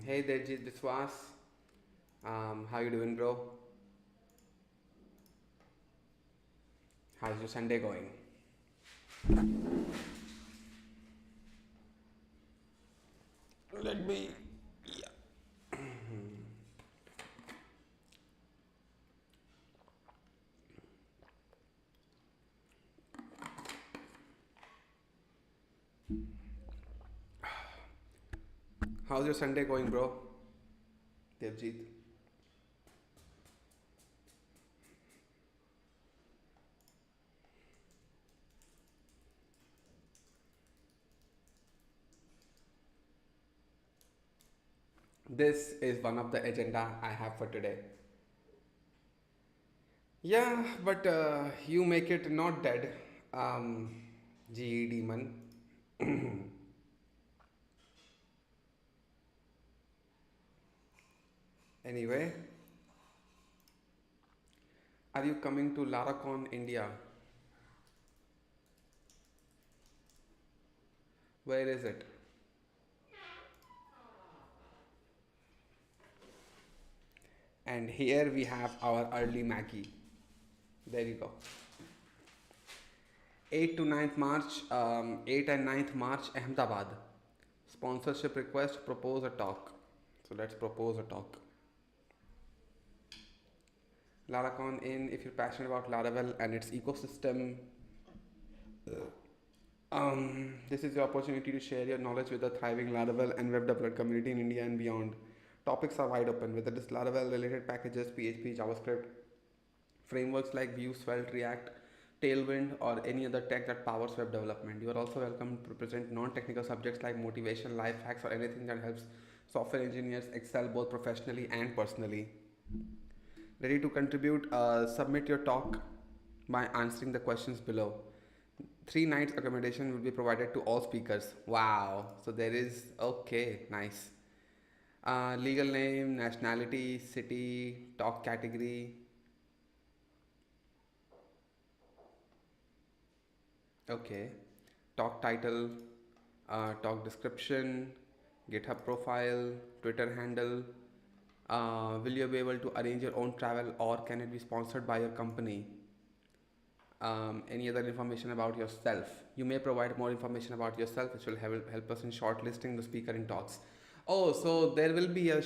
Hey Dejit Biswas. How you doing, bro? How's your Sunday going? Let me. Yeah. How's your Sunday going, bro? Devjit. This is one of the agenda I have for today. Yeah, but you make it not dead. GED man. Anyway, are you coming to Laracon India? Where is it? And here we have our early Maggie. There you go. 8 to 9th March, 8 and 9th March, Ahmedabad. Sponsorship request, propose a talk. So let's propose a talk. Laracon in, if you're passionate about Laravel and its ecosystem, this is your opportunity to share your knowledge with the thriving Laravel and web developer community in India and beyond. Topics are wide open, whether it's Laravel related packages, PHP, JavaScript, frameworks like Vue, Svelte, React, Tailwind, or any other tech that powers web development. You are also welcome to present non-technical subjects like motivation, life hacks, or anything that helps software engineers excel both professionally and personally. Ready to contribute? Submit your talk by answering the questions below. 3 nights accommodation will be provided to all speakers. Wow. So there is, okay, nice. Legal name, nationality, city, talk category. Okay. Talk title, talk description, GitHub profile, Twitter handle. Will you be able to arrange your own travel or can it be sponsored by your company? Any other information about yourself. You may provide more information about yourself, which will help us in shortlisting the speaker in talks. Oh, so there will be a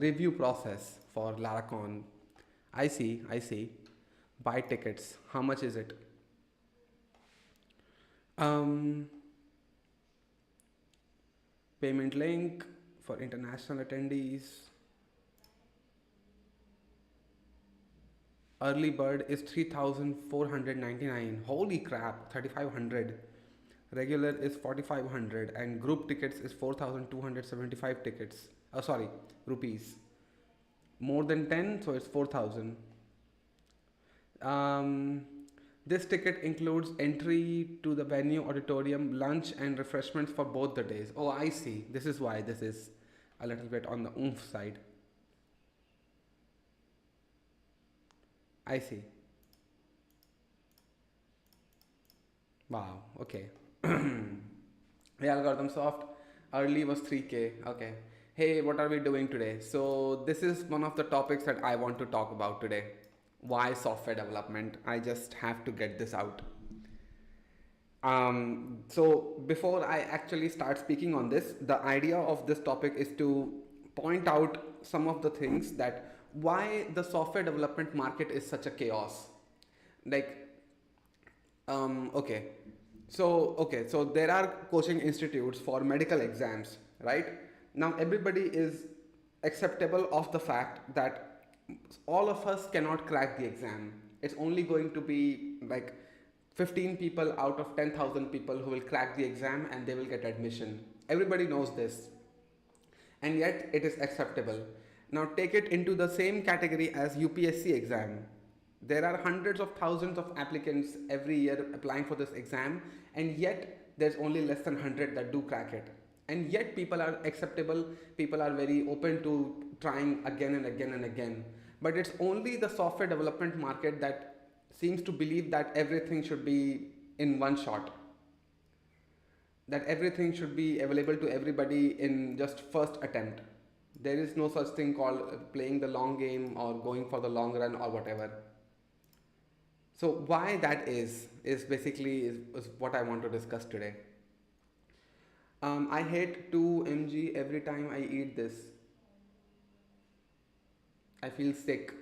review process for Laracon. I see, I see. Buy tickets. How much is it? Um, Payment link for international attendees. Early bird is 3,499. Holy crap, 3,500. Regular is 4,500 and group tickets is 4,275 tickets. Oh, sorry, rupees. More than 10, so it's 4,000. This ticket includes entry to the venue, auditorium, lunch, and refreshments for both the days. Oh, I see. This is why this is a little bit on the oomph side. I see. Wow, okay. Hey, algorithm soft. Early was 3K. Okay. Hey, what are we doing today? So, this is one of the topics that I want to talk about today. Why software development? I just have to get this out. So, before I actually start speaking on this, the idea of this topic is to point out some of the things that why the software development market is such a chaos. Like, okay. So there are coaching institutes for medical exams, right? Now everybody is acceptable of the fact that all of us cannot crack the exam. It's only going to be like 15 people out of 10,000 people who will crack the exam and they will get admission. Everybody knows this, and yet it is acceptable. Now take it into the same category as UPSC exam. There are hundreds of thousands of applicants every year applying for this exam, and yet there's only less than 100 that do crack it. And yet people are acceptable, people are very open to trying again and again and again. But it's only the software development market that seems to believe that everything should be in one shot, that everything should be available to everybody in just first attempt. There is no such thing called playing the long game or going for the long run or whatever. So why that is basically is what I want to discuss today. I hate 2 mg every time I eat this. I feel sick.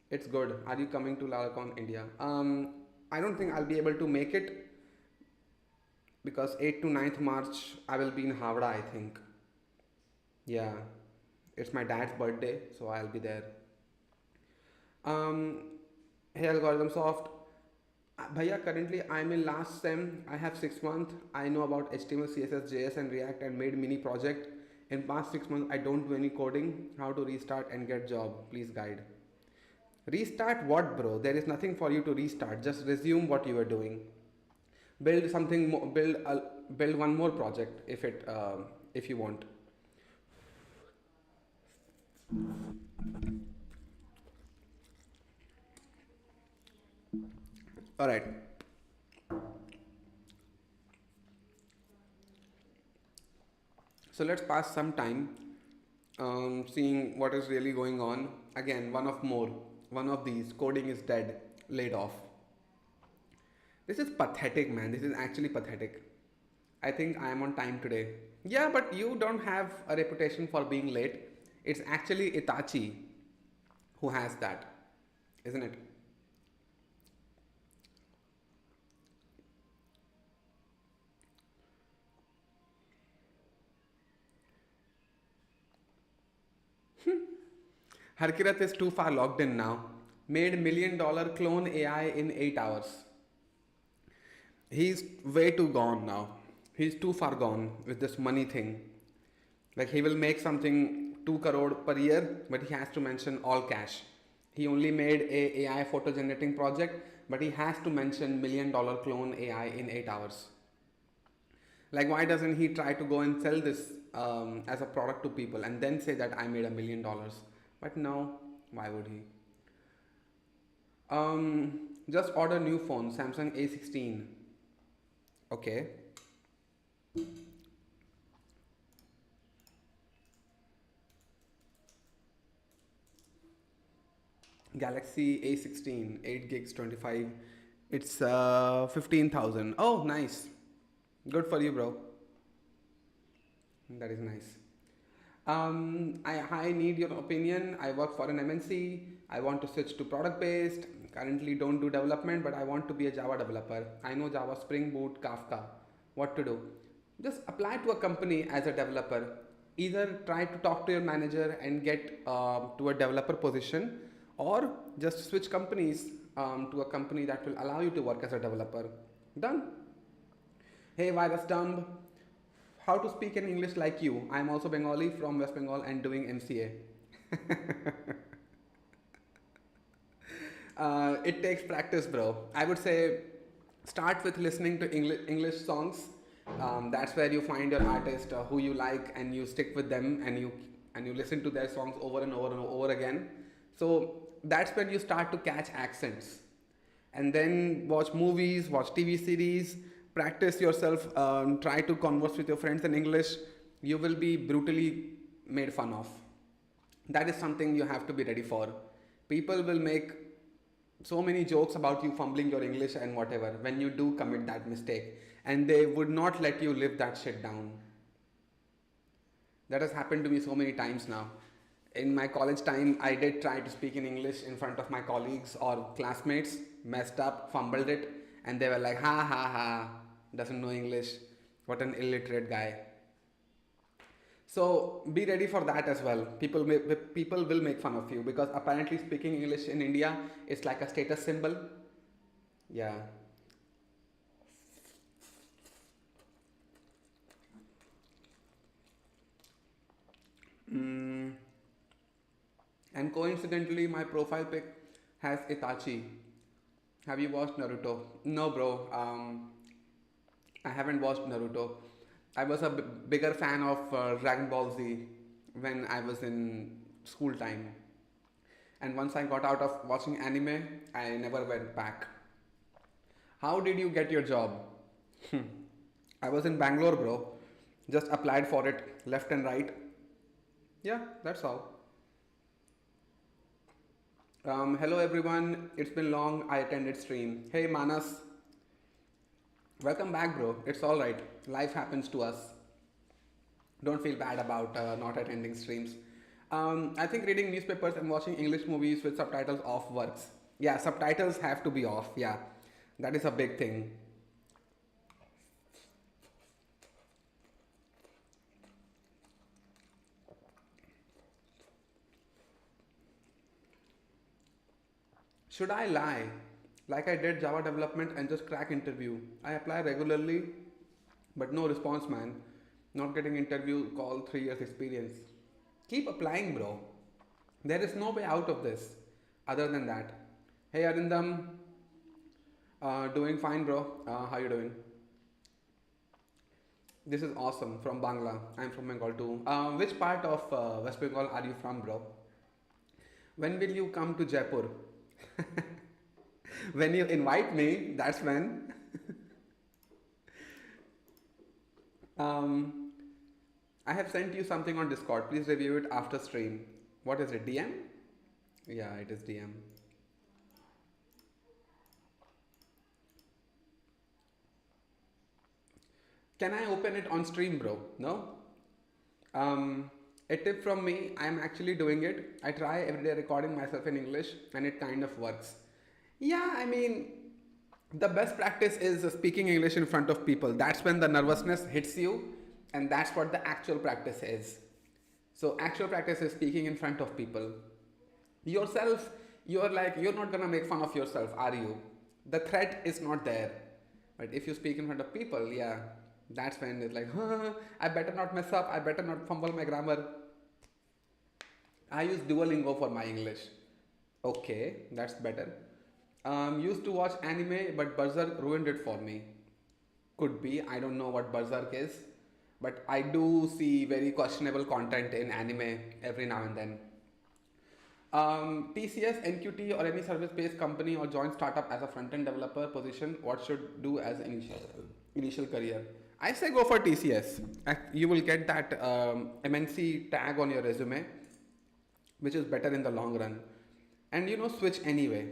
It's good. Are you coming to Laracon India? I don't think I'll be able to make it because 8th to 9th March I will be in Havra, I think. Yeah, it's my dad's birthday, so I'll be there. Um, Hey Algorithm Soft. Bhaiya, currently I'm in last sem. I have 6 months. I know about HTML, CSS, JS, and React, and made mini project. In past 6 months, I don't do any coding. How to restart and get job? Please guide. Restart what, bro? There is nothing for you to restart. Just resume what you were doing. Build something. Build one more project if you want. All right. So let's pass some time seeing what is really going on. Again, one of these coding is dead, laid off. This is pathetic, man. This is actually pathetic. I think I am on time today. Yeah, but you don't have a reputation for being late. It's actually Itachi who has that, isn't it? Harkirat is too far logged in now. Made $1 million clone AI in 8 hours. He's way too gone now. He's too far gone with this money thing. Like he will make something 2 crore per year, but he has to mention all cash. He only made a AI photo generating project, but he has to mention $1 million clone AI in 8 hours. Like why doesn't he try to go and sell this as a product to people and then say that I made $1 million? But no, why would he? Just order new phone, Samsung A16. Okay. Galaxy A16, 8 gigs, 25. It's 15,000. Oh, nice. Good for you, bro. That is nice. I need your opinion. I work for an MNC. I want to switch to product based. Currently, don't do development, but I want to be a Java developer. I know Java, Spring Boot, Kafka. What to do? Just apply to a company as a developer. Either try to talk to your manager and get to a developer position, or just switch companies to a company that will allow you to work as a developer. Done. Hey, virus dumb. How to speak in English like you. I am also Bengali from West Bengal and doing MCA. It takes practice, bro. I would say start with listening to English songs. That's where you find your artist who you like, and you stick with them, and you listen to their songs over and over and over again. So that's when you start to catch accents, and then watch movies, watch TV series, practice yourself, try to converse with your friends in English. You will be brutally made fun of. That is something you have to be ready for. People will make so many jokes about you fumbling your English and whatever when you do commit that mistake, and they would not let you live that shit down. That has happened to me so many times now. In my college time, I did try to speak in English in front of my colleagues or classmates, messed up, fumbled it, and they were like, ha ha ha, doesn't know English, what an illiterate guy. So be ready for that as well. People will make fun of you because apparently speaking English in India is like a status symbol. Yeah. Mm. And coincidentally, my profile pic has Itachi. Have you watched Naruto? No, bro. I haven't watched Naruto. I was a bigger fan of Dragon Ball Z when I was in school time. And once I got out of watching anime, I never went back. How did you get your job? I was in Bangalore, bro. Just applied for it left and right. Yeah, that's all. Hello everyone, it's been long. I attended stream. Hey Manas, welcome back, bro. It's all right. Life happens to us. Don't feel bad about not attending streams. I think reading newspapers and watching English movies with subtitles off works. Yeah, subtitles have to be off. Yeah, that is a big thing. Should I lie? Like I did Java development and just crack interview. I apply regularly, but no response, man. Not getting interview call, 3 years experience. Keep applying, bro. There is no way out of this other than that. Hey Arindam, doing fine, bro. How you doing? This is awesome from Bangla. I'm from Bengal too. Which part of West Bengal are you from, bro? When will you come to Jaipur? When you invite me, that's when. Um, I have sent you something on Discord. Please review it after stream. What is it? DM? Yeah, it is DM. Can I open it on stream, bro? No? Um, a tip from me, I'm actually doing it. I try every day recording myself in English and it kind of works. Yeah, I mean, the best practice is speaking English in front of people. That's when the nervousness hits you, and that's what the actual practice is. So, actual practice is speaking in front of people. Yourself, you're not gonna make fun of yourself, are you? The threat is not there. But if you speak in front of people, yeah, that's when it's like, I better not mess up, I better not fumble my grammar. I use Duolingo for my English. Okay, that's better. Used to watch anime, but Berserk ruined it for me. Could be, I don't know what Berserk is, but I do see very questionable content in anime every now and then. TCS, NQT, or any service-based company or joint startup as a front-end developer position, what should do as initial career? I say go for TCS. You will get that MNC tag on your resume, which is better in the long run. And switch anyway.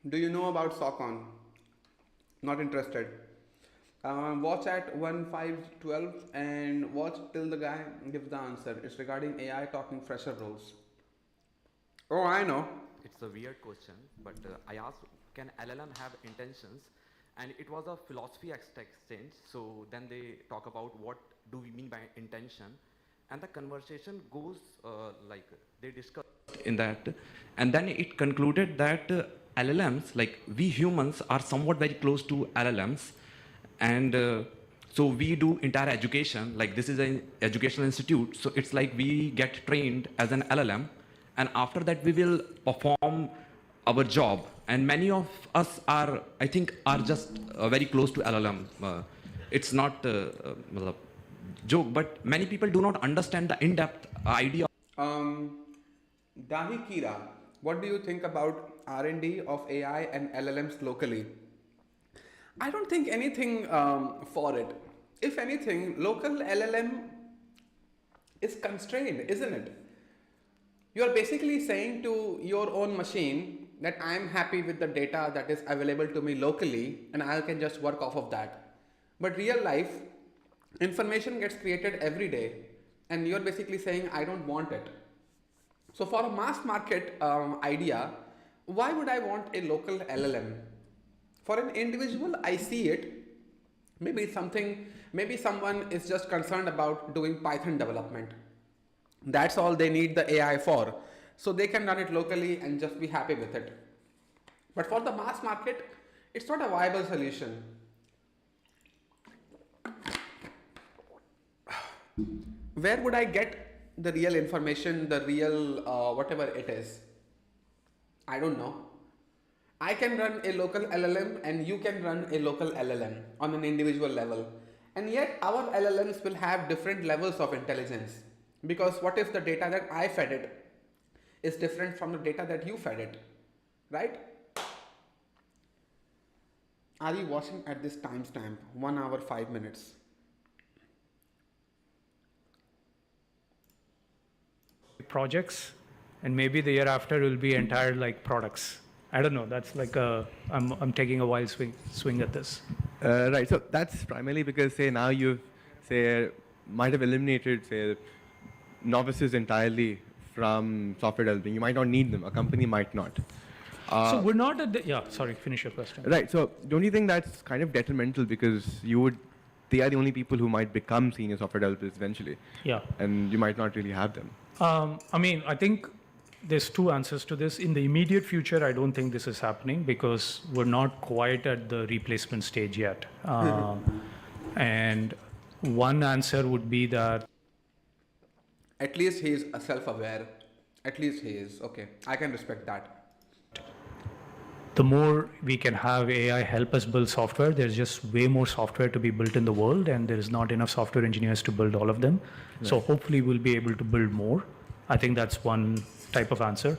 Do you know about SOCON? Not interested. Watch at 1:5:12 and watch till the guy gives the answer. It's regarding AI talking fresher roles. Oh, I know. It's a weird question, but I asked, can LLM have intentions? And it was a philosophy exchange. So then they talk about what do we mean by intention, and the conversation goes like they discuss in that, and then it concluded that LLMs, like we humans, are somewhat very close to LLMs, and so we do entire education. Like this is an educational institute, so it's like we get trained as an LLM, and after that we will perform our job. And many of us are, I think, are just very close to LLM. It's not joke, but many people do not understand the in-depth idea. Um, Dahi Kira, what do you think about R&D of AI and LLMs locally? I don't think anything for it. If anything, local LLM is constrained, isn't it? You are basically saying to your own machine that I am happy with the data that is available to me locally and I can just work off of that. But real life, information gets created every day and you're basically saying I don't want it. So for a mass market idea, why would I want a local LLM? For an individual, I see it. Maybe someone is just concerned about doing Python development. That's all they need the AI for. So they can run it locally and just be happy with it. But for the mass market, it's not a viable solution. Where would I get the real information, the real whatever it is? I don't know. I can run a local LLM and you can run a local LLM on an individual level. And yet our LLMs will have different levels of intelligence. Because what if the data that I fed it is different from the data that you fed it, right? Are you watching at this timestamp? 1 hour, 5 minutes. Projects, and maybe the year after will be entire like products. I don't know. That's like I'm taking a wild swing at this. Right. So that's primarily because, say, now you've, say, might have eliminated, say, novices entirely from software developing. You might not need them. A company might not. So we're not at the, yeah, sorry, finish your question. Right. So don't you think that's kind of detrimental because they are the only people who might become senior software developers eventually. Yeah. And you might not really have them. I mean, I think there's two answers to this. In the immediate future, I don't think this is happening because we're not quite at the replacement stage yet. And one answer would be that At least he is self-aware. At least he is. Okay, I can respect that. the more we can have AI help us build software, there's just way more software to be built in the world, and there is not enough software engineers to build all of them. Right. So hopefully we'll be able to build more. I think that's one type of answer.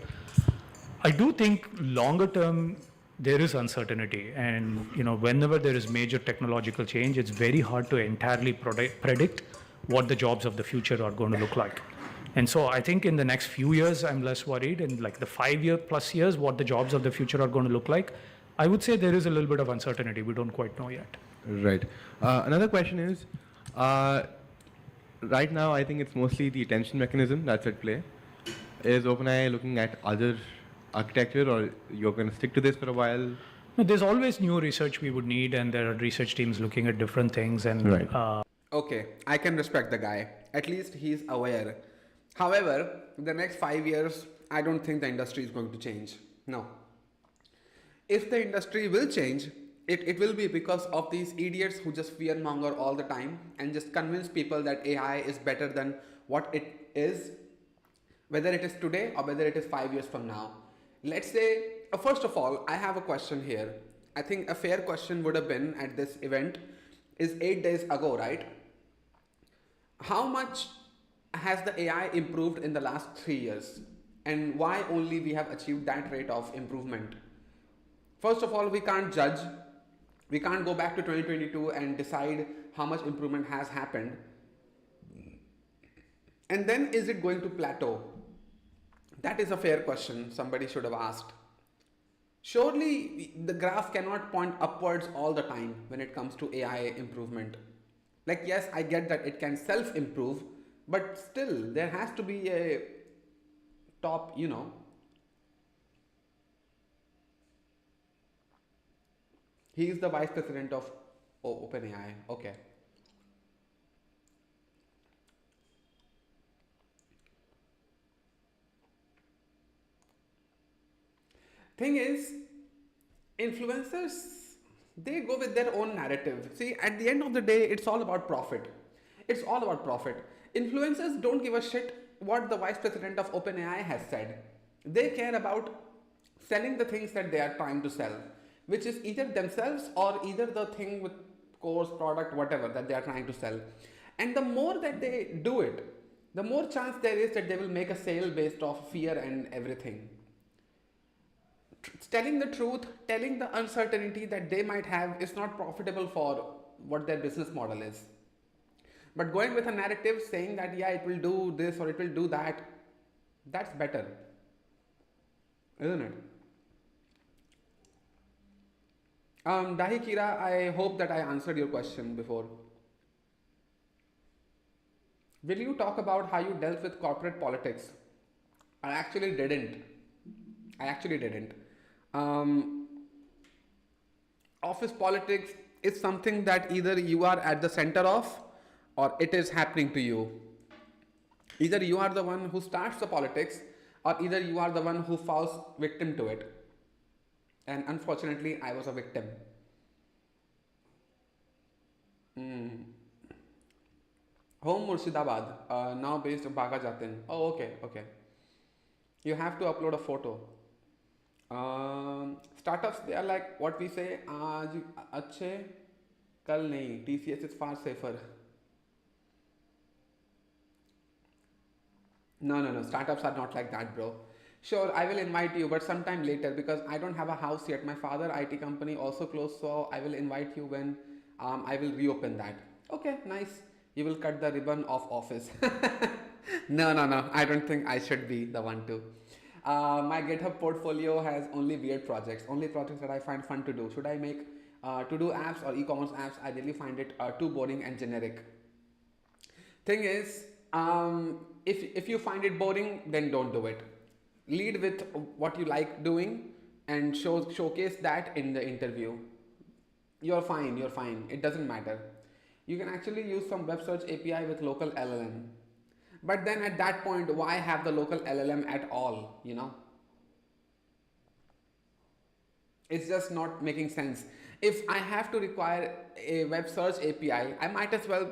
I do think longer term, there is uncertainty, and whenever there is major technological change, it's very hard to entirely predict what the jobs of the future are going to look like. And so I think in the next few years, I'm less worried. In like the 5-year plus years, what the jobs of the future are going to look like, I would say there is a little bit of uncertainty. We don't quite know yet. Right. Another question is, right now I think it's mostly the attention mechanism that's at play. Is OpenAI looking at other architecture, or you're going to stick to this for a while? No, there's always new research we would need, and there are research teams looking at different things. And right. Okay, I can respect the guy. At least he's aware. However, in the next 5 years, I don't think the industry is going to change. No. If the industry will change, it will be because of these idiots who just fearmonger all the time and just convince people that AI is better than what it is, whether it is today or whether it is 5 years from now. Let's say, first of all, I have a question here. I think a fair question would have been at this event is 8 days ago, right? How much has the AI improved in the last 3 years, and why only we have achieved that rate of improvement? First of all, we can't judge. We can't go back to 2022 and decide how much improvement has happened. And then is it going to plateau? That is a fair question somebody should have asked. Surely the graph cannot point upwards all the time when it comes to AI improvement. Like, yes, I get that it can self-improve, but still, there has to be a top, He is the vice president of OpenAI. Okay. Thing is, influencers, they go with their own narrative. See, at the end of the day, it's all about profit. It's all about profit. Influencers don't give a shit what the vice president of OpenAI has said. They care about selling the things that they are trying to sell, which is either themselves or either the thing with course, product, whatever that they are trying to sell. And the more that they do it, the more chance there is that they will make a sale based off fear and everything. Telling the truth, telling the uncertainty that they might have is not profitable for what their business model is. But going with a narrative saying that, yeah, it will do this or it will do that, that's better, isn't it? Dahi Kira, I hope that I answered your question before. Will you talk about how you dealt with corporate politics? I actually didn't. Office politics is something that either you are at the center of or it is happening to you. Either you are the one who starts the politics or either you are the one who falls victim to it. And unfortunately, I was a victim. Home Murshidabad, now based in Baga Jatin. Oh, okay. You have to upload a photo. Startups, they are like what we say, aaj achhe, kal nahi. TCS is far safer. No. Startups are not like that, bro. Sure, I will invite you, but sometime later because I don't have a house yet. My father IT company also closed, so I will invite you when I will reopen that. Okay, nice. You will cut the ribbon of office. No, no, no. I don't think I should be the one to. My GitHub portfolio has only weird projects, only projects that I find fun to do. Should I make to do apps or e-commerce apps? I really find it too boring and generic. Thing is, if you find it boring, then don't do it. Lead with what you like doing and showcase that in the interview. You're fine. You're fine. It doesn't matter. You can actually use some web search API with local LLM. But then at that point, why have the local LLM at all? You know, it's just not making sense. If I have to require a web search API, I might as well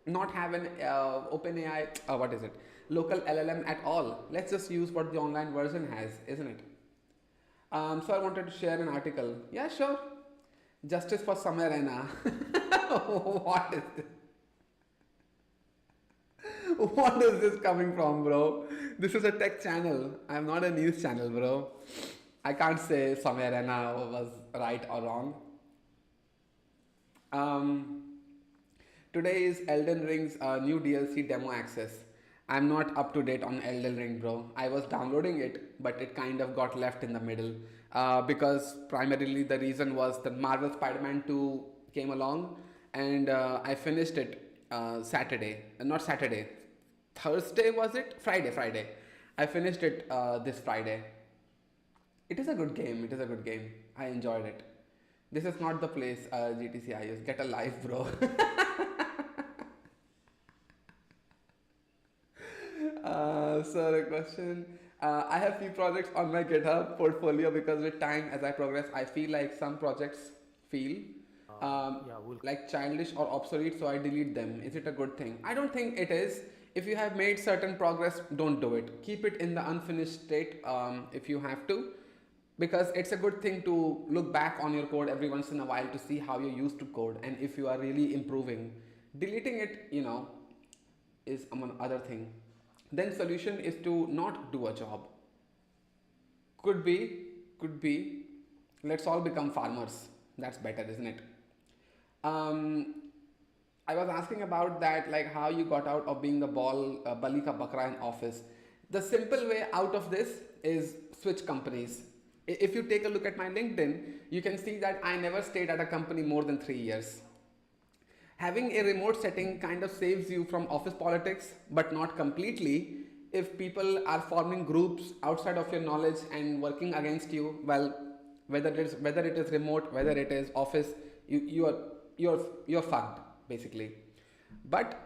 not have an OpenAI, what is it, local LLM at all. Let's just use what the online version has, isn't it? So I wanted to share an article. Yeah, sure. Justice for Samarena. What is this? What is this coming from, bro? This is a tech channel. I'm not a news channel, bro. I can't say Samarena was right or wrong. Today is Elden Ring's new DLC demo access. I'm not up to date on Elden Ring, bro. I was downloading it, but it kind of got left in the middle because primarily the reason was that Marvel Spider-Man 2 came along and I finished it Saturday. Not Saturday. Thursday was it? Friday. I finished it this Friday. It is a good game. It is a good game. I enjoyed it. This is not the place GTC use. Get a life, bro. So a question. I have few projects on my GitHub portfolio because with time as I progress, I feel like some projects feel like childish or obsolete, so I delete them. Is it a good thing? I don't think it is. If you have made certain progress, don't do it. Keep it in the unfinished state if you have to, because it's a good thing to look back on your code every once in a while to see how you used to code and if you are really improving. Deleting it, you know, is another thing. Then solution is to not do a job. Could be. Let's all become farmers. That's better, isn't it? Um, I was asking about that, like how you got out of being the Bali ka Bakra in office. The simple way out of this is switch companies. If you take a look at my LinkedIn, you can see that I never stayed at a company more than 3 years. Having a remote setting kind of saves you from office politics, but not completely. If people are forming groups outside of your knowledge and working against you, well, whether it is remote, whether it is office, you're fucked basically. But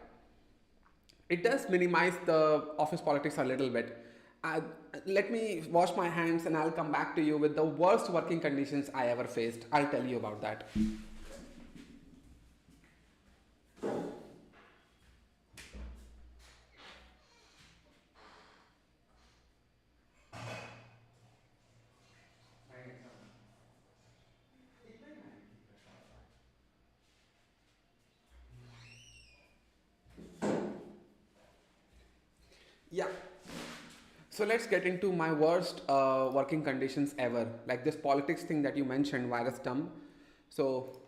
it does minimize the office politics a little bit. Let me wash my hands and I'll come back to you with the worst working conditions I ever faced. I'll tell you about that. Yeah. So let's get into my worst working conditions ever. Like this politics thing that you mentioned, virus dump. So,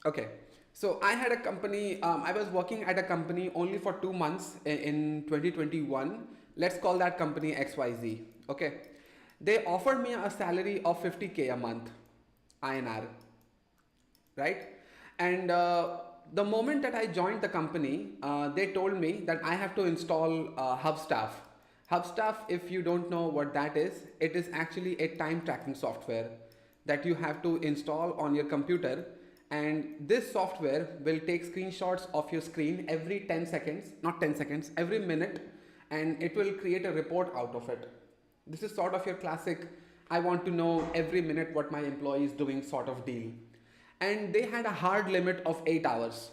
okay. So I had a company, I was working at a company only for 2 months in 2021. Let's call that company XYZ. Okay. They offered me a salary of 50K a month, INR, right? And the moment that I joined the company, they told me that I have to install HubStaff. HubStaff, if you don't know what that is, it is actually a time tracking software that you have to install on your computer. And this software will take screenshots of your screen every 10 seconds, not 10 seconds, every minute, and it will create a report out of it. This is sort of your classic, I want to know every minute what my employee is doing sort of deal. And they had a hard limit of 8 hours,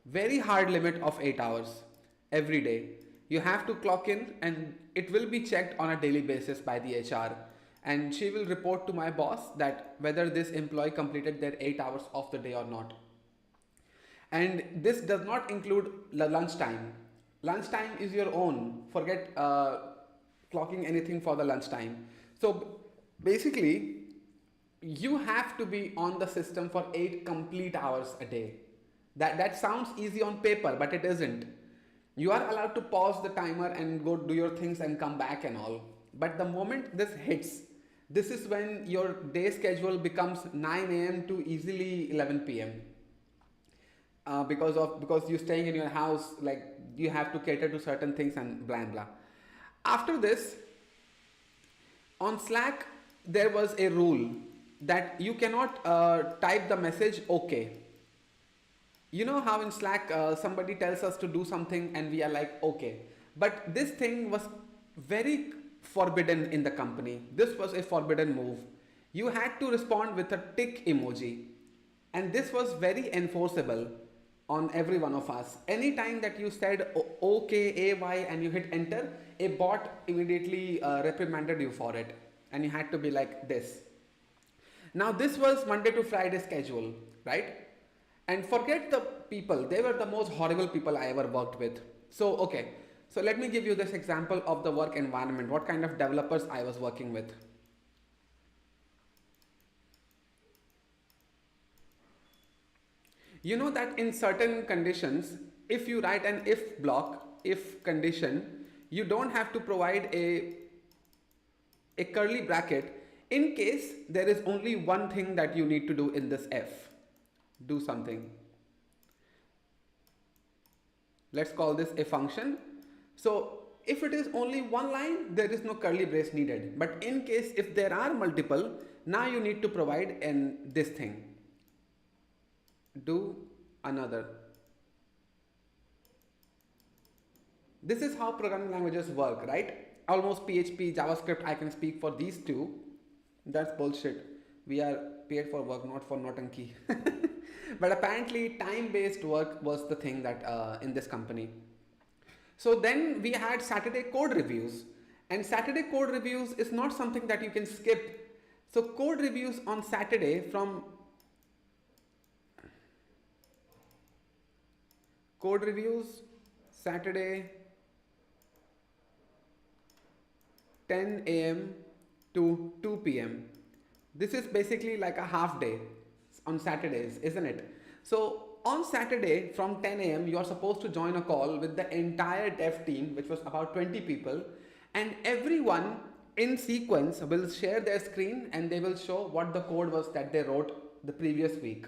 very hard limit of 8 hours every day. You have to clock in and it will be checked on a daily basis by the HR, and she will report to my boss that whether this employee completed their 8 hours of the day or not. And this does not include the lunch time. Lunchtime is your own. Forget clocking anything for the lunchtime. So basically, you have to be on the system for 8 complete hours a day. That sounds easy on paper, but it isn't. You are allowed to pause the timer and go do your things and come back and all. But the moment this hits, this is when your day schedule becomes 9 a.m. to easily 11 p.m. Because you're staying in your house, like you have to cater to certain things and blah blah. After this, on Slack, there was a rule that you cannot type the message okay. You know how in Slack somebody tells us to do something and we are like okay. But this thing was very forbidden in the company. This was a forbidden move. You had to respond with a tick emoji. And this was very enforceable on every one of us. Anytime that you said okay, AY, and you hit enter, a bot immediately reprimanded you for it. And you had to be like this. Now this was Monday to Friday schedule, right? And forget the people, they were the most horrible people I ever worked with. So, okay, so let me give you this example of the work environment, what kind of developers I was working with. You know that in certain conditions, if you write an if block, if condition, you don't have to provide a curly bracket in case there is only one thing that you need to do in this if. Do something. Let's call this a function. So if it is only one line, there is no curly brace needed. But in case if there are multiple, now you need to provide this thing. Do another. This is how programming languages work, right? Almost PHP, JavaScript, I can speak for these two. That's bullshit. We are paid for work, not for naughtanki. But apparently time-based work was the thing that in this company. So then we had Saturday code reviews, and Saturday code reviews is not something that you can skip. So code reviews on Saturday from code reviews Saturday 10 a.m. to 2 p.m. This is basically like a half day on Saturdays, isn't it? So on Saturday from 10 a.m. you are supposed to join a call with the entire dev team, which was about 20 people, and everyone in sequence will share their screen and they will show what the code was that they wrote the previous week.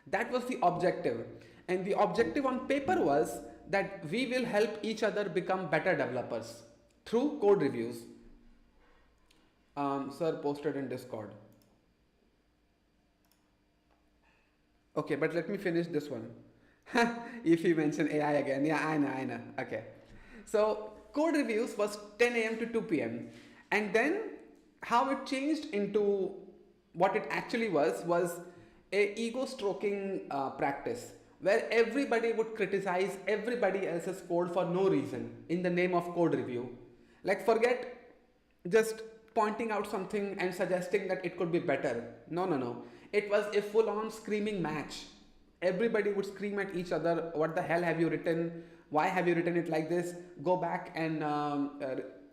That was the objective. And the objective on paper was that we will help each other become better developers through code reviews. Sir posted in Discord. Okay, but let me finish this one. If you mention AI again, yeah, I know. Okay. So code reviews was 10 a.m. to 2 p.m. And then how it changed into what it actually was a ego stroking practice where everybody would criticize everybody else's code for no reason in the name of code review. Like forget just pointing out something and suggesting that it could be better. No. It was a full-on screaming match. Everybody would scream at each other, what the hell have you written? Why have you written it like this? Go back and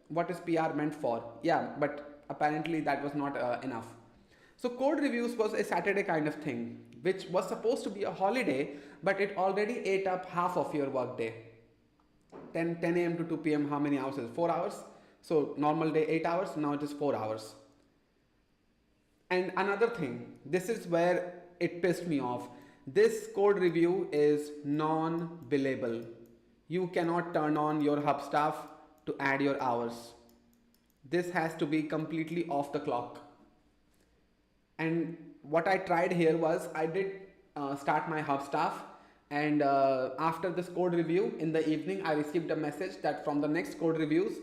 what is PR meant for? Yeah, but apparently that was not enough. So code reviews was a Saturday kind of thing, which was supposed to be a holiday, but it already ate up half of your workday. 10 a.m. to 2 p.m. how many hours is it? 4 hours? So normal day 8 hours, now it is 4 hours. And another thing, this is where it pissed me off. This code review is non-billable. You cannot turn on your hub staff to add your hours. This has to be completely off the clock. And what I tried here was I did start my hub staff, and after this code review in the evening I received a message that from the next code reviews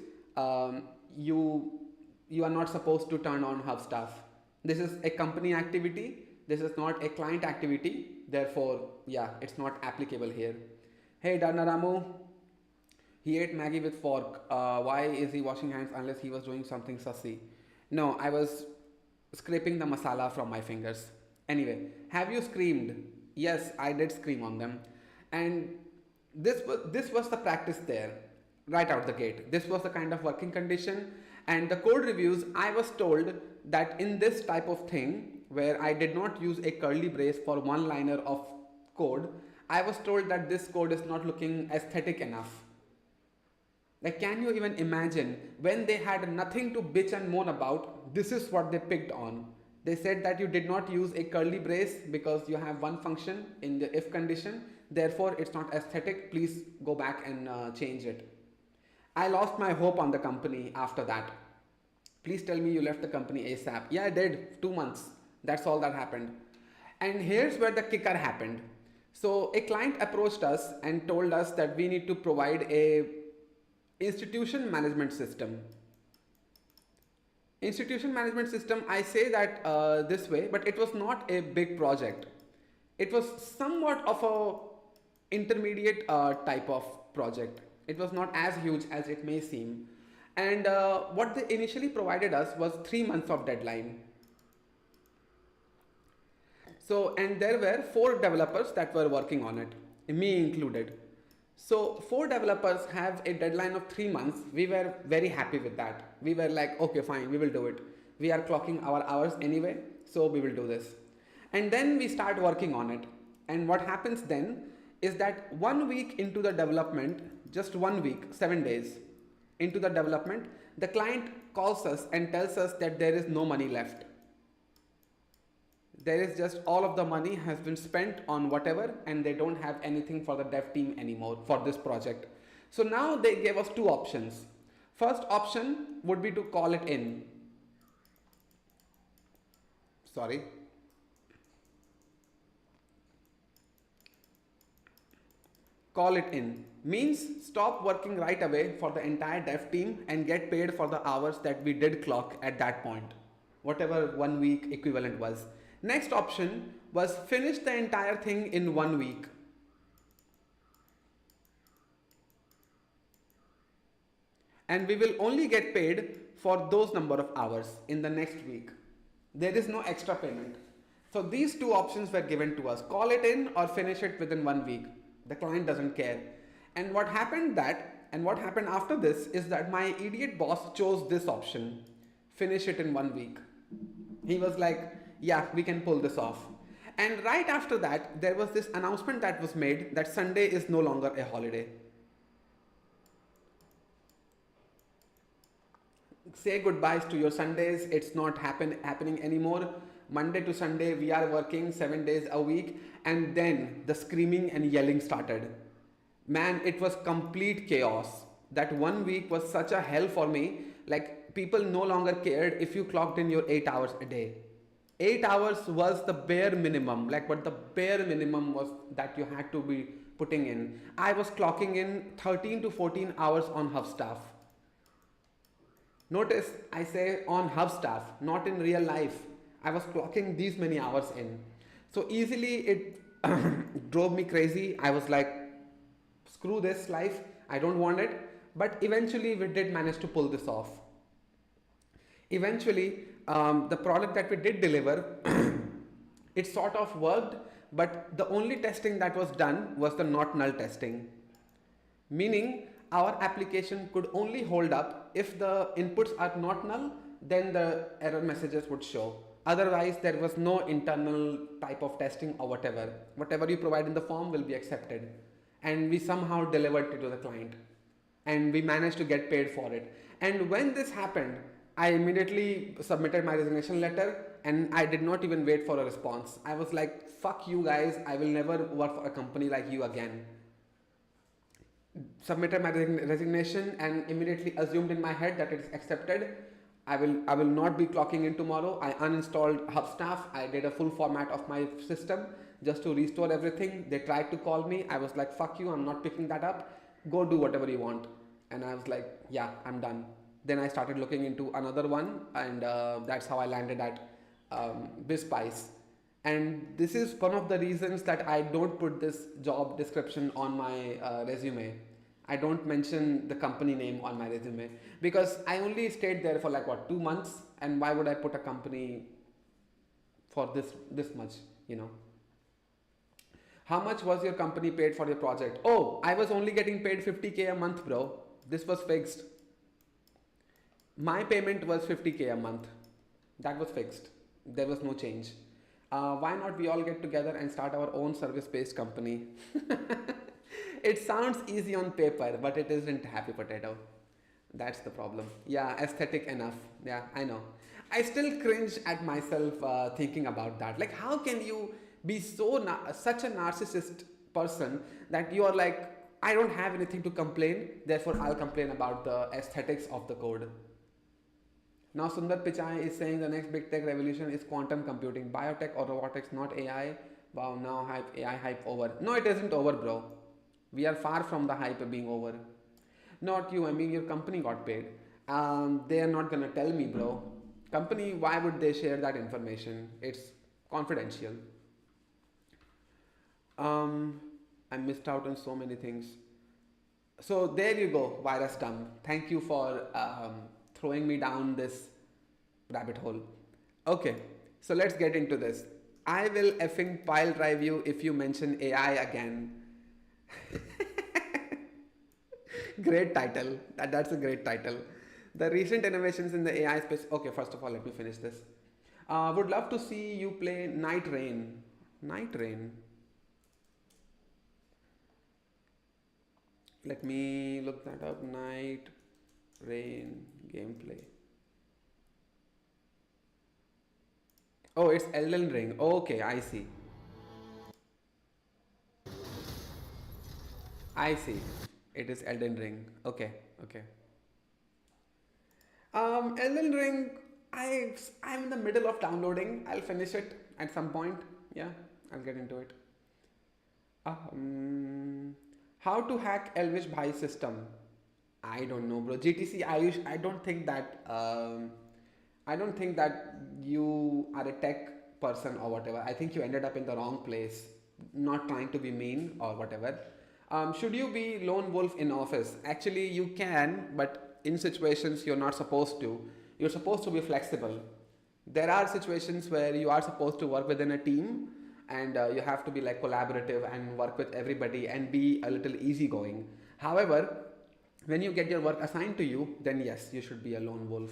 you are not supposed to turn on hub staff. This is a company activity, this is not a client activity, therefore yeah, it's not applicable here. Hey Darnaramu, he ate Maggie with fork. Why is he washing hands unless he was doing something sussy? No, I was scraping the masala from my fingers. Anyway, have you screamed? Yes, I did scream on them. And This was the practice there, right out the gate. This was the kind of working condition, and the code reviews, I was told that in this type of thing where I did not use a curly brace for one liner of code, I was told that this code is not looking aesthetic enough. Like, can you even imagine, when they had nothing to bitch and moan about, this is what they picked on. They said that you did not use a curly brace because you have one function in the if condition, therefore it's not aesthetic, please go back and change it. I lost my hope on the company after that. Please tell me you left the company ASAP. Yeah, I did, 2 months. That's all that happened. And here's where the kicker happened. So a client approached us and told us that we need to provide a institution management system. Institution management system, I say that this way, but it was not a big project. It was somewhat of a intermediate type of project. It was not as huge as it may seem. And what they initially provided us was 3 months of deadline. So, and there were 4 developers that were working on it, me included. So 4 developers have a deadline of 3 months. We were very happy with that. We were like, okay, fine, we will do it. We are clocking our hours anyway, so we will do this. And then we start working on it. And what happens then is that 1 week into the development, just 1 week, 7 days into the development, the client calls us and tells us that there is no money left. There is just all of the money has been spent on whatever, and they don't have anything for the dev team anymore for this project. So now they gave us 2 options. First option would be to call it in. Sorry. Call it in means stop working right away for the entire dev team and get paid for the hours that we did clock at that point, whatever 1 week equivalent was. Next option was finish the entire thing in 1 week. And we will only get paid for those number of hours in the next week. There is no extra payment. So these 2 options were given to us. Call it in or finish it within 1 week. The client doesn't care. And what happened after this is that my idiot boss chose this option. Finish it in 1 week. He was like, yeah, we can pull this off. And right after that, there was this announcement that was made that Sunday is no longer a holiday. Say goodbyes to your Sundays. It's not happening anymore. Monday to Sunday, we are working 7 days a week. And then the screaming and yelling started. Man, it was complete chaos. That 1 week was such a hell for me. Like, people no longer cared if you clocked in your 8 hours a day. 8 hours was the bare minimum, like what the bare minimum was that you had to be putting in. I was clocking in 13 to 14 hours on Hub staff. Notice I say on Hub staff, not in real life. I was clocking these many hours in. So easily it drove me crazy. I was like, screw this life, I don't want it. But eventually we did manage to pull this off. Eventually, the product that we did deliver, it sort of worked, but the only testing that was done was the not null testing. Meaning, our application could only hold up if the inputs are not null, then the error messages would show. Otherwise, there was no internal type of testing or whatever. Whatever you provide in the form will be accepted. And we somehow delivered it to the client. And we managed to get paid for it. And when this happened, I immediately submitted my resignation letter and I did not even wait for a response. I was like, fuck you guys, I will never work for a company like you again. Submitted my resignation and immediately assumed in my head that it is accepted. I will not be clocking in tomorrow. I uninstalled HubStaff. I did a full format of my system just to restore everything. They tried to call me. I was like, fuck you, I'm not picking that up. Go do whatever you want. And I was like, yeah, I'm done. Then I started looking into another one, and that's how I landed at BizSpice. And this is one of the reasons that I don't put this job description on my resume. I don't mention the company name on my resume because I only stayed there for 2 months, and why would I put a company for this much, How much was your company paid for your project? Oh, I was only getting paid 50K a month, bro. This was fixed. My payment was 50K a month. That was fixed. There was no change. Why not we all get together and start our own service-based company? It sounds easy on paper, but it isn't, happy potato. That's the problem. Yeah, aesthetic enough. Yeah, I know. I still cringe at myself thinking about that. Like, how can you be such a narcissist person that you are like, I don't have anything to complain, therefore I'll complain about the aesthetics of the code. Now Sundar Pichai is saying the next big tech revolution is quantum computing, biotech or robotics, not AI. Wow, now AI hype over. No, it isn't over, bro. We are far from the hype being over. Not you, I mean your company got paid. They are not gonna tell me, bro. Company, why would they share that information? It's confidential. Um, I missed out on so many things. So there you go, virus dump. Thank you for throwing me down this rabbit hole. Okay, so let's get into this. I will effing pile drive you if you mention AI again. Great title. That's a great title. The recent innovations in the AI space. Okay, first of all, let me finish this. Would love to see you play Night Rain. Night Rain. Let me look that up. Night Rain gameplay. Oh, it's Elden Ring. Okay, I see. I see. It is Elden Ring. Okay, okay. Elden Ring. I'm in the middle of downloading. I'll finish it at some point. Yeah, I'll get into it. Um, how to hack Elvish Bhai system? I don't know, bro. GTC Ayush. I don't think that you are a tech person or whatever. I think you ended up in the wrong place. Not trying to be mean or whatever. Should you be lone wolf in office? Actually, you can, but in situations you're not supposed to. You're supposed to be flexible. There are situations where you are supposed to work within a team and you have to be like collaborative and work with everybody and be a little easygoing. However, when you get your work assigned to you, then yes, you should be a lone wolf.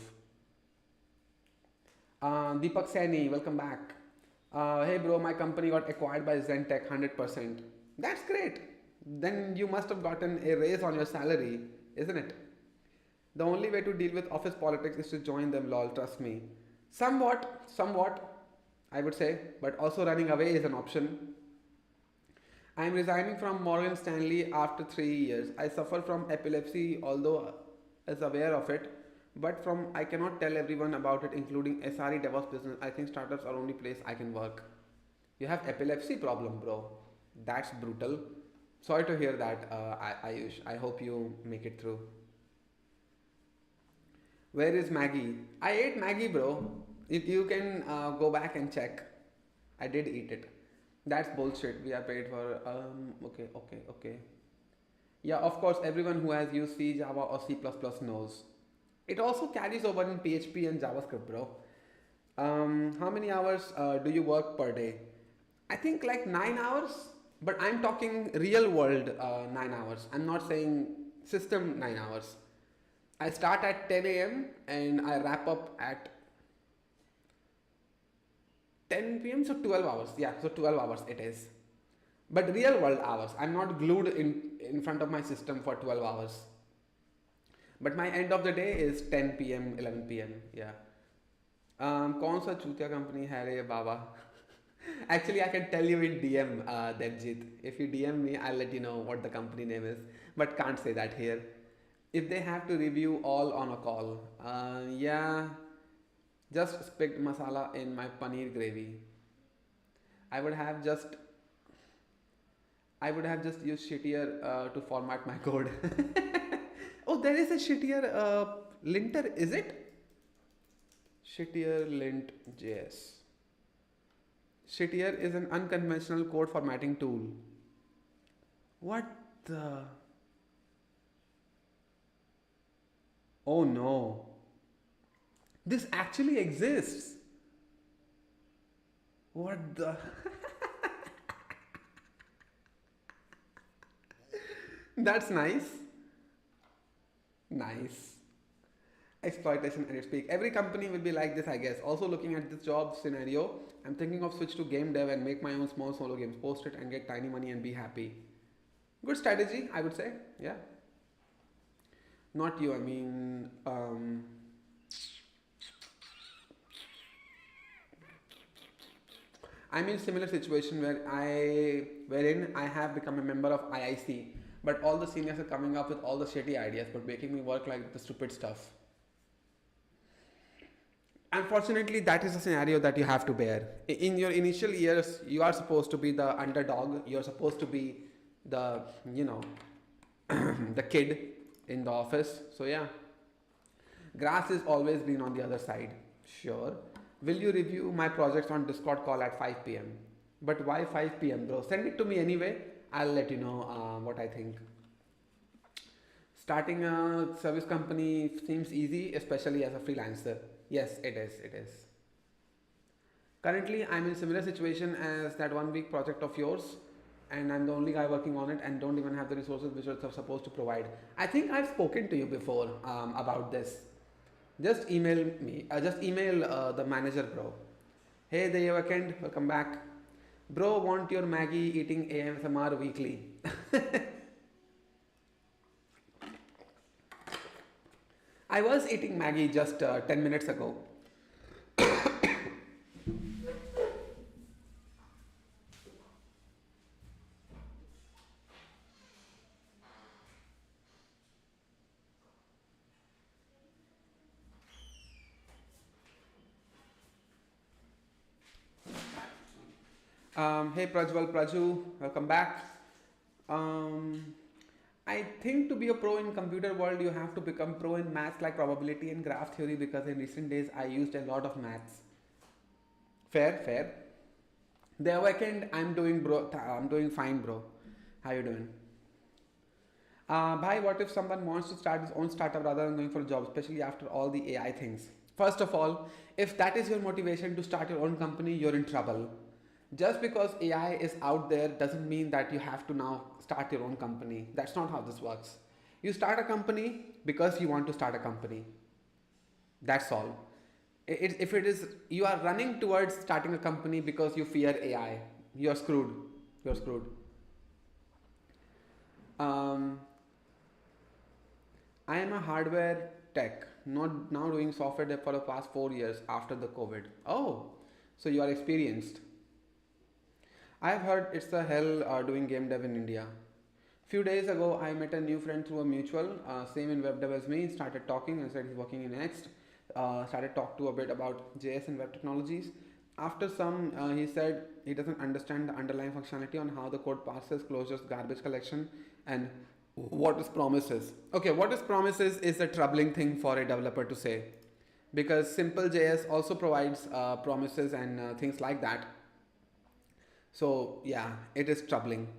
Deepak Saini, welcome back. Hey bro, my company got acquired by Zentech 100%. That's great. Then you must have gotten a raise on your salary, isn't it? The only way to deal with office politics is to join them, lol, trust me. Somewhat, I would say, but also running away is an option. I am resigning from Morgan Stanley after 3 years. I suffer from epilepsy, although is aware of it, but from I cannot tell everyone about it, including SRE DevOps business. I think startups are only place I can work. You have epilepsy problem, bro. That's brutal. Sorry to hear that, Ayush. I hope you make it through. Where is Maggie? I ate Maggie, bro. If you can go back and check, I did eat it. That's bullshit. We are paid for. Okay. Yeah, of course, everyone who has used C, Java, or C++ knows. It also carries over in PHP and JavaScript, bro. How many hours do you work per day? I think like 9 hours, but I'm talking real world 9 hours. I'm not saying system 9 hours. I start at 10 a.m. and I wrap up at 10 p.m. So 12 hours. Yeah, so 12 hours it is. But real world hours. I'm not glued in front of my system for 12 hours. But my end of the day is 10 p.m., 11 p.m. Yeah. कौन सा चूतिया company है रे बाबा? Actually, I can tell you in DM, Devjit. If you DM me, I'll let you know what the company name is. But can't say that here. If they have to review all on a call, yeah, just spicked masala in my paneer gravy. I would have just I would have just used shittier to format my code. Oh, there is a shittier linter, is it? Shittier lint JS. Shittier is an unconventional code formatting tool. What the? Oh no. This actually exists. What the? That's nice. Nice. Exploitation at its peak. Every company will be like this, I guess. Also, looking at this job scenario, I'm thinking of switch to game dev and make my own small solo games, post it and get tiny money and be happy. Good strategy, I would say. Yeah. Not you. I mean, I'm in similar situation wherein I have become a member of IIC, but all the seniors are coming up with all the shitty ideas, but making me work like the stupid stuff. Unfortunately, that is a scenario that you have to bear. In your initial years, you are supposed to be the underdog. You're supposed to be the, the kid in the office. So yeah, grass is always green on the other side. Sure. Will you review my projects on Discord call at 5 p.m.? But why 5 p.m., bro? Send it to me anyway. I'll let you know what I think. Starting a service company seems easy, especially as a freelancer. Yes, it is. It is. Currently, I'm in a similar situation as that 1 week project of yours, and I'm the only guy working on it and don't even have the resources which you're supposed to provide. I think I've spoken to you before about this. Just email me. Just email the manager, bro. Hey, the weekend, welcome back. Bro, want your Maggie eating ASMR weekly. I was eating Maggie just 10 minutes ago. Hey Prajwal, Praju, welcome back. I think to be a pro in computer world, you have to become pro in maths like probability and graph theory, because in recent days I used a lot of maths. Fair, fair. The weekend I'm doing fine, bro. How you doing? Bhai, what if someone wants to start his own startup rather than going for a job, especially after all the AI things? First of all, if that is your motivation to start your own company, you're in trouble. Just because AI is out there doesn't mean that you have to now start your own company. That's not how this works. You start a company because you want to start a company. That's all. If it is you are running towards starting a company because you fear AI, you're screwed. You're screwed. I am a hardware tech, not now doing software dev for the past 4 years after the COVID. Oh, so you are experienced. I've heard it's a hell doing game dev in India. Few days ago, I met a new friend through a mutual, same in web dev as me. Started talking and said he's working in Next. Started talk to a bit about JS and web technologies. After some, he said he doesn't understand the underlying functionality on how the code parses, closures, garbage collection, and what is promises. Okay, what is promises is a troubling thing for a developer to say, because simple JS also provides promises and things like that. So yeah, it is troubling.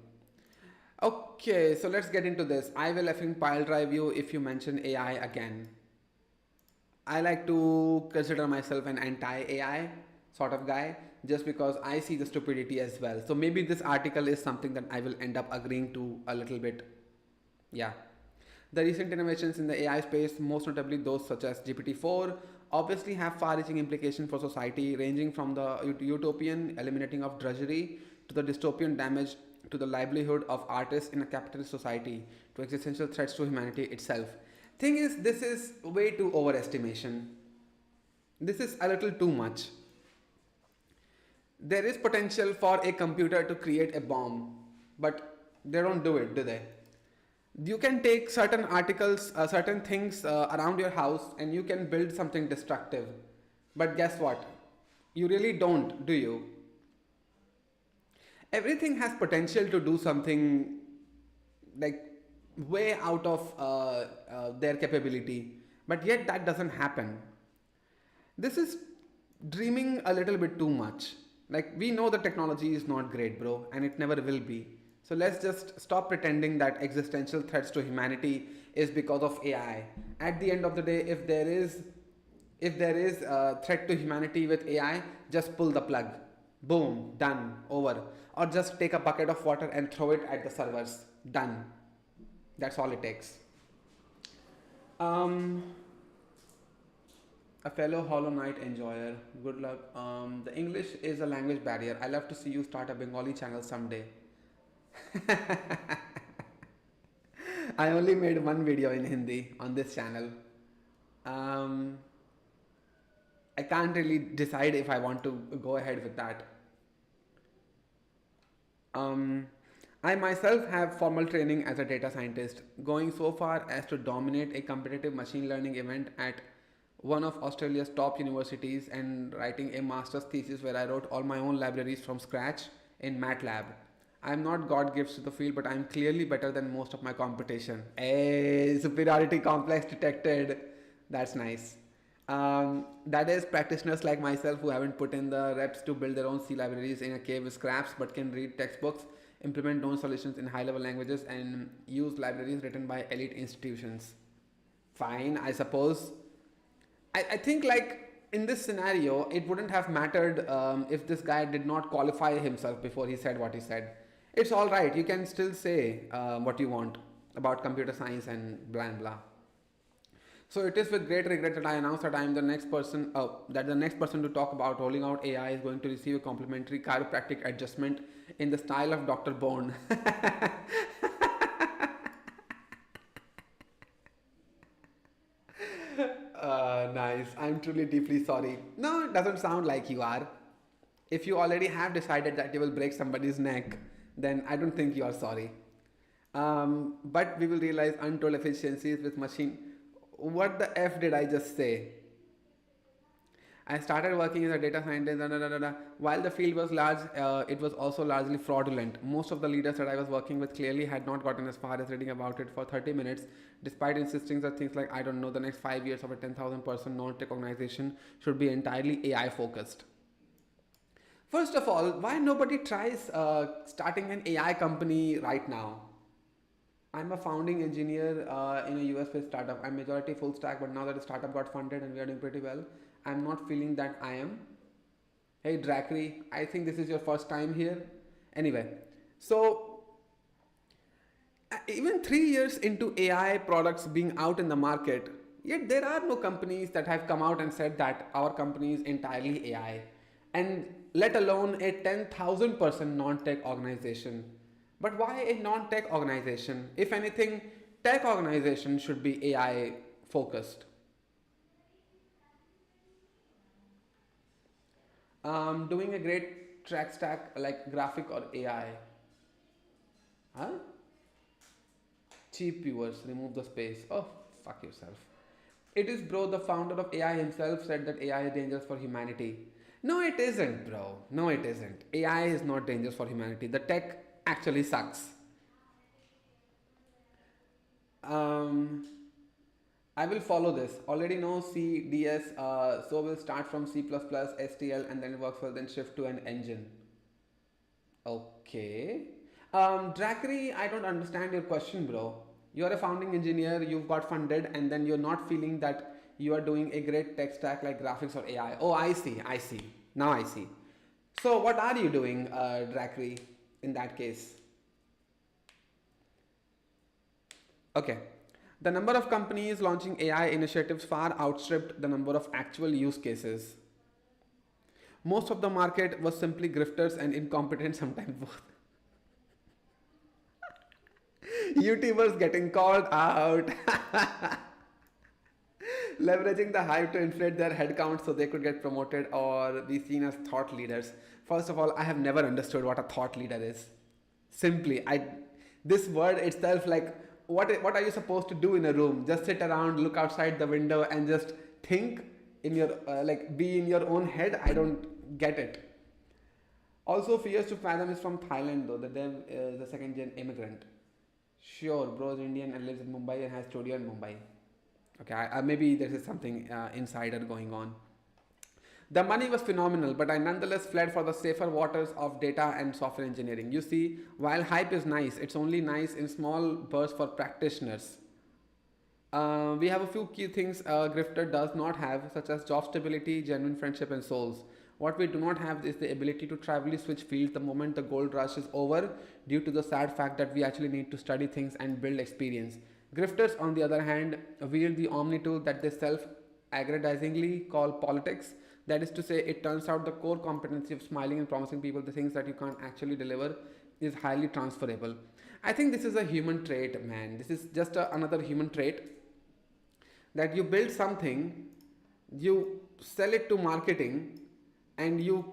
Okay, so let's get into this. I will effing pile drive you if you mention AI again. I like to consider myself an anti-AI sort of guy, just because I see the stupidity as well. So maybe this article is something that I will end up agreeing to a little bit. Yeah. The recent innovations in the AI space, most notably those such as GPT-4, obviously have far-reaching implications for society, ranging from the utopian eliminating of drudgery to the dystopian damage to the livelihood of artists in a capitalist society to existential threats to humanity itself. Thing is, this is way too overestimation. This is a little too much. There is potential for a computer to create a bomb, but they don't do it, do they? You can take certain articles, certain things around your house, and you can build something destructive. But guess what? You really don't, do you? Everything has potential to do something like way out of their capability, but yet that doesn't happen. This is dreaming a little bit too much. Like, we know the technology is not great, bro, and it never will be. So let's just stop pretending that existential threats to humanity is because of AI. At the end of the day, if there is a threat to humanity with AI, just pull the plug. Boom, done, over. Or just take a bucket of water and throw it at the servers. Done. That's all it takes. Um, a fellow Hollow Knight enjoyer. Good luck. The English is a language barrier. I love to see you start a Bengali channel someday. I only made one video in Hindi on this channel. Um, I can't really decide if I want to go ahead with that. Um, I myself have formal training as a data scientist, going so far as to dominate a competitive machine learning event at one of Australia's top universities and writing a master's thesis where I wrote all my own libraries from scratch in MATLAB. I'm not God gifts to the field, but I'm clearly better than most of my competition. Hey, superiority complex detected. That's nice. That is practitioners like myself who haven't put in the reps to build their own C libraries in a cave with scraps but can read textbooks, implement known solutions in high level languages, and use libraries written by elite institutions. Fine, I suppose. I think, like, in this scenario, it wouldn't have mattered if this guy did not qualify himself before he said what he said. It's all right. You can still say what you want about computer science and blah and blah. So it is with great regret that I announce that I am the next person. That the next person to talk about rolling out AI is going to receive a complimentary chiropractic adjustment in the style of Dr. Bone. Nice. I'm truly deeply sorry. No, it doesn't sound like you are. If you already have decided that you will break somebody's neck, then I don't think you are sorry. But we will realize untold efficiencies with machine. What the F did I just say? I started working as a data scientist. Da, da, da, da, da. While the field was large, it was also largely fraudulent. Most of the leaders that I was working with clearly had not gotten as far as reading about it for 30 minutes, despite insisting that things like, I don't know, the next 5 years of a 10,000 person non-tech organization should be entirely AI focused. First of all, why nobody tries starting an AI company right now? I'm a founding engineer in a US-based startup. I'm majority full stack, but now that the startup got funded and we are doing pretty well, I'm not feeling that I am. Hey, Drackery, I think this is your first time here. Anyway, so even 3 years into AI products being out in the market, yet there are no companies that have come out and said that our company is entirely AI, and let alone a 10,000 person non-tech organization. But why a non-tech organization? If anything, tech organization should be AI focused. Doing a great track stack like graphic or AI. Huh? Cheap viewers, remove the space. Oh, fuck yourself. It is bro, the founder of AI himself said that AI is dangerous for humanity. No, it isn't, bro. No, it isn't. AI is not dangerous for humanity. The tech actually sucks. I will follow this. Already know C, DS, so we'll start from C++, STL, and then it works well, then shift to an engine. Okay. Drackery, I don't understand your question, bro. You're a founding engineer, you've got funded, and then you're not feeling that you are doing a great tech stack like graphics or AI. Oh, I see. Now I see. So what are you doing, Drackery, in that case? Okay. The number of companies launching AI initiatives far outstripped the number of actual use cases. Most of the market was simply grifters and incompetent, sometimes both. YouTubers getting called out. Leveraging the hype to inflate their headcount so they could get promoted or be seen as thought leaders. First of all, I have never understood what a thought leader is. Simply, this word itself, like, what are you supposed to do in a room? Just sit around, look outside the window, and just think in your be in your own head? I don't get it. Also, Fears to Fathom is from Thailand, though. The dev is a second-gen immigrant. Sure, bro is Indian and lives in Mumbai and has studio in Mumbai. Okay, maybe there is something insider going on. The money was phenomenal, but I nonetheless fled for the safer waters of data and software engineering. You see, while hype is nice, it's only nice in small bursts for practitioners. We have a few key things a grifter does not have, such as job stability, genuine friendship, and souls. What we do not have is the ability to trivially switch fields the moment the gold rush is over, due to the sad fact that we actually need to study things and build experience. Grifters, on the other hand, wield the omni tool that they self aggrandizingly call politics. That is to say, it turns out the core competency of smiling and promising people the things that you can't actually deliver is highly transferable. I think this is a human trait, man. This is just another human trait, that you build something, you sell it to marketing, and you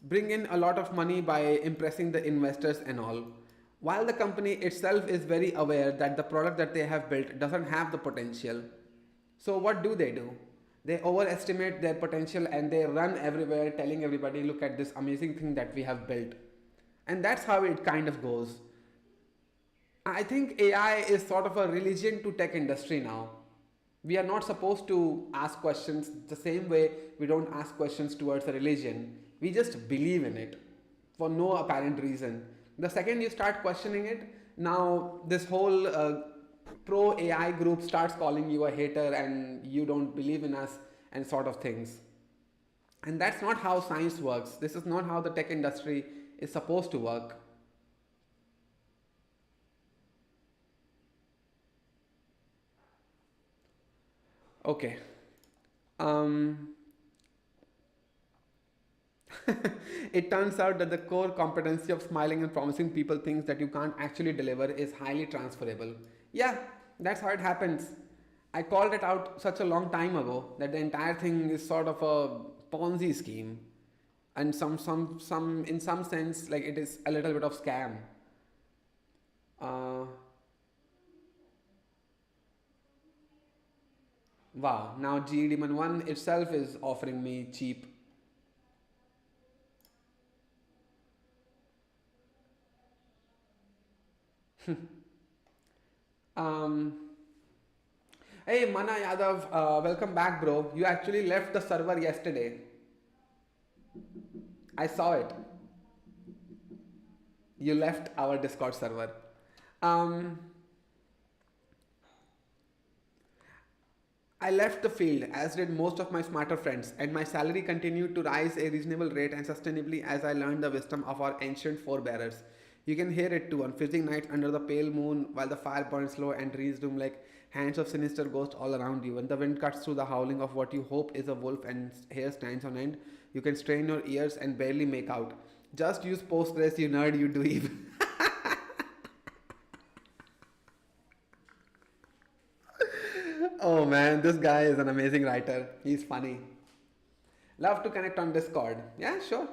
bring in a lot of money by impressing the investors and all, while the company itself is very aware that the product that they have built doesn't have the potential. So what do? They overestimate their potential and they run everywhere telling everybody, look at this amazing thing that we have built. And that's how it kind of goes. I think AI is sort of a religion to tech industry now. We are not supposed to ask questions the same way we don't ask questions towards a religion. We just believe in it for no apparent reason. The second you start questioning it, now this whole pro AI group starts calling you a hater and you don't believe in us and sort of things. And that's not how science works. This is not how the tech industry is supposed to work. Okay. It turns out that the core competency of smiling and promising people things that you can't actually deliver is highly transferable. Yeah, that's how it happens. I called it out such a long time ago that the entire thing is sort of a Ponzi scheme, and some in some sense, like, it is a little bit of scam. Uh, wow, now GE Demon 1 itself is offering me cheap. um, Hey Mana Yadav, welcome back, bro. You actually left the server yesterday. I saw it. You left our Discord server. Um, I left the field, as did most of my smarter friends, and my salary continued to rise a reasonable rate and sustainably as I learned the wisdom of our ancient forebearers. You can hear it too on freezing nights under the pale moon while the fire burns low and trees loom like hands of sinister ghosts all around you. When the wind cuts through the howling of what you hope is a wolf and hair stands on end, you can strain your ears and barely make out. Just use Postgres, you nerd, you dweeb. Oh man, this guy is an amazing writer. He's funny. Love to connect on Discord. Yeah, sure.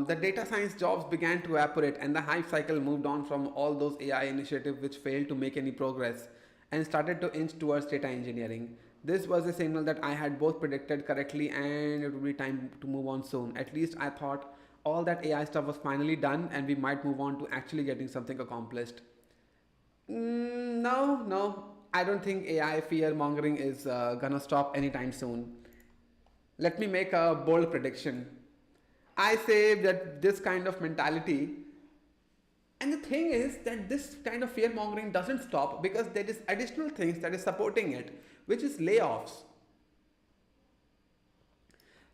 The data science jobs began to evaporate and the hype cycle moved on from all those AI initiatives which failed to make any progress and started to inch towards data engineering. This was a signal that I had both predicted correctly and it would be time to move on soon. At least I thought all that AI stuff was finally done and we might move on to actually getting something accomplished. No, I don't think AI fear mongering is gonna stop anytime soon. Let me make a bold prediction. I say that this kind of mentality, and the thing is that this kind of fear mongering doesn't stop because there is additional things that is supporting it, which is layoffs.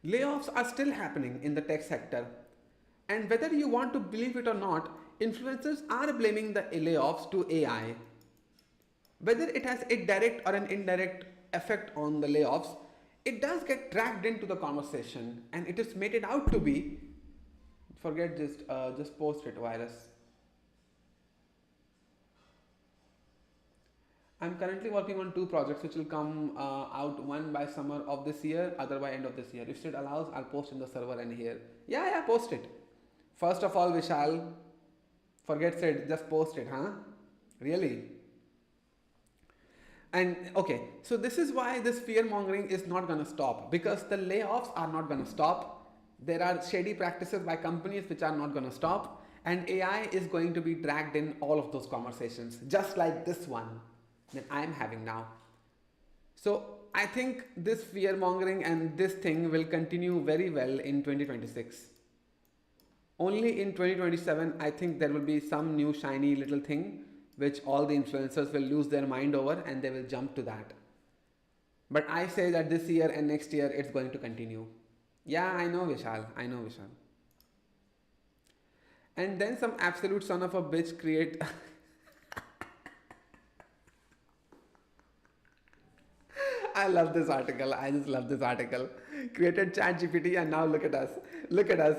Layoffs are still happening in the tech sector, and whether you want to believe it or not, influencers are blaming the layoffs to AI. Whether it has a direct or an indirect effect on the layoffs, it does get dragged into the conversation, and it is made it out to be. Forget just post it, virus. I'm currently working on 2 projects which will come out, one by summer of this year, other by end of this year. If it allows, I'll post in the server and here. Yeah, post it. First of all, Vishal, forget Sid, just post it, huh? Really? And okay, so this is why this fear mongering is not going to stop, because the layoffs are not going to stop. There are shady practices by companies which are not going to stop, and AI is going to be dragged in all of those conversations, just like this one that I'm having now. So I think this fear mongering and this thing will continue very well in 2026. Only in 2027, I think there will be some new shiny little thing which all the influencers will lose their mind over and they will jump to that. But I say that this year and next year it's going to continue. Yeah, I know Vishal. I know Vishal. And then some absolute son of a bitch create. I love this article. I just love this article. Created ChatGPT and now look at us. Look at us,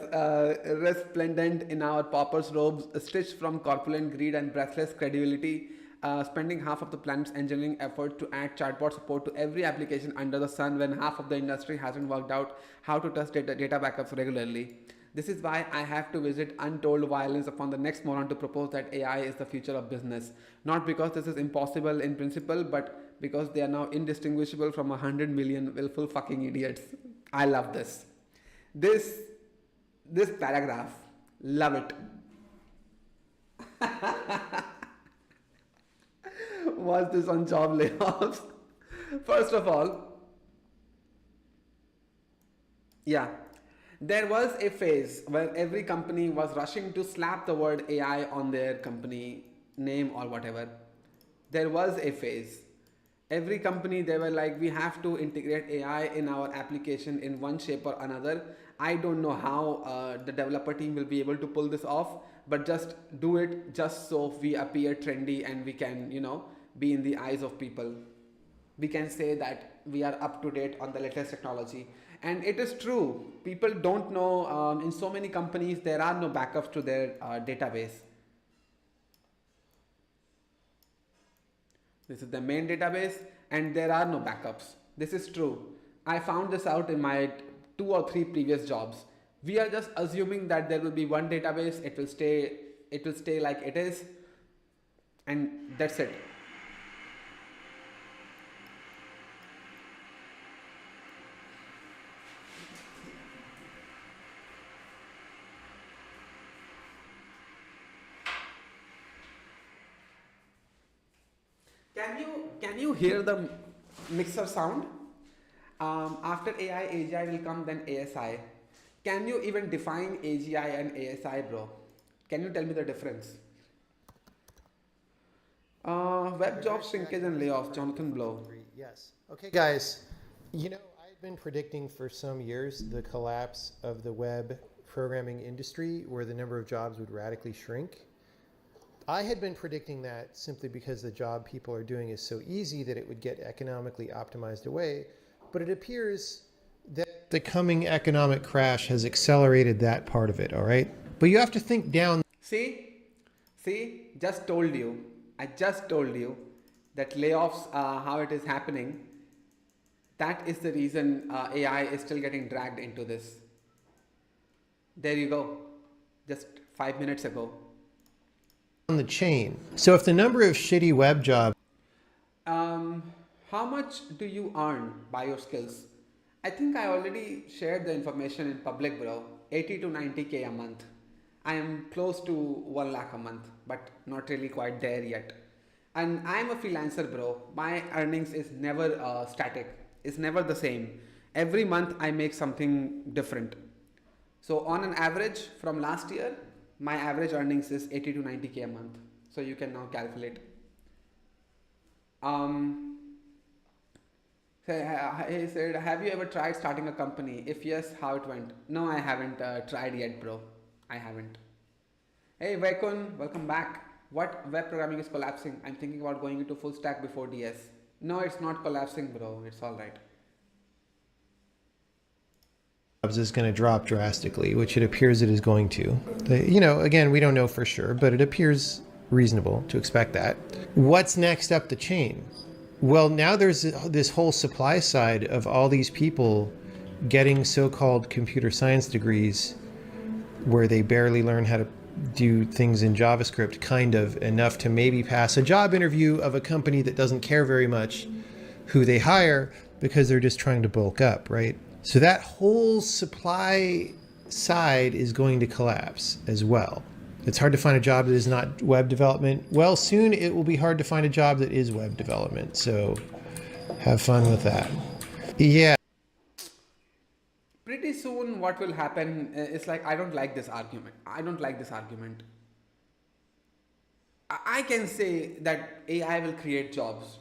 resplendent in our pauper's robes, stitched from corpulent greed and breathless credibility, spending half of the planet's engineering effort to add chatbot support to every application under the sun when half of the industry hasn't worked out how to test data backups regularly. This is why I have to visit untold violence upon the next moron to propose that AI is the future of business. Not because this is impossible in principle, but because they are now indistinguishable from 100 million willful fucking idiots. I love this. This this paragraph, love it. Was this on job layoffs? First of all, yeah, there was a phase where every company was rushing to slap the word AI on their company name or whatever. There was a phase. Every company, they were like, we have to integrate AI in our application in one shape or another. I don't know how the developer team will be able to pull this off, but just do it just so we appear trendy and we can, be in the eyes of people. We can say that we are up to date on the latest technology. And it is true. People don't know, in so many companies, there are no backups to their database. This is the main database and there are no backups. This is true. I found this out in my 2 or 3 previous jobs. We are just assuming that there will be one database, it will stay like it is, and that's it. Can you hear the mixer sound? After AI, AGI will come, then ASI. Can you even define AGI and ASI, bro? Can you tell me the difference? Web job shrinkage and layoffs, Jonathan Blow. Yes. Okay, guys. I've been predicting for some years the collapse of the web programming industry where the number of jobs would radically shrink. I had been predicting that simply because the job people are doing is so easy that it would get economically optimized away. But it appears that the coming economic crash has accelerated that part of it, all right? But you have to think down. See, just told you. I just told you that layoffs, how it is happening. That is the reason AI is still getting dragged into this. There you go. Just 5 minutes ago. On the chain. So if the number of shitty web jobs. How much do you earn by your skills? I think I already shared the information in public, bro. 80 to 90K a month. I am close to 1 lakh a month, but not really quite there yet. And I am a freelancer, bro. My earnings is never static. It's never the same. Every month I make something different. So on an average from last year, my average earnings is 80 to 90K a month. So you can now calculate. He said, have you ever tried starting a company? If yes, how it went? No, I haven't tried yet, bro. I haven't. Hey, Vaikun, welcome back. What web programming is collapsing? I'm thinking about going into full stack before DS. No, it's not collapsing, bro. It's all right. Is going to drop drastically, which it appears it is going to. Again, we don't know for sure, but it appears reasonable to expect that. What's next up the chain? Well, now there's this whole supply side of all these people getting so-called computer science degrees where they barely learn how to do things in JavaScript, kind of enough to maybe pass a job interview of a company that doesn't care very much who they hire because they're just trying to bulk up, right? So that whole supply side is going to collapse as well. It's hard to find a job that is not web development. Well, soon it will be hard to find a job that is web development. So have fun with that. Yeah. Pretty soon what will happen is like, I don't like this argument. I can say that AI will create jobs.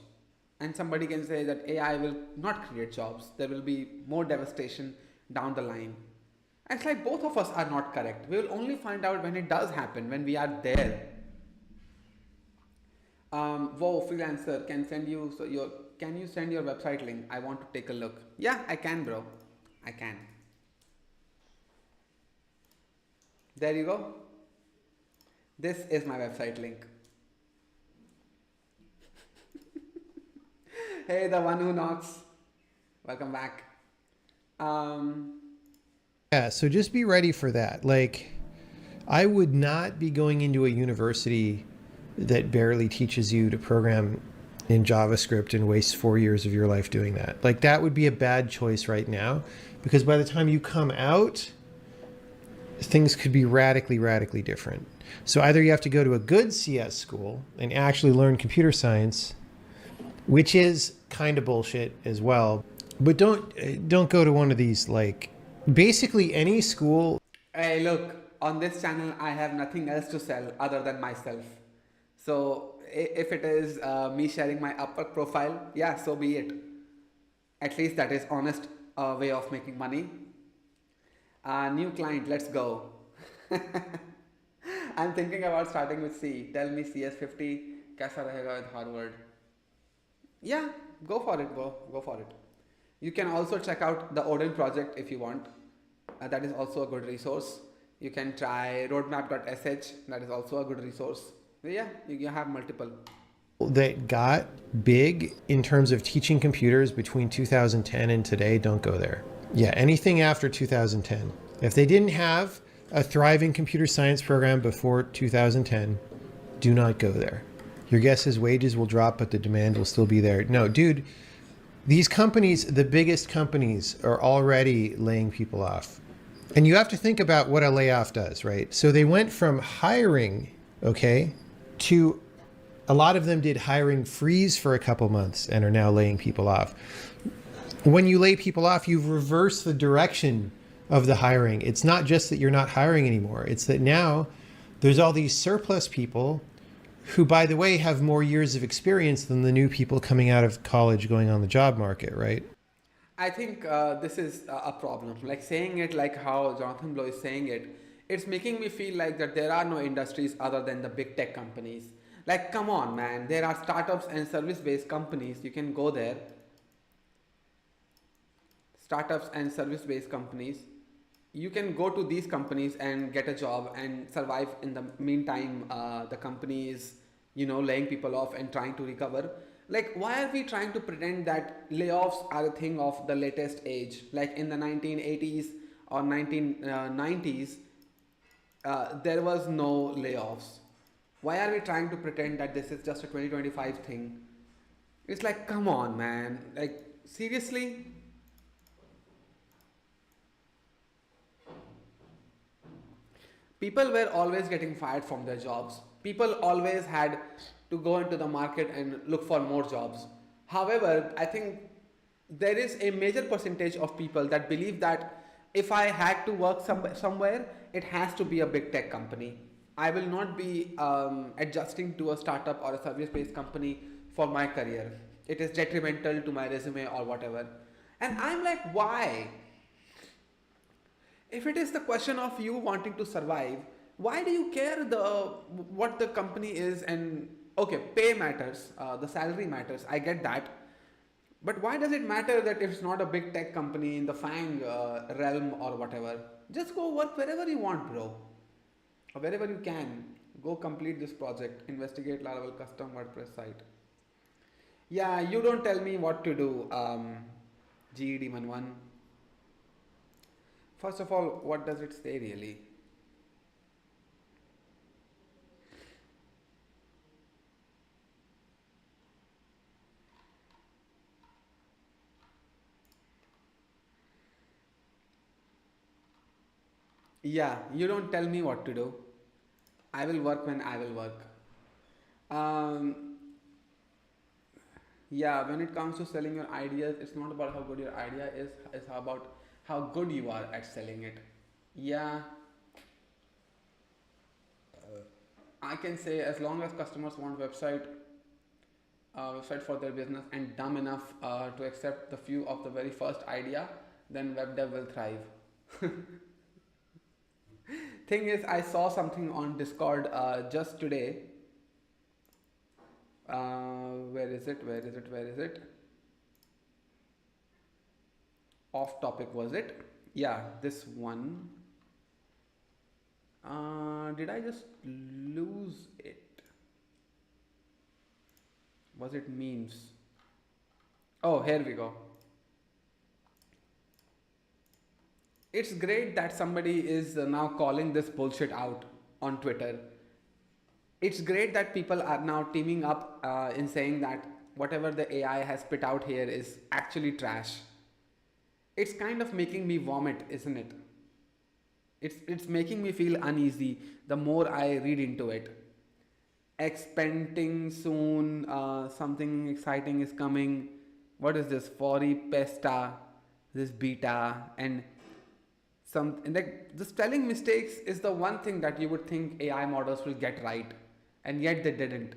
And somebody can say that AI will not create jobs. There will be more devastation down the line. And it's like both of us are not correct. We will only find out when it does happen, when we are there. Whoa, freelancer can send you so your can you send your website link? I want to take a look. Yeah, I can, bro. I can. There you go. This is my website link. Hey, the one who knocks. Welcome back. Yeah, so just be ready for that. Like, I would not be going into a university that barely teaches you to program in JavaScript and waste 4 years of your life doing that. Like, that would be a bad choice right now, because by the time you come out, things could be radically different. So either you have to go to a good CS school and actually learn computer science, which is kind of bullshit as well, but don't go to one of these, like, basically any school. Hey, look, on this channel, I have nothing else to sell other than myself. So if it is me sharing my Upwork profile, yeah, so be it. At least that is honest way of making money. New client, let's go. I'm thinking about starting with C. Tell me CS50 कैसा रहेगा with Harvard. Yeah, go for it, bro. Go for it. You can also check out the Odin project if you want. That is also a good resource. You can try roadmap.sh. That is also a good resource. Yeah, you have multiple. That got big in terms of teaching computers between 2010 and today, don't go there. Yeah, anything after 2010. If they didn't have a thriving computer science program before 2010, do not go there. Your guess is wages will drop, but the demand will still be there. No, dude, these companies, the biggest companies, are already laying people off. And you have to think about what a layoff does, right? So they went from hiring, okay, to a lot of them did hiring freeze for a couple months and are now laying people off. When you lay people off, you've reversed the direction of the hiring. It's not just that you're not hiring anymore. It's that now there's all these surplus people who, by the way, have more years of experience than the new people coming out of college going on the job market, right? I think this is a problem. Like saying it like how Jonathan Blow is saying it, it's making me feel like that there are no industries other than the big tech companies. Like, come on, man. There are startups and service-based companies. You can go there. Startups and service-based companies. You can go to these companies and get a job and survive. In the meantime, the company is, laying people off and trying to recover. Like, why are we trying to pretend that layoffs are a thing of the latest age? Like in the 1980s or 1990s, there was no layoffs. Why are we trying to pretend that this is just a 2025 thing? It's like, come on, man. Like, seriously? People were always getting fired from their jobs. People always had to go into the market and look for more jobs. However, I think there is a major percentage of people that believe that if I had to work somewhere, it has to be a big tech company. I will not be adjusting to a startup or a service-based company for my career. It is detrimental to my resume or whatever. And I'm like, why? If it is the question of you wanting to survive, why do you care what the company is? And okay, pay matters, the salary matters, I get that. But why does it matter that if it's not a big tech company in the FANG realm or whatever? Just go work wherever you want, bro. Or wherever you can. Go complete this project. Investigate Laravel custom WordPress site. Yeah, you don't tell me what to do, GED Manwan. First of all, what does it say really? Yeah, you don't tell me what to do. I will work when I will work. Um, yeah, when it comes to selling your ideas, it's not about how good your idea is, it's about how good you are at selling it. Yeah, I can say as long as customers want website, website for their business and dumb enough to accept the few of the very first idea, then web dev will thrive. Thing is, I saw something on Discord just today. Where is it? Where is it? Where is it? Off topic was it? Yeah, this one. Did I just lose it? Was it memes? Oh, here we go. It's great that somebody is now calling this bullshit out on Twitter. It's great that people are now teaming up in saying that whatever the AI has spit out here is actually trash. It's kind of making me vomit, isn't it? It's making me feel uneasy the more I read into it. Expanding soon, something exciting is coming. What is this? Fori Pesta, this beta, and some and like the spelling mistakes is the one thing that you would think AI models will get right, and yet they didn't.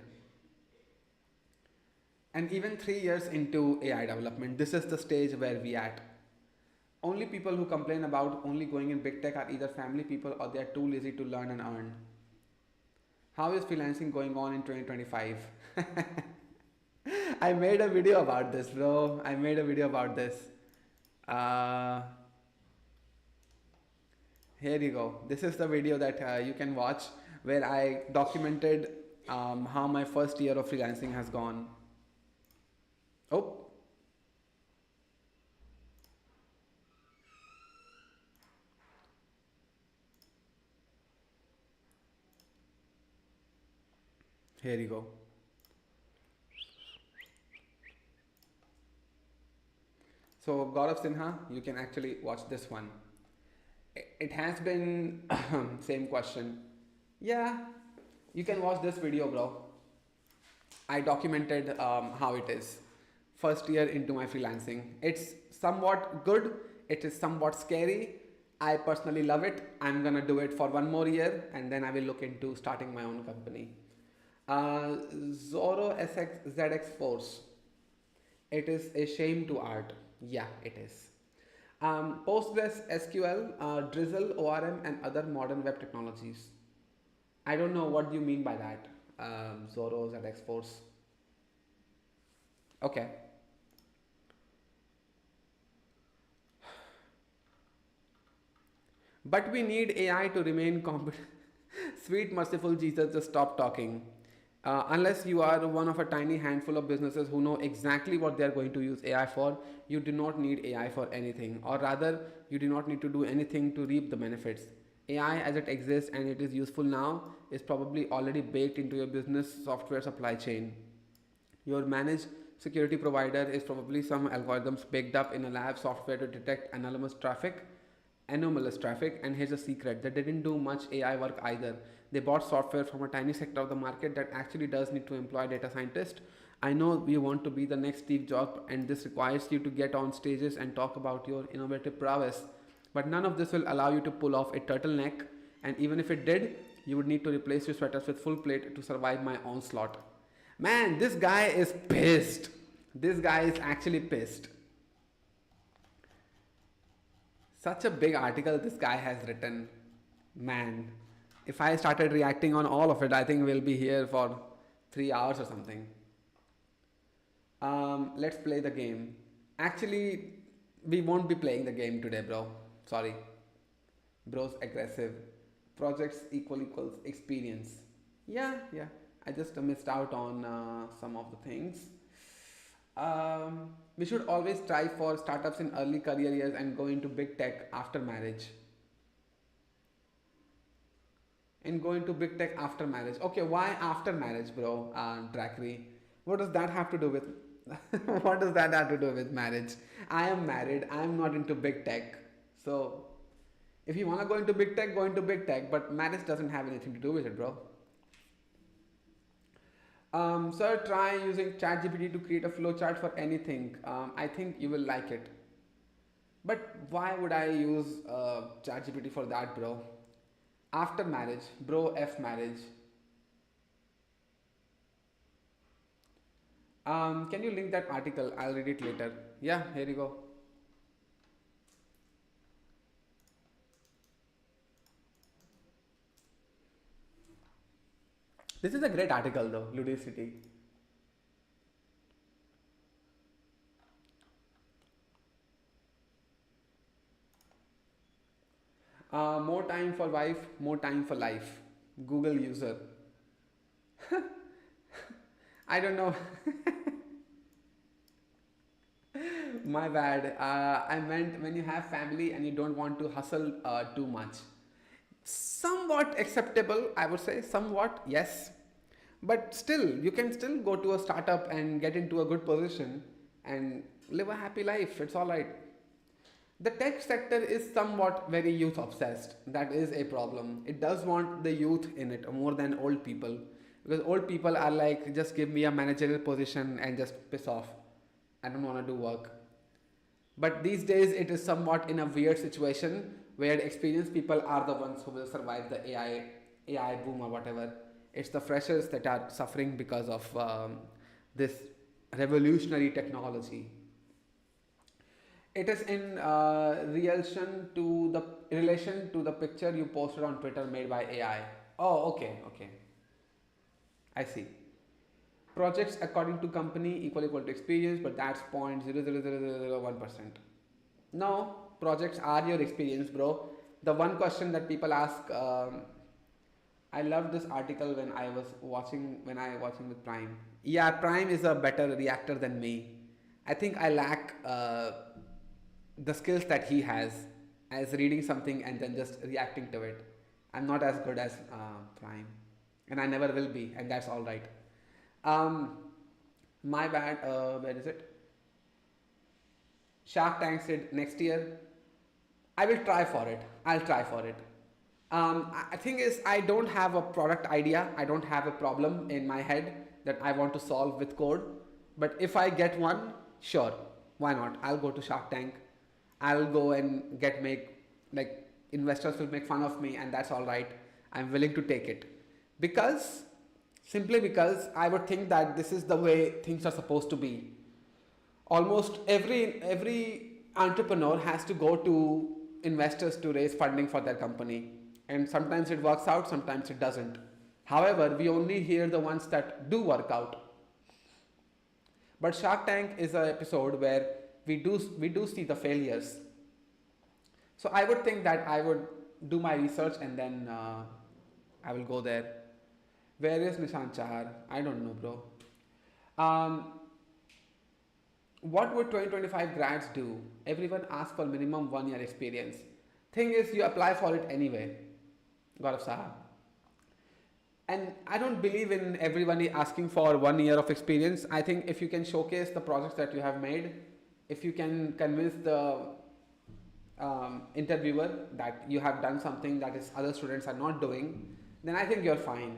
And even 3 years into AI development, this is the stage where we at. Only people who complain about only going in big tech are either family people or they are too lazy to learn and earn. How is freelancing going on in 2025? I made a video about this, bro. I made a video about this. Here you go. This is the video that you can watch where I documented how my first year of freelancing has gone. Oh. Here you go. So Gaurav Sinha, you can actually watch this one. It has been same question. Yeah, you can watch this video, bro. I documented how it is. First year into my freelancing. It's somewhat good. It is somewhat scary. I personally love it. I'm gonna do it for one more year and then I will look into starting my own company. Zoro ZX Force. It is a shame to art. Yeah, it is. Postgres, SQL, Drizzle, ORM, and other modern web technologies. I don't know what you mean by that. Zoro ZX Force. Okay. But we need AI to remain competent. Sweet merciful Jesus, just stop talking. Unless you are one of a tiny handful of businesses who know exactly what they are going to use AI for, you do not need AI for anything, or rather, you do not need to do anything to reap the benefits. AI as it exists and it is useful now is probably already baked into your business software supply chain. Your managed security provider is probably some algorithms baked up in a lab software to detect anomalous traffic, and here's a secret: they didn't do much AI work either. They bought software from a tiny sector of the market that actually does need to employ data scientists. I know you want to be the next Steve Jobs and this requires you to get on stages and talk about your innovative prowess, but none of this will allow you to pull off a turtleneck, and even if it did, you would need to replace your sweaters with full plate to survive my onslaught. Man, this guy is pissed. This guy is actually pissed. Such a big article this guy has written. Man, if I started reacting on all of it, I think we'll be here for 3 hours or something. Let's play the game. Actually, we won't be playing the game today, bro. Sorry. Bro's aggressive. Projects equals experience. Yeah. I just missed out on some of the things. We should always strive for startups in early career years and go into big tech after marriage. Okay, why after marriage, bro? Drakri. What does that have to do with what does that have to do with marriage? I am married. I am not into big tech. So if you wanna go into big tech, go into big tech. But marriage doesn't have anything to do with it, bro. Sir, try using ChatGPT to create a flowchart for anything. I think you will like it. But why would I use ChatGPT for that, bro? After marriage, bro, F marriage. Can you link that article? I'll read it later. Yeah, here you go. This is a great article though, Ludicity. More time for wife, more time for life. Google user. I don't know. My bad. I meant when you have family and you don't want to hustle too much. Somewhat acceptable, I would say. Somewhat, yes. But still, you can still go to a startup and get into a good position and live a happy life. It's all right. The tech sector is somewhat very youth obsessed. That is a problem. It does want the youth in it more than old people. Because old people are like, just give me a managerial position and just piss off. I don't want to do work. But these days, it is somewhat in a weird situation where experienced people are the ones who will survive the AI boom or whatever. It's the freshers that are suffering because of this revolutionary technology. It is in relation to the picture you posted on Twitter made by AI. Oh, okay. I see. Projects according to company equal to experience, but that's 0.00001%. No, projects are your experience, bro. The one question that people ask, I loved this article when I was watching with Prime. Yeah, Prime is a better reactor than me. I think I lack the skills that he has as reading something and then just reacting to it. I'm not as good as Prime, and I never will be, and that's all right. My bad. Where is it? Shark Tank said next year. I will try for it. I'll try for it. I think is I don't have a product idea. I don't have a problem in my head that I want to solve with code. But if I get one, sure, why not? I'll go to Shark Tank. I'll go and like investors will make fun of me, and that's all right. I'm willing to take it because simply because I would think that this is the way things are supposed to be. Almost every entrepreneur has to go to investors to raise funding for their company, and sometimes it works out, sometimes it doesn't. However, we only hear the ones that do work out. But Shark Tank is an episode where we do see the failures. So I would think that I would do my research and then I will go there. Where is Nishan Chahar? I don't know, bro. What would 2025 grads do? Everyone asks for minimum 1 year experience. Thing is, you apply for it anyway, Gaurav Sahab. And I don't believe in everybody asking for 1 year of experience. I think if you can showcase the projects that you have made, if you can convince the interviewer that you have done something that is other students are not doing, then I think you're fine.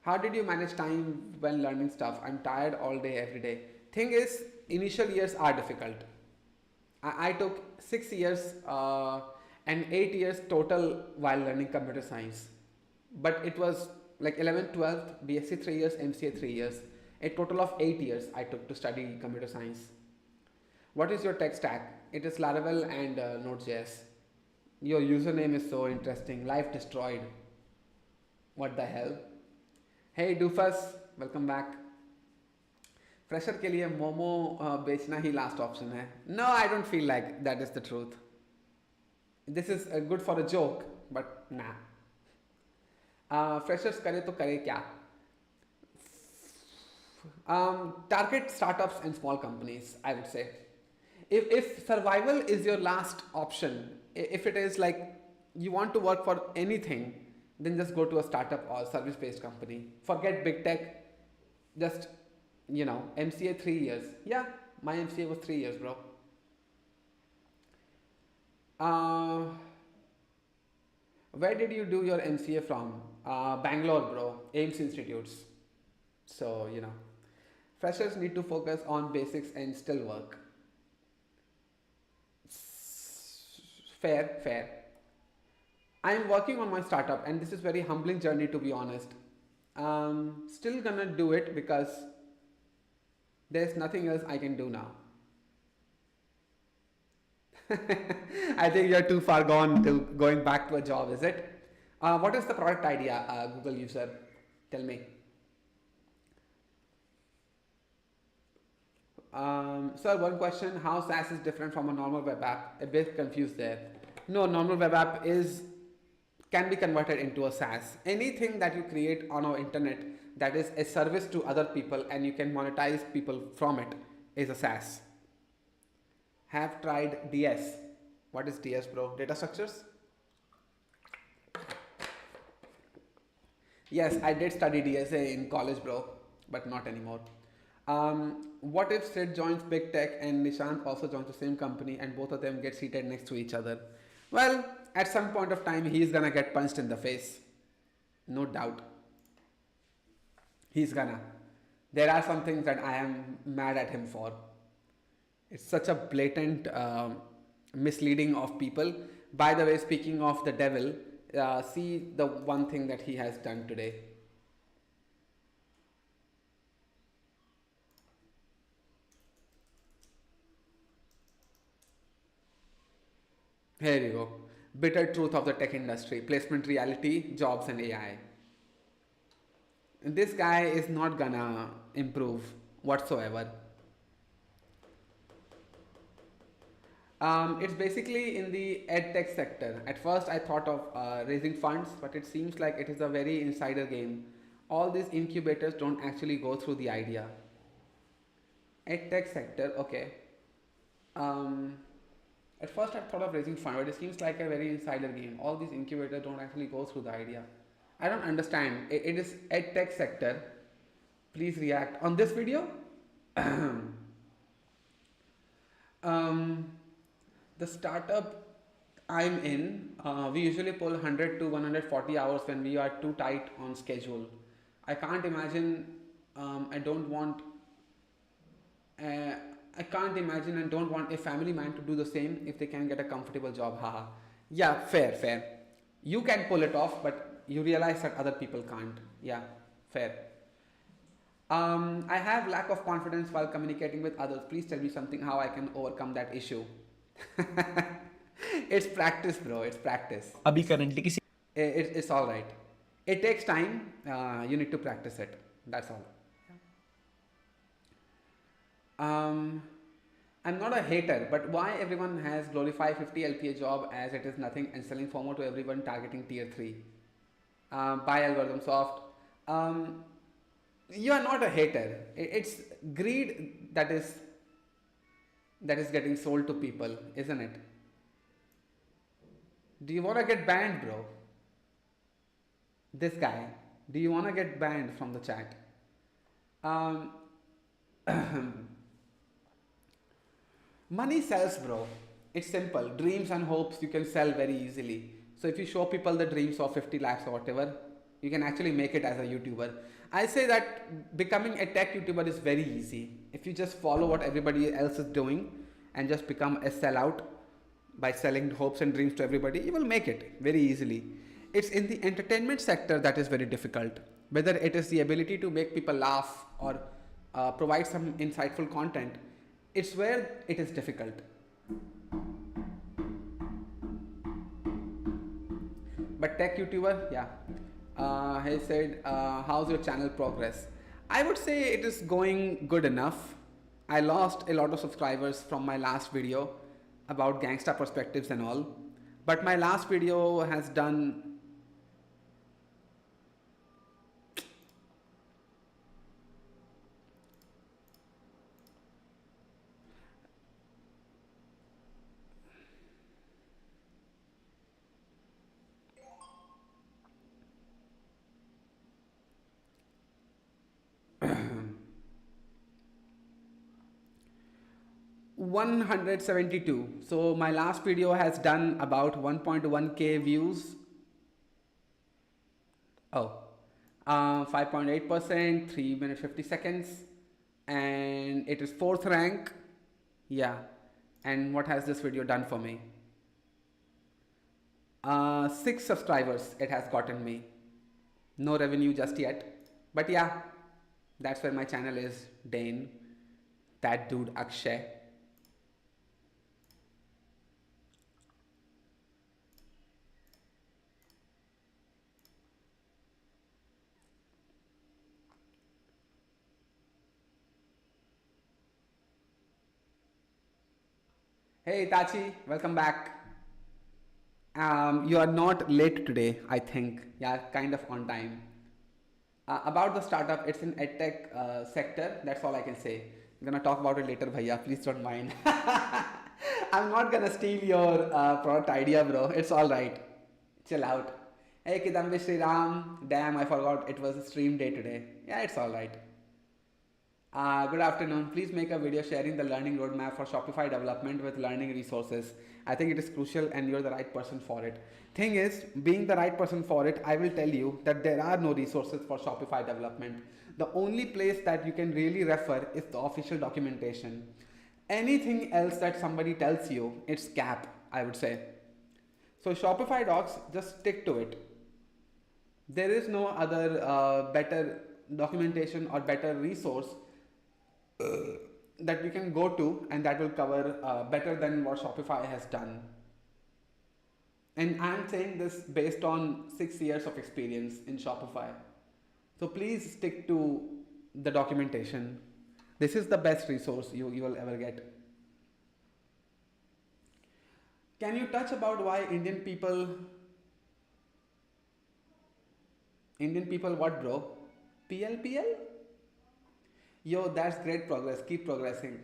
How did you manage time when learning stuff? I'm tired all day, every day. Thing is, initial years are difficult. I took 6 years and 8 years total while learning computer science. But it was like 11th, 12th, BSc 3 years, MCA 3 years. A total of 8 years I took to study computer science. What is your tech stack? It is Laravel and Node.js. Your username is so interesting. Life destroyed. What the hell? Hey Doofus, welcome back. Fresher के लिए मोमो बेचना ही last option है. No, I don't feel like that is the truth. This is good for a joke, but nah. Freshers करे तो करे क्या? Target startups and small companies, I would say. If survival is your last option, if it is like you want to work for anything, then just go to a startup or service based company. Forget big tech. Just, MCA 3 years. Yeah, my MCA was 3 years, bro. Where did you do your MCA from? Bangalore, bro. AIMS Institutes. So, freshers need to focus on basics and still work. Fair. I am working on my startup and this is very humbling journey, to be honest. Still gonna do it because There's nothing else I can do now. I think you're too far gone to going back to a job, is it? What is the product idea, Google user? Tell me. Sir, one question: how SaaS is different from a normal web app? A bit confused there. No, normal web app is can be converted into a SaaS. Anything that you create on our internet that is a service to other people and you can monetize people from it is a SaaS. Have tried DS. What is DS, bro? Data structures? Yes, I did study DSA in college, bro, but not anymore. What if Sid joins big tech and Nishant also joins the same company and both of them get seated next to each other? Well, at some point of time, he's gonna get punched in the face. No doubt. He's gonna. There are some things that I am mad at him for. It's such a blatant misleading of people. By the way, speaking of the devil, see the one thing that he has done today. Here you go. Bitter truth of the tech industry, placement reality, jobs and AI. This guy is not gonna improve whatsoever. It's basically in the edtech sector. At first I thought of raising funds, but it seems like it is a very insider game. All these incubators don't actually go through the idea. Edtech sector, okay. At first I thought of raising funds, but it seems like a very insider game. All these incubators don't actually go through the idea. I don't understand. It is edtech sector. Please react on this video. The startup I'm in, we usually pull 100 to 140 hours when we are too tight on schedule. I can't imagine. I can't imagine and don't want a family man to do the same if they can get a comfortable job. Haha. Yeah, fair. You can pull it off, but you realize that other people can't. Yeah, fair. I have lack of confidence while communicating with others. Please tell me something how I can overcome that issue. It's practice, bro. It's practice. अभी currently किसी It's all right. It takes time. You need to practice it. That's all. I'm not a hater, but why everyone has glorified 50 LPA job as it is nothing and selling FOMO to everyone targeting tier 3? Buy algorithm soft. You are not a hater. It's greed that is getting sold to people, isn't it? Do you want to get banned, bro? This guy. Do you want to get banned from the chat? Money sells, bro. It's simple. Dreams and hopes you can sell very easily. So if you show people the dreams of 50 lakhs or whatever, you can actually make it as a YouTuber. I say that becoming a tech YouTuber is very easy. If you just follow what everybody else is doing and just become a sellout by selling hopes and dreams to everybody, you will make it very easily. It's in the entertainment sector that is very difficult. Whether it is the ability to make people laugh or provide some insightful content, it's where it is difficult. But tech YouTuber, yeah. He said, how's your channel progress? I would say it is going good enough. I lost a lot of subscribers from my last video about gangsta perspectives and all. But my last video has done $172. So my last video has done about 1.1k views. 5.8%, 3 minutes 50 seconds, and it is 4th rank. Yeah. And what has this video done for me? 6 subscribers it has gotten me. No revenue just yet, but yeah, that's where my channel is, Dane. that dude Akshay. Hey Tachi, welcome back. You are not late today, I think. Yeah, kind of on time. About the startup, it's in edtech sector. That's all I can say. I'm gonna talk about it later, bhaiya. Please don't mind. I'm not gonna steal your product idea, bro. It's all right. Chill out. Hey Kidambi Sri Ram. Damn, I forgot it was a stream day today. Yeah, it's all right. Good afternoon. Please make a video sharing the learning roadmap for Shopify development with learning resources. I think it is crucial and you're the right person for it. Thing is, being the right person for it, I will tell you that there are no resources for Shopify development. The only place that you can really refer is the official documentation. Anything else that somebody tells you, it's cap, I would say. So Shopify docs, just stick to it. There is no other better documentation or better resource that you can go to and that will cover better than what Shopify has done. And I'm saying this based on 6 years of experience in Shopify. So please stick to the documentation. This is the best resource you will ever get. Can you touch about why Indian people what, bro? PLPL? Yo, that's great progress. Keep progressing.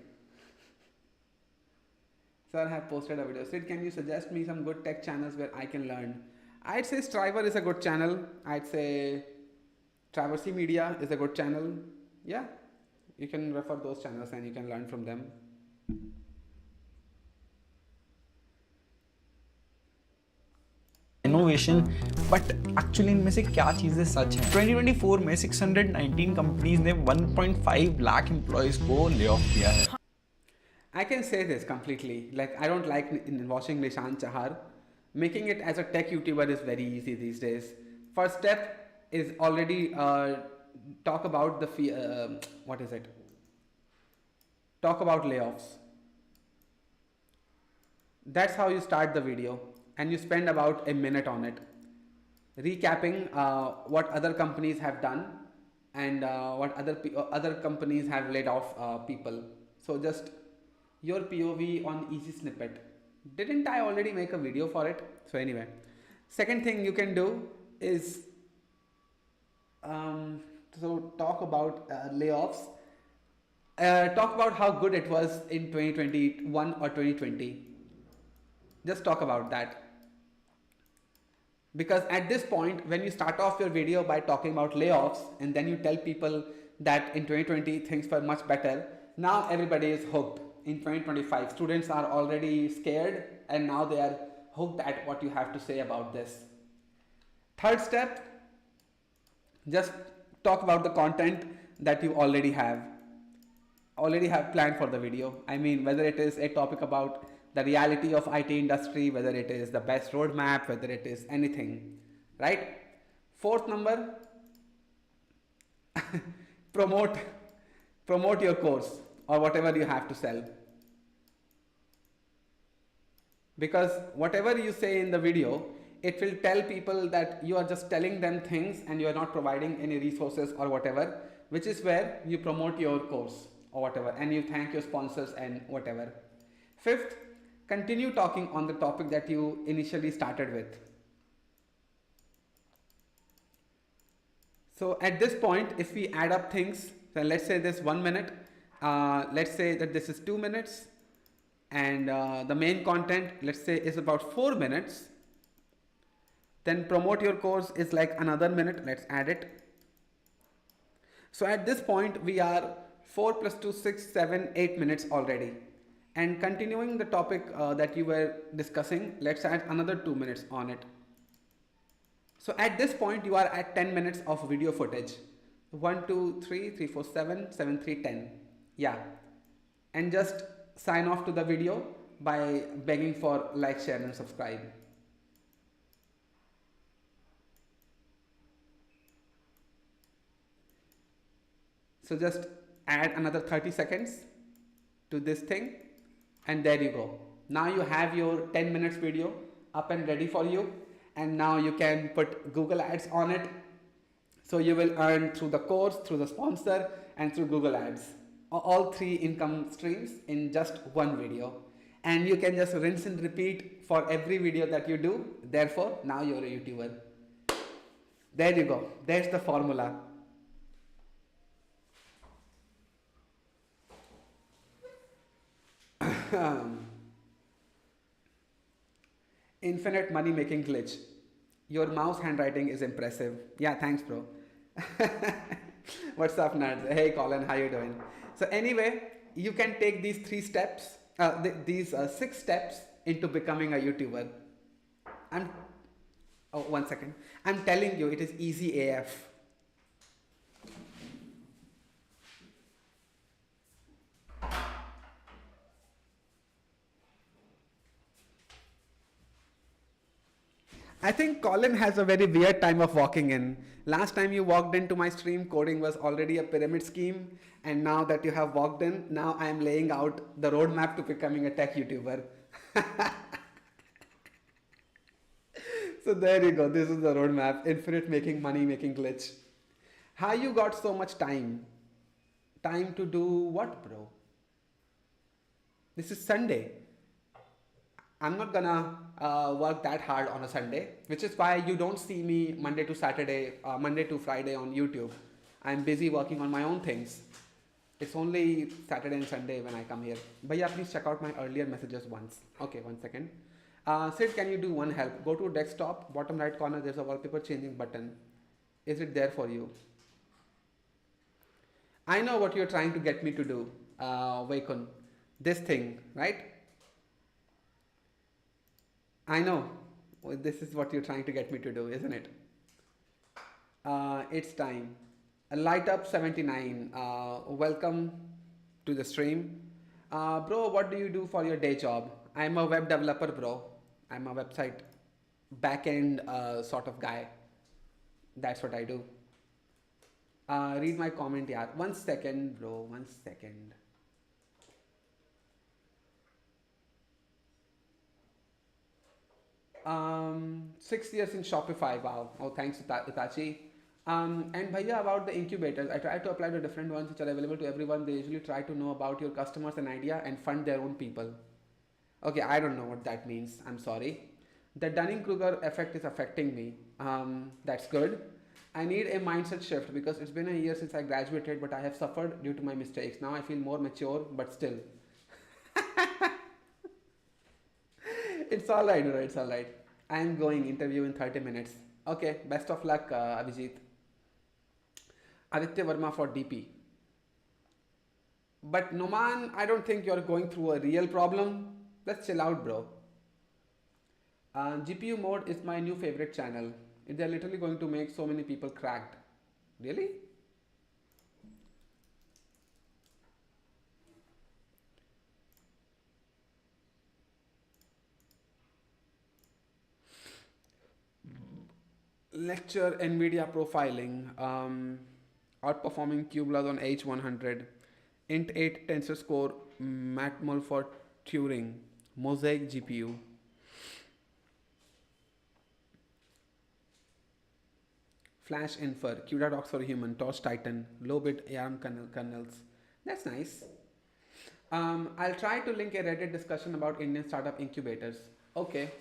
Sir, I have posted a video. Sid, can you suggest me some good tech channels where I can learn? I'd say Striver is a good channel. I'd say Traversy Media is a good channel. Yeah, you can refer those channels and you can learn from them. Innovation but actually इनमें से क्या चीज़ें सच हैं 2024 में 619 companies ने 1.5 lakh employees को lay off किया है. I can say this completely. Like, I don't like watching Nishan Chahar. Making it as a tech YouTuber is very easy these days. First step is already talk about the what is it? Talk about layoffs. That's how you start the video, and you spend about a minute on it, recapping what other companies have done and what other companies have laid off people. So just your POV on easy snippet. Didn't I already make a video for it? So anyway, second thing you can do is so talk about layoffs. Talk about how good it was in 2021 or 2020. Just talk about that. Because at this point, when you start off your video by talking about layoffs and then you tell people that in 2020 things were much better, now everybody is hooked. In 2025, students are already scared and now they are hooked at what you have to say about this. Third step, just talk about the content that you already have planned for the video. I mean, whether it is a topic about the reality of IT industry, whether it is the best roadmap, whether it is anything, right? Fourth number, promote your course or whatever you have to sell. Because whatever you say in the video, it will tell people that you are just telling them things and you are not providing any resources or whatever, which is where you promote your course or whatever and you thank your sponsors and whatever. Fifth, continue talking on the topic that you initially started with. So at this point, if we add up things, so let's say this 1 minute, let's say that this is 2 minutes, and the main content, let's say, is about 4 minutes. Then promote your course is like another minute. Let's add it. So at this point, we are 4 plus 2, 6, 7, 8 minutes already. And continuing the topic that you were discussing, let's add another 2 minutes on it. So at this point, you are at 10 minutes of video footage. 1, 2, 3, 3, 4, 7, 7, 3, 10. Yeah. And just sign off to the video by begging for like, share and subscribe. So just add another 30 seconds to this thing, and there you go. Now you have your 10 minutes video up and ready for you, and now you can put Google ads on it. So you will earn through the course, through the sponsor, and through Google ads, all three income streams in just one video. And you can just rinse and repeat for every video that you do. Therefore now you're a YouTuber. There you go, there's the formula. Infinite money making glitch. Your mouse handwriting is impressive. Yeah, thanks, bro. What's up, nerds? Hey, Colin, how you doing? So anyway, you can take these 3 steps, these 6 steps into becoming a YouTuber. Oh, 1 second. I'm telling you, it is easy AF. I think Colin has a very weird time of walking in. Last time you walked into my stream, coding was already a pyramid scheme. And now that you have walked in, now I am laying out the roadmap to becoming a tech YouTuber. So there you go. This is the roadmap. Infinite making money making glitch. How you got so much time? Time to do what, bro? This is Sunday. I'm not gonna work that hard on a Sunday, which is why you don't see me Monday to Friday on YouTube. I'm busy working on my own things. It's only Saturday and Sunday when I come here. But yeah, please check out my earlier messages once. Okay, 1 second. Sid, can you do one help? Go to desktop, bottom right corner, there's a wallpaper changing button. Is it there for you? I know what you're trying to get me to do, Vaikun. This thing, right? I know. Well, this is what you're trying to get me to do, isn't it? It's time. Light up 79. Welcome to the stream. Bro, what do you do for your day job? I'm a web developer, bro. I'm a website backend sort of guy. That's what I do. Read my comment, yeah. 1 second, bro. 1 second. Um, 6 years in Shopify. Wow. Oh, thanks, Itachi. And Bhaiya, about the incubators, I try to apply to different ones which are available to everyone. They usually try to know about your customers and idea and fund their own people. Okay, I don't know what that means. I'm sorry. The Dunning-Kruger effect is affecting me. That's good. I need a mindset shift because it's been a year since I graduated, but I have suffered due to my mistakes. Now I feel more mature, but still. It's all right, bro. It's all right. I am going interview in 30 minutes. Okay, best of luck, Abhijit. Aditya Verma for DP. But Noman, I don't think you're going through a real problem. Let's chill out, bro. GPU mode is my new favorite channel. They're literally going to make so many people cracked. Really? Lecture NVIDIA profiling. Outperforming Cubeless on H100. Int 8 tensor score matmul for Turing. Mosaic GPU. Flash Infer, QDocs for human, Torch Titan, low bit ARM kernels. That's nice. I'll try to link a Reddit discussion about Indian startup incubators. Okay.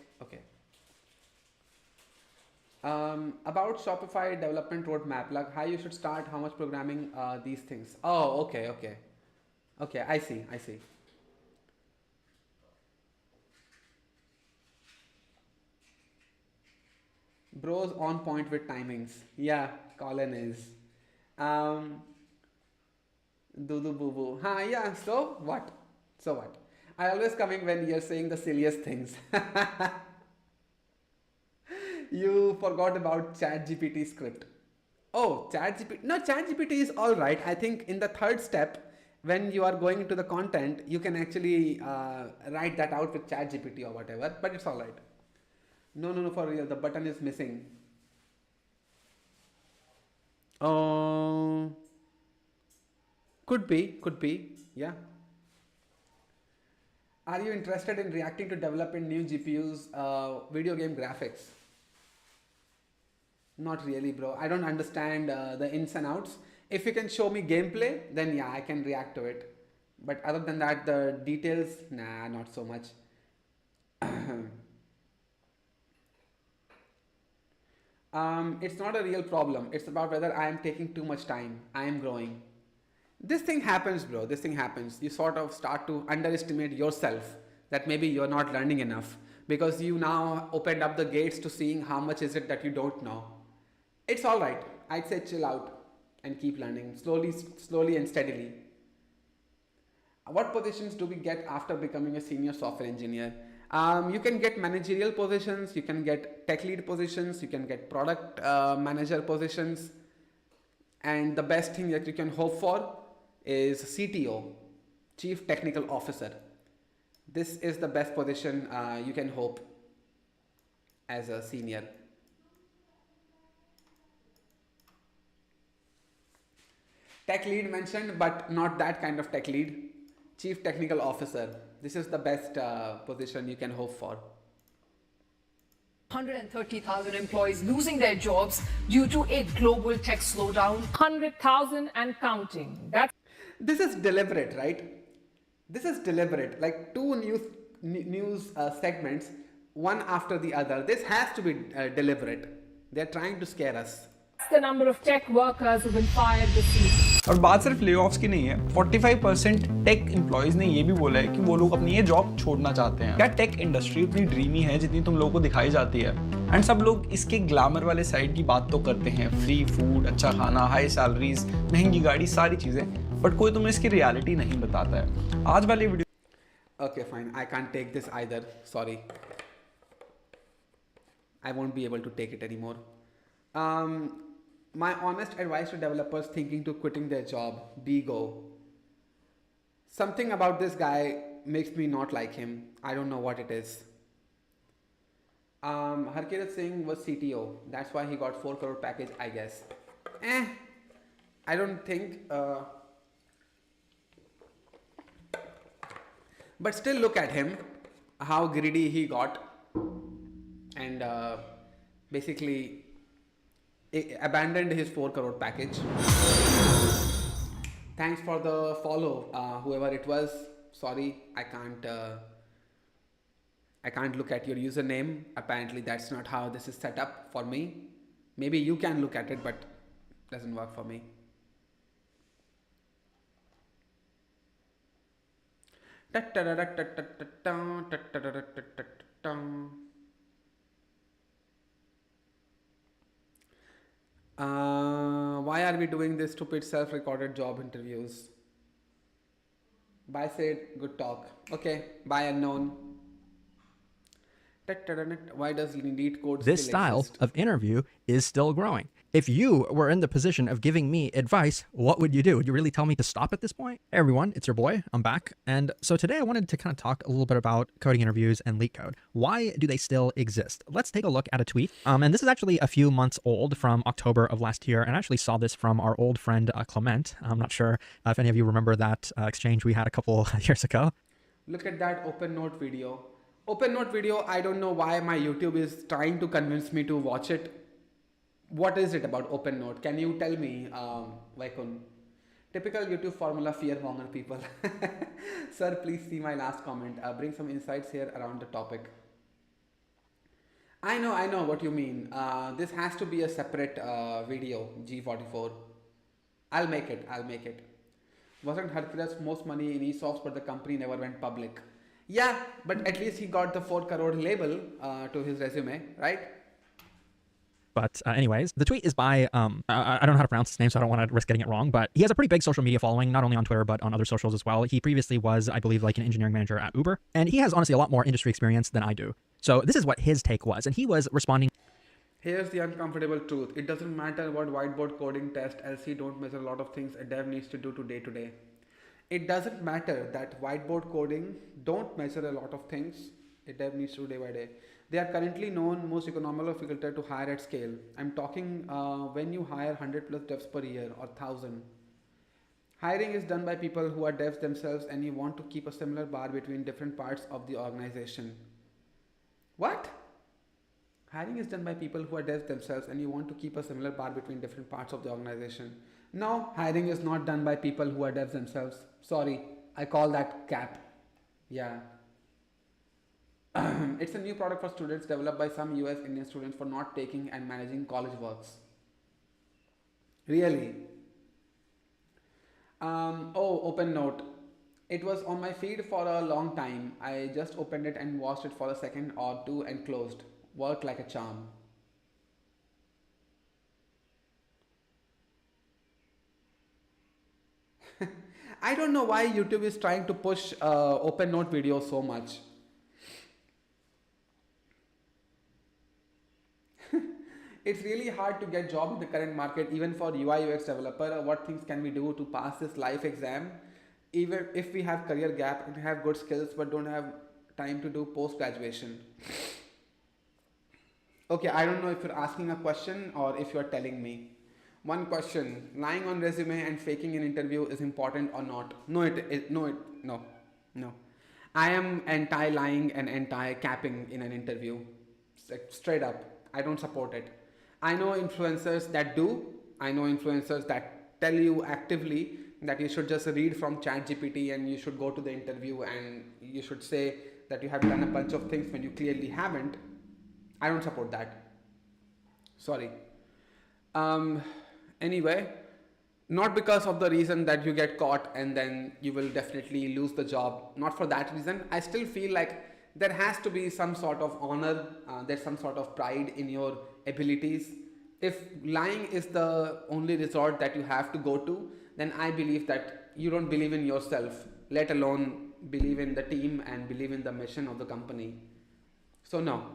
About Shopify development roadmap, like how you should start, how much programming, these things. Oh, okay. Okay, I see. Bro's on point with timings. Yeah, Colin is. Dudu boo boo. Yeah, so what? I always coming when you're saying the silliest things. You forgot about ChatGPT script. Oh, ChatGPT. No, ChatGPT is alright. I think in the third step, when you are going into the content, you can actually write that out with ChatGPT or whatever, but it's alright. No, for real, the button is missing. Could be, yeah. Are you interested in reacting to developing new GPUs, video game graphics? Not really, bro. I don't understand the ins and outs. If you can show me gameplay, then yeah, I can react to it. But other than that, the details, nah, not so much. It's not a real problem. It's about whether I am taking too much time. I am growing. This thing happens, bro. This thing happens. You sort of start to underestimate yourself that maybe you're not learning enough because you now opened up the gates to seeing how much is it that you don't know. It's all right. I'd say chill out and keep learning slowly and steadily. What positions do we get after becoming a senior software engineer? You can get managerial positions, you can get tech lead positions, you can get product manager positions, and the best thing that you can hope for is CTO, Chief Technical Officer. This is the best position you can hope as a senior. Tech lead mentioned, but not that kind of tech lead. Chief Technical Officer. This is the best position you can hope for. 130,000 employees losing their jobs due to a global tech slowdown. 100,000 and counting. This is deliberate, right? This is deliberate. Like two news segments, one after the other. This has to be deliberate. They're trying to scare us. That's the number of tech workers who've been fired this week. और बात सिर्फ layoffs की नहीं है, 45% take employees ने ये भी बोला है कि वो लोग अपनी ये जॉब छोड़ना चाहते हैं। क्या टेक इंडस्ट्री उतनी ड्रीमी है जितनी तुम लोगों को दिखाई जाती है? एंड सब लोग इसके ग्लैमर वाले साइड की बात तो करते हैं, फ्री फूड, अच्छा खाना, हाई सैलरीज, महंगी गाड़ी, सारी चीजें, बट कोई तुम्हें इसकी रियलिटी नहीं बताता है। आज वाली video Okay, fine. I can't take this either. Sorry. I won't be able to take it anymore. My honest advice to developers thinking to quitting their job, be go. Something about this guy makes me not like him. I don't know what it is. Harkirat Singh was CTO. That's why he got 4 crore package, I guess. I don't think. But still look at him, how greedy he got. And basically abandoned his 4 crore package. Thanks for the follow, whoever it was. Sorry, I can't look at your username. Apparently that's not how this is set up for me. Maybe you can look at it, but it doesn't work for me. Why are we doing this stupid self-recorded job interviews? Bye Sid, good talk. Okay, bye unknown. Why does Indeed code This still style exist? of interview is still growing. If you were in the position of giving me advice, what would you do? Would you really tell me to stop at this point? Hey everyone, it's your boy. I'm back. And so today I wanted to kind of talk a little bit about coding interviews and leak code. Why do they still exist? Let's take a look at a tweet. And this is actually a few months old from October of last year. And I actually saw this from our old friend Clement. I'm not sure if any of you remember that exchange we had a couple years ago. Look at that OpenNote video. OpenNote video, I don't know why my YouTube is trying to convince me to watch it. What is it about OpenNote? Can you tell me, Vaikun? Typical YouTube formula, fear-monger people. Sir, please see my last comment. Bring some insights here around the topic. I know what you mean. This has to be a separate video, G44. I'll make it. Wasn't Harkirat's most money in ESOPs, but the company never went public? Yeah, but at least he got the 4 crore label to his resume, right? But anyways, the tweet is by, I don't know how to pronounce his name, so I don't want to risk getting it wrong, but he has a pretty big social media following, not only on Twitter, but on other socials as well. He previously was, I believe, like an engineering manager at Uber, and he has honestly a lot more industry experience than I do. So this is what his take was, and he was responding. Here's the uncomfortable truth. It doesn't matter what whiteboard coding test, LC don't measure a lot of things a dev needs to do day to day. It doesn't matter that whiteboard coding don't measure a lot of things a dev needs to do day by day. They are currently known most economical filter to hire at scale. I'm talking when you hire 100 plus devs per year or 1000. Hiring is done by people who are devs themselves and you want to keep a similar bar between different parts of the organization. What? Hiring is done by people who are devs themselves and you want to keep a similar bar between different parts of the organization. No, hiring is not done by people who are devs themselves. Sorry, I call that cap. Yeah. It's a new product for students developed by some US Indian students for not taking and managing college works. Really? Open note. It was on my feed for a long time. I just opened it and watched it for a second or two and closed. Worked like a charm. I don't know why YouTube is trying to push open note videos so much. It's really hard to get job in the current market, even for UI UX developer. What things can we do to pass this life exam? Even if we have career gap and have good skills but don't have time to do post graduation. Okay, I don't know if you're asking a question or if you're telling me. One question: lying on resume and faking an interview is important or not? No. I am anti-lying and anti-capping in an interview. Straight up, I don't support it. I know influencers that do. I know influencers that tell you actively that you should just read from ChatGPT and you should go to the interview and you should say that you have done a bunch of things when you clearly haven't. I don't support that. Sorry. Anyway, not because of the reason that you get caught and then you will definitely lose the job. Not for that reason. I still feel like there has to be some sort of honor, there's some sort of pride in your abilities. If lying is the only resort that you have to go to, then I believe that you don't believe in yourself, let alone believe in the team and believe in the mission of the company. So no,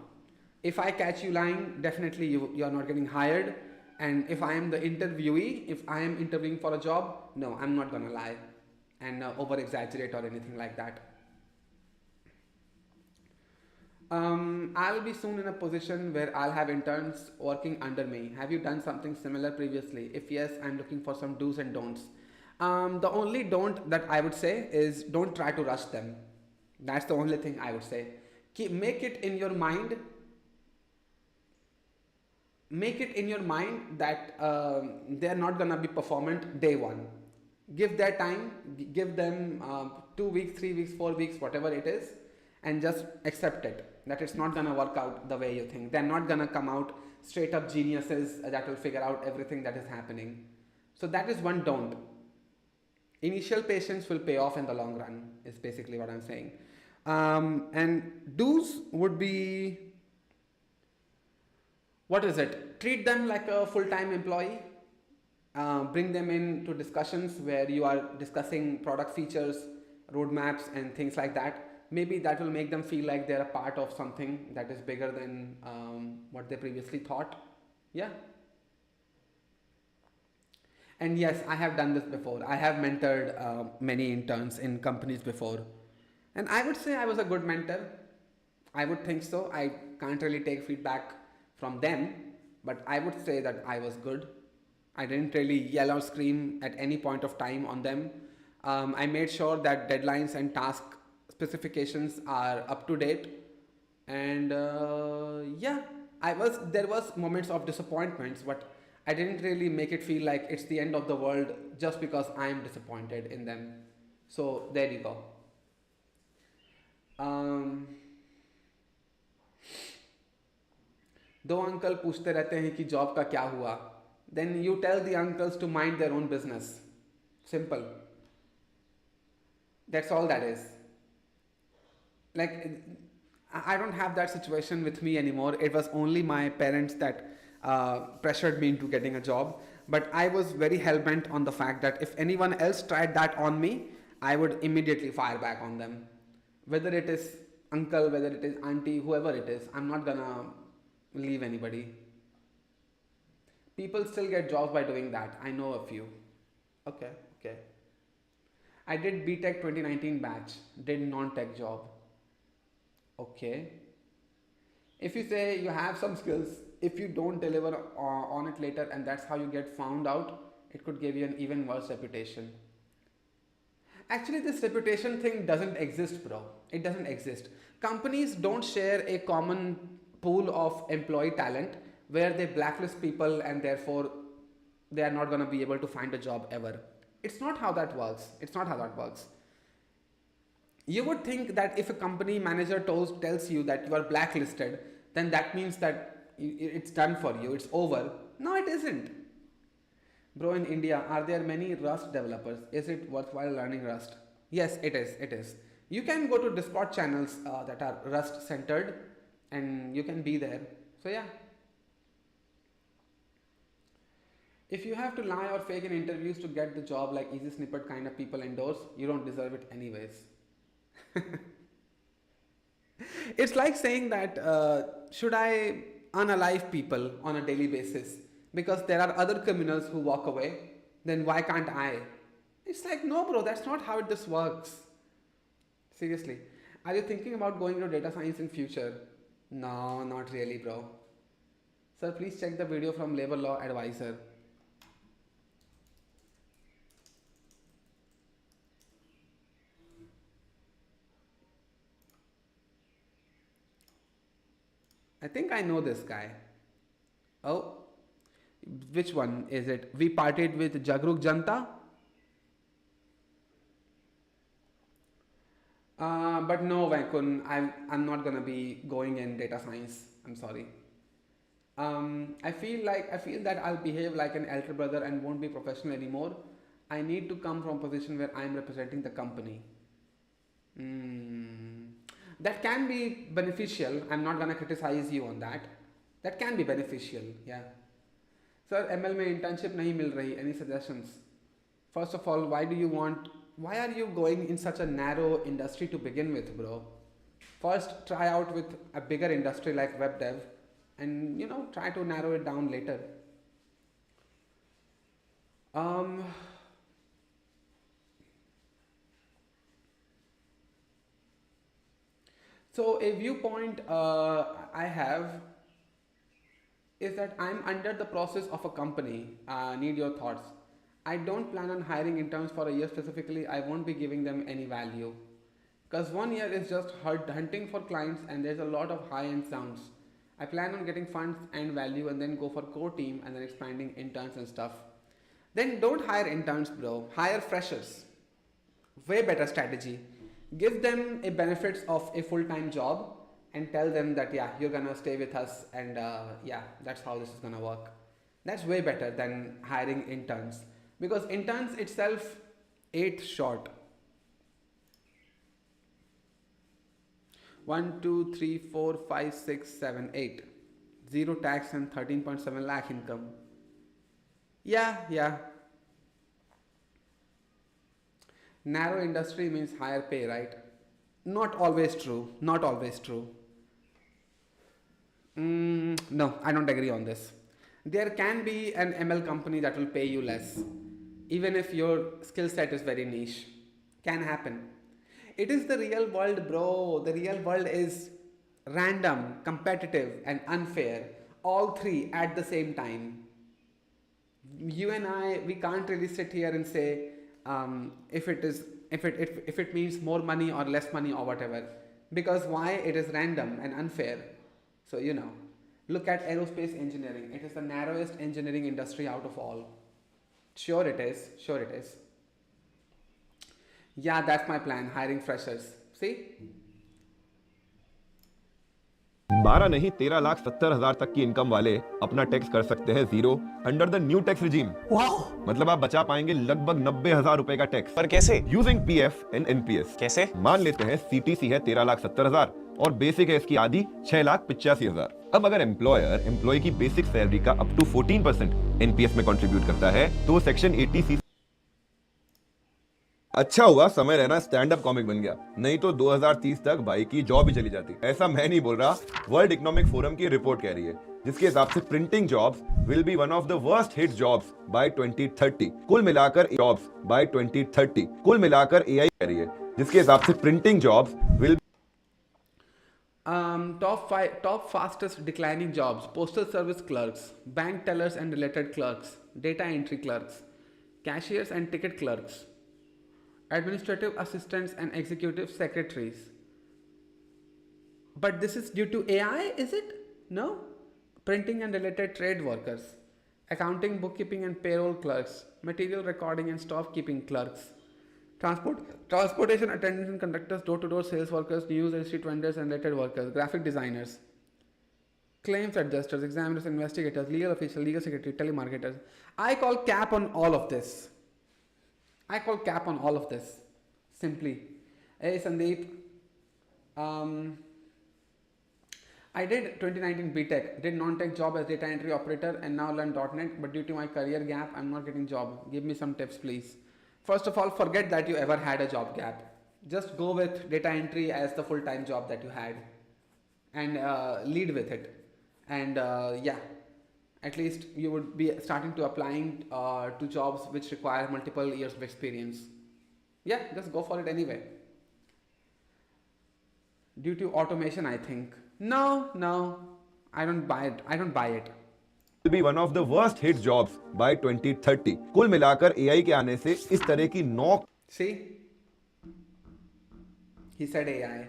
if I catch you lying, definitely you are not getting hired. And if I am the interviewee, if I am interviewing for a job, no, I'm not gonna lie and over exaggerate or anything like that. I'll be soon in a position where I'll have interns working under me. Have you done something similar previously? If yes, I'm looking for some do's and don'ts. The only don't that I would say is don't try to rush them. That's the only thing I would say. Make it in your mind that they're not gonna be performant day one. Give their time, give them 2 weeks, 3 weeks, 4 weeks, whatever it is, and just accept it that it's not gonna work out the way you think. They're not gonna come out straight up geniuses that will figure out everything that is happening. So that is one don't. Initial patience will pay off in the long run, is basically what I'm saying. And do's would be, what is it? Treat them like a full-time employee. Bring them in to discussions where you are discussing product features, roadmaps, and things like that. Maybe that will make them feel like they're a part of something that is bigger than what they previously thought. Yeah. And yes, I have done this before. I have mentored many interns in companies before. And I would say I was a good mentor. I would think so. I can't really take feedback from them, but I would say that I was good. I didn't really yell or scream at any point of time on them. I made sure that deadlines and task specifications are up to date. And yeah, there was moments of disappointments, but I didn't really make it feel like it's the end of the world just because I am disappointed in them. So there you go. दो uncle पूछते रहते हैं कि job का क्या हुआ. Then you tell the uncles to mind their own business. Simple. That's all that is. Like, I don't have that situation with me anymore. It was only my parents that pressured me into getting a job. But I was very hell-bent on the fact that if anyone else tried that on me, I would immediately fire back on them. Whether it is uncle, whether it is auntie, whoever it is, I'm not gonna leave anybody. People still get jobs by doing that. I know a few. Okay. I did BTech 2019 batch, did non-tech job. Okay. If you say you have some skills, if you don't deliver on it later and that's how you get found out, it could give you an even worse reputation. Actually, this reputation thing doesn't exist, bro. It doesn't exist. Companies don't share a common pool of employee talent where they blacklist people and therefore they are not going to be able to find a job ever. It's not how that works. It's not how that works. You would think that if a company manager tells you that you are blacklisted, then that means that it's done for you, it's over. No, it isn't. Bro, in India, are there many Rust developers? Is it worthwhile learning Rust? Yes, it is. It is. You can go to Discord channels that are Rust centered and you can be there. So, yeah. If you have to lie or fake in interviews to get the job like easy snippet kind of people endorse, you don't deserve it anyways. It's like saying that should I unalive people on a daily basis because there are other criminals who walk away, then why can't I? It's like, no bro, that's not how this works. Seriously, are you thinking about going into data science in future? No, not really, bro. Sir, please check the video from Labor Law Advisor. I think I know this guy. Oh, which one is it? We partied with Jagruk Janta. But no, Vaikun, I'm not gonna be going in data science. I'm sorry. I feel that I'll behave like an elder brother and won't be professional anymore. I need to come from a position where I'm representing the company. That can be beneficial. I'm not gonna criticize you on that. That can be beneficial, yeah. Sir, ML में internship नहीं मिल रही. Any suggestions? First of all, why are you going in such a narrow industry to begin with, bro? First, try out with a bigger industry like web dev, and try to narrow it down later. So a viewpoint I have is that I'm under the process of a company. Need your thoughts. I don't plan on hiring interns for a year specifically. I won't be giving them any value. Because 1 year is just hunting for clients and there's a lot of high-end sounds. I plan on getting funds and value and then go for core team and then expanding interns and stuff. Then don't hire interns, bro. Hire freshers. Way better strategy. Give them a benefits of a full-time job and tell them that, yeah, you're gonna stay with us and yeah, that's how this is gonna work. That's way better than hiring interns because interns itself 8 short. 1, 2, 3, 4, 5, 6, 7, 8. 0 tax and 13.7 lakh income. Yeah. Narrow industry means higher pay, right? Not always true. No, I don't agree on this. There can be an ML company that will pay you less, even if your skill set is very niche. Can happen. It is the real world, bro. The real world is random, competitive, and unfair. All three at the same time. You and I, we can't really sit here and say if it means more money or less money or whatever, because why? It is random and unfair. So look at aerospace engineering. It is the narrowest engineering industry out of all. Sure it is. Yeah, that's my plan, hiring freshers. See? 12 नहीं 13,70,000 तक की income वाले अपना tax कर सकते हैं zero under the new tax regime. मतलब आप बचा पाएंगे लगभग 90,000 रुपए का टैक्स। पर कैसे? Using PF and NPS. कैसे? मान लेते हैं सीटीसी है 13,70,000 और बेसिक है इसकी आधी 6,85,000। अब अगर एम्प्लॉयर एम्प्लॉय की बेसिक सैलरी का अप टू 14% एनपीएस में कंट्रीब्यूट करता है तो सेक्शन 80C। अच्छा हुआ समय रहना स्टैंड अप कॉमिक बन गया, नहीं तो 2030 तक भाई की जॉब ही चली जाती। ऐसा मैं नहीं बोल रहा, वर्ल्ड इकोनॉमिक फोरम की रिपोर्ट कह रही है, जिसके हिसाब से printing jobs will be one of the worst hit jobs by 2030। कुल मिलाकर जॉब्स बाय 2030 कुल मिलाकर एआई कह रही है, जिसके हिसाब से printing jobs will top fastest declining jobs: postal service clerks, bank tellers and related clerks, data entry clerks, cashiers and ticket clerks. administrative assistants and executive secretaries. But this is due to AI, is it? No. Printing and related trade workers, accounting, bookkeeping and payroll clerks, material recording and stock keeping clerks, transportation attendants and conductors, door-to-door sales workers, news and street vendors and related workers, graphic designers, claims adjusters, examiners, investigators, legal officials, legal secretary, telemarketers. I call cap on all of this. Simply. Hey Sandeep, I did 2019 BTech, did non-tech job as data entry operator and now learn .NET, but due to my career gap, I'm not getting job. Give me some tips, please. First of all, forget that you ever had a job gap. Just go with data entry as the full-time job that you had and lead with it. And yeah, at least you would be starting to applying to jobs which require multiple years of experience. Yeah, just go for it anyway. Due to automation, I think. No, I don't buy it. Will be one of the worst hit jobs by 2030. कुल मिलाकर AI के आने से इस तरह की नौक. See, he said AI,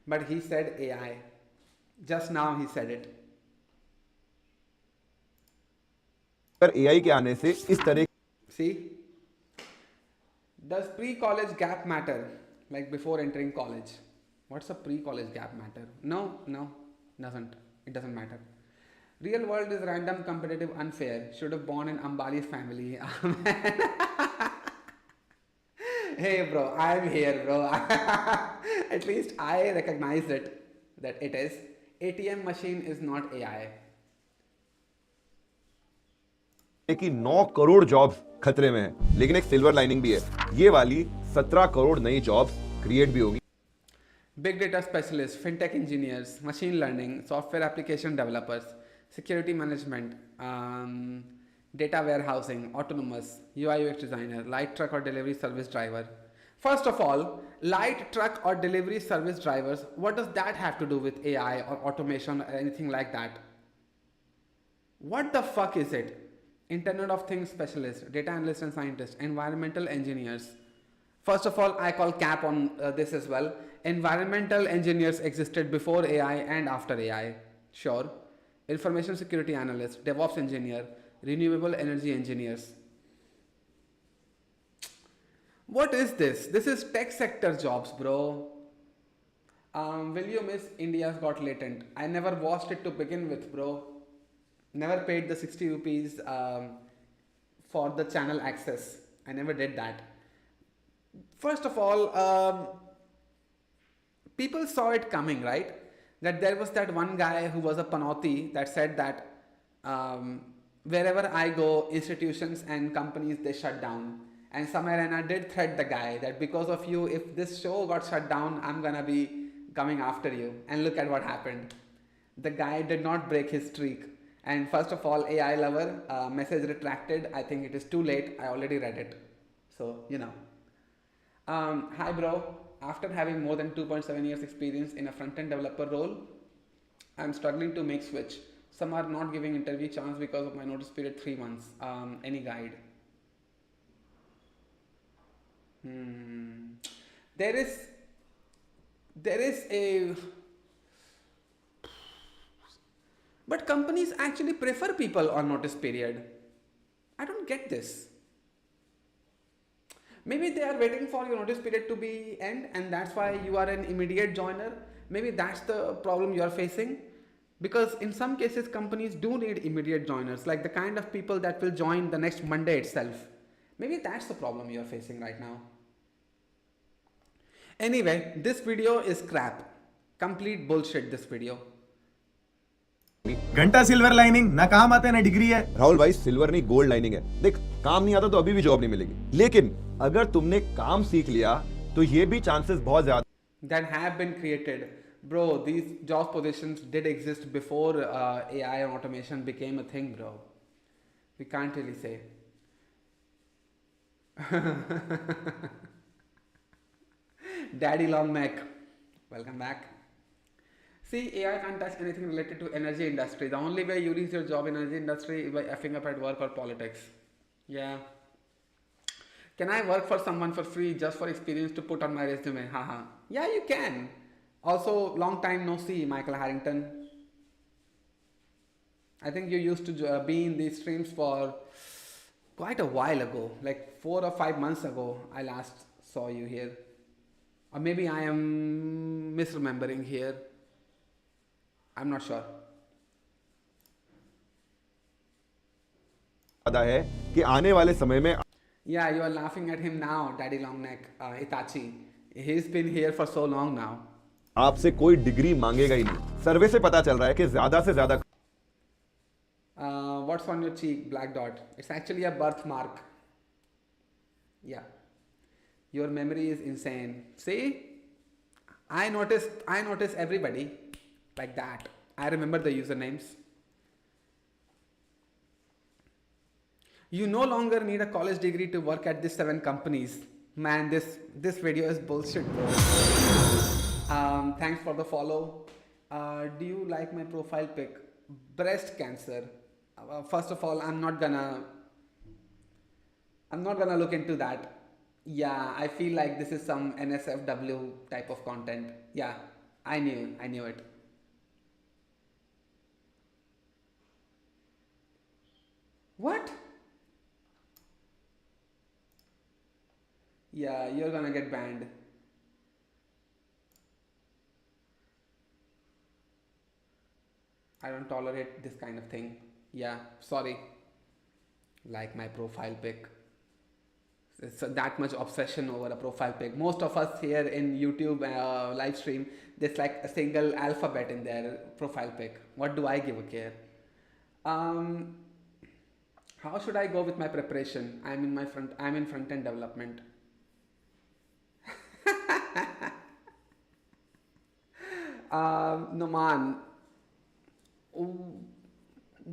but he said AI. Just now he said it. AI के आने से इस तरह. See, does pre-college gap matter? Like before entering college? What's a pre-college gap matter? No, doesn't. It doesn't matter. Real world is random, competitive, unfair. Should have born in Ambani's family. Hey bro, I'm here bro. At least I recognize it, that it is. ATM machine is not AI. कि 9 crore jobs खतरे में हैं, लेकिन एक silver lining भी है. ये वाली 17 करोड़ नई जॉब्स क्रिएट भी होगी. Big data specialists, fintech engineers, machine learning, software application developers, security management, data warehousing, autonomous, UI UX designer, light truck or delivery service driver. First of all, light truck or delivery service drivers, what does that have to do with AI or automation or anything like that? What the fuck is it? Internet of Things specialists, data analysts and scientists, environmental engineers. First of all, I call cap on this as well. Environmental engineers existed before AI and after AI. Sure. Information security analyst, DevOps engineer, renewable energy engineers. What is this? This is tech sector jobs, bro. Will you miss India's Got Latent? I never watched it to begin with, bro. Never paid the 60 rupees for the channel access. I never did that. First of all, people saw it coming, right? That there was that one guy who was a panauti that said that wherever I go, institutions and companies, they shut down. And Samarana did threat the guy that because of you, if this show got shut down, I'm gonna be coming after you. And look at what happened. The guy did not break his streak. And first of all, AI lover, message retracted. I think it is too late. I already read it. So, you know. Hi bro, after having more than 2.7 years experience in a front-end developer role, I'm struggling to make switch. Some are not giving interview chance because of my notice period 3 months. Any guide? There is a... But companies actually prefer people on notice period. I don't get this. Maybe they are waiting for your notice period to be end and that's why you are an immediate joiner. Maybe that's the problem you are facing. Because in some cases companies do need immediate joiners, like the kind of people that will join the next Monday itself. Maybe that's the problem you are facing right now. Anyway, this video is crap. Complete bullshit this video. घंटा silver lining ना काम आते ना degree है. राहुल भाई, silver नहीं gold lining है. देख, काम नहीं आता तो अभी भी जॉब नहीं मिलेगी, लेकिन अगर तुमने काम सीख लिया तो ये भी चांसेस बहुत ज्यादा that have been created. Bro, these job positions did exist before AI and automation became a thing, bro. We can't really say. Daddy Long Neck, welcome back. See, AI can't touch anything related to energy industry. The only way you reach your job in energy industry is by effing up at work or politics. Yeah. Can I work for someone for free just for experience to put on my resume? Haha. Yeah, you can. Also, long time no see, Michael Harrington. I think you used to be in these streams for quite a while ago, like 4 or 5 months ago. I last saw you here. Or maybe I am misremembering here. I'm not sure. वादा है कि आने वाले समय में Yeah, you are laughing at him now, Daddy Longneck, Itachi. He's been here for so long now. आपसे कोई degree मांगेगा ही नहीं। सर्वे से पता चल रहा है कि ज्यादा से ज्यादा What's on your cheek, black dot? It's actually a birthmark. Yeah. Your memory is insane. See? I notice everybody like that. I remember the usernames. You no longer need a college degree to work at these 7 companies. Man, this video is bullshit, bro. Thanks for the follow. Do you like my profile pic? Breast cancer. First of all, I'm not gonna look into that. Yeah, I feel like this is some NSFW type of content. Yeah, I knew it. What? Yeah, you're gonna get banned. I don't tolerate this kind of thing. Yeah, sorry. Like my profile pic. It's that much obsession over a profile pic. Most of us here in YouTube live stream, there's like a single alphabet in their profile pic. What do I give a care? How should I go with my preparation? I'm in front end development. No man.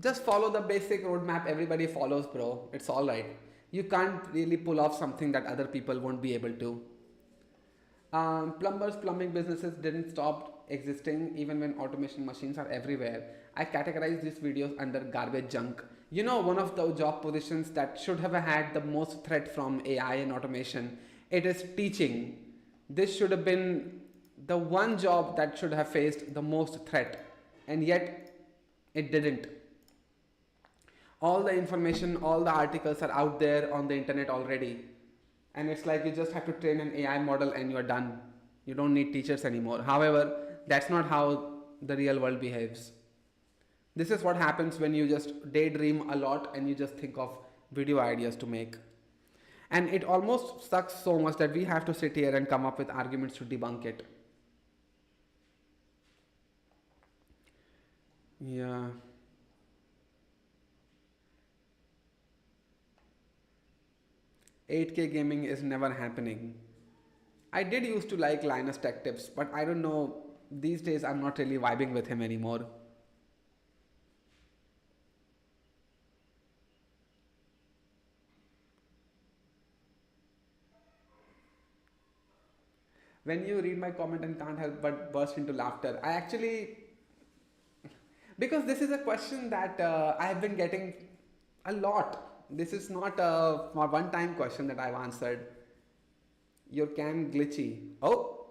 Just follow the basic roadmap everybody follows, bro. It's alright. You can't really pull off something that other people won't be able to. Plumbing businesses didn't stop existing even when automation machines are everywhere. I categorize these videos under garbage junk. You know, one of the job positions that should have had the most threat from AI and automation, it is teaching. This should have been the one job that should have faced the most threat, and yet it didn't. All the information, all the articles are out there on the internet already. And it's like you just have to train an AI model and you're done. You don't need teachers anymore. However, that's not how the real world behaves. This is what happens when you just daydream a lot and you just think of video ideas to make. And it almost sucks so much that we have to sit here and come up with arguments to debunk it. Yeah. $8K gaming is never happening. I did used to like Linus Tech Tips, but I don't know, these days I'm not really vibing with him anymore. When you read my comment and can't help but burst into laughter, I actually, because this is a question that I have been getting a lot. This is not a one-time question that I've answered. Your cam glitchy. Oh.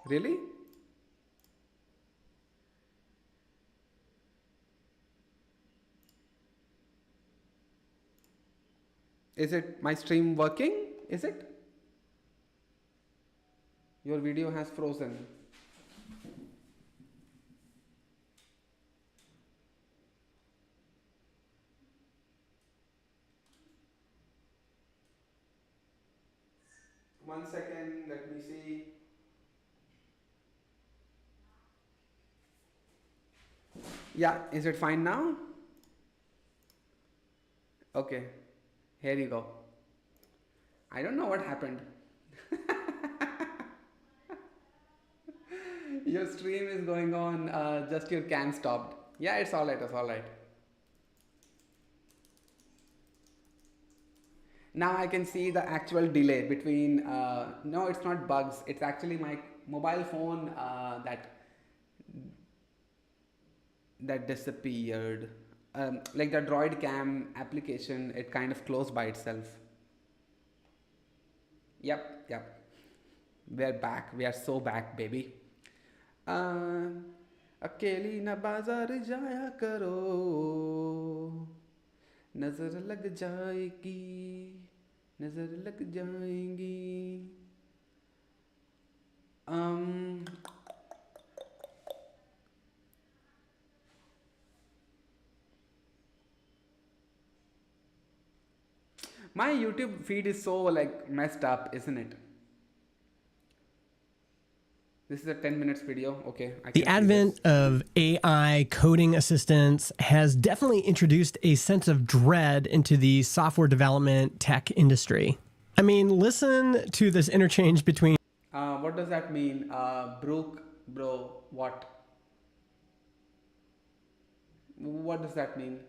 Really? Is it my stream working? Is it? Your video has frozen. One second, let me see. Yeah, is it fine now? Okay, here you go. I don't know what happened. Your stream is going on, just your cam stopped. Yeah, it's alright, it's alright. Now I can see the actual delay between, no, it's not bugs, it's actually my mobile phone that that disappeared. Like the Droid Cam application, it kind of closed by itself. Yep. We're back. We are so back, baby. अकेली न बाजार जाया करो, नजर लग जाएगी, नजर लग जाएंगी. My YouTube feed is so like messed up, isn't it? This is a 10 minutes video. Okay. The advent of AI coding assistants has definitely introduced a sense of dread into the software development tech industry. I mean, listen to this interchange between. What does that mean? Brooke, bro, what? What does that mean?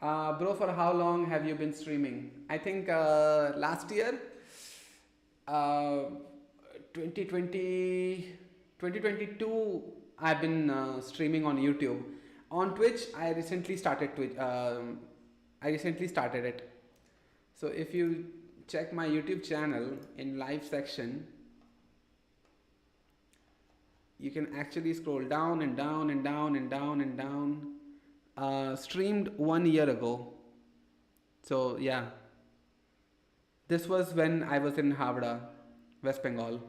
Bro, for how long have you been streaming? I think last year. 2022 I've been streaming on YouTube. On Twitch I recently started it. So if you check my YouTube channel in live section, you can actually scroll down and down and down and down and down. Streamed 1 year ago. So yeah, this was when I was in Havda, West Bengal.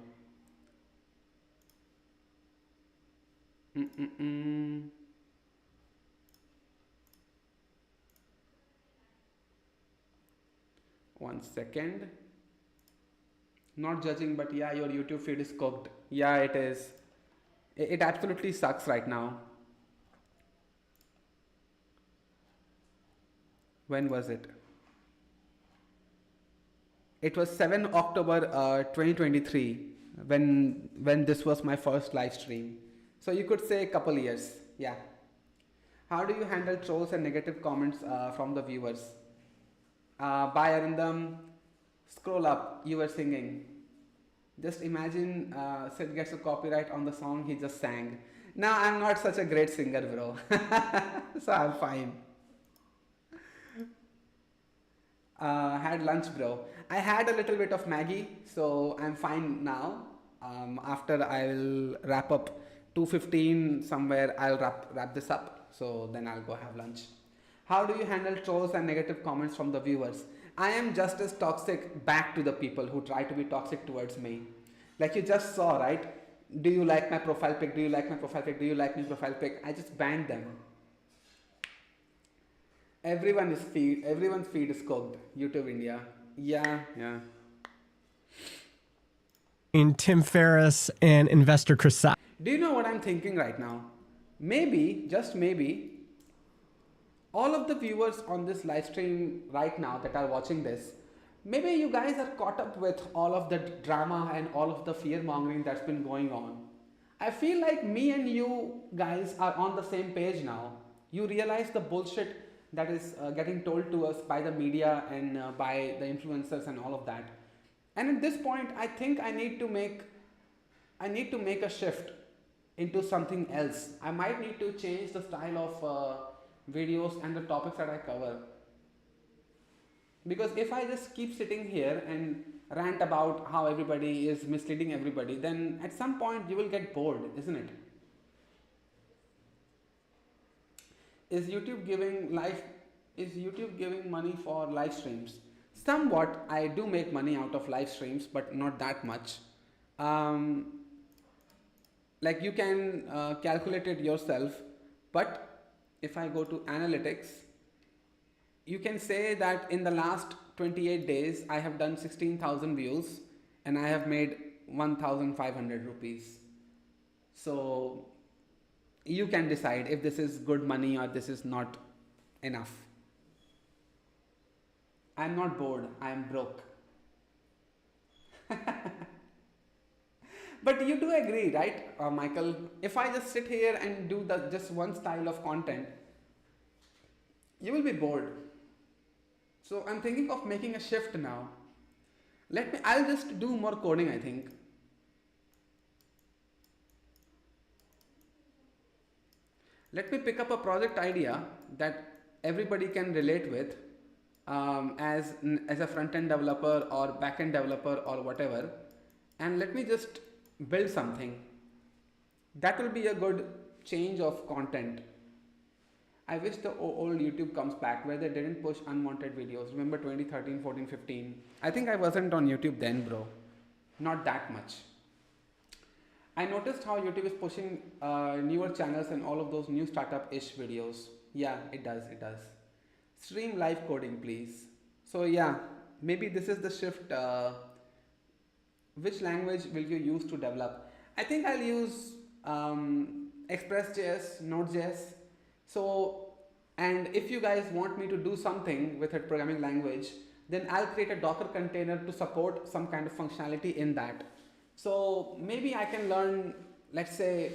One second. Not judging, but yeah, your YouTube feed is cooked. Yeah, it is. It absolutely sucks right now. When was it? It was 7 October 2023 when this was my first live stream. So you could say a couple years. Yeah. How do you handle trolls and negative comments from the viewers? By Arindam, scroll up, you were singing. Just imagine Sid gets a copyright on the song he just sang. Now I'm not such a great singer, bro. So I'm fine. Had lunch, bro. I had a little bit of Maggie, so I'm fine now. After I'll wrap up 2:15 somewhere, I'll wrap this up. So then I'll go have lunch. How do you handle trolls and negative comments from the viewers? I am just as toxic back to the people who try to be toxic towards me. Like you just saw, right? Do you like my profile pic? Do you like my profile pic? Do you like my profile pic? I just banned them. Everyone's feed is cooked. YouTube India. Yeah. In Tim Ferriss and investor Chris. Do you know what I'm thinking right now? Maybe, just maybe, all of the viewers on this live stream right now that are watching this, maybe you guys are caught up with all of the drama and all of the fear mongering that's been going on. I feel like me and you guys are on the same page now. You realize the bullshit that is getting told to us by the media and by the influencers and all of that. And at this point, I think I need to make a shift into something else. I might need to change the style of videos and the topics that I cover. Because if I just keep sitting here and rant about how everybody is misleading everybody, then at some point you will get bored, isn't it? Is YouTube giving money for live streams? Somewhat. I do make money out of live streams, but not that much. Like you can calculate it yourself, but if I go to analytics, you can say that in the last 28 days I have done 16,000 views and I have made 1,500 rupees. So you can decide if this is good money or this is not enough. I'm not bored, I'm broke. But you do agree, right, Michael? If I just sit here and do just one style of content, you will be bored. So I'm thinking of making a shift now. I'll just do more coding, I think. let me pick up a project idea that everybody can relate with, as a front-end developer or back-end developer or whatever, and let me just build something. That will be a good change of content. I wish the old YouTube comes back where they didn't push unwanted videos. Remember 2013, 14, 15? I think I wasn't on YouTube then, bro. Not that much. I noticed how YouTube is pushing newer channels and all of those new startup-ish videos. Yeah, it does, it does. Stream live coding, please. So yeah, maybe this is the shift. Which language will you use to develop? I think I'll use Express.js, Node.js. So, and if you guys want me to do something with a programming language, then I'll create a Docker container to support some kind of functionality in that. So maybe I can learn, let's say,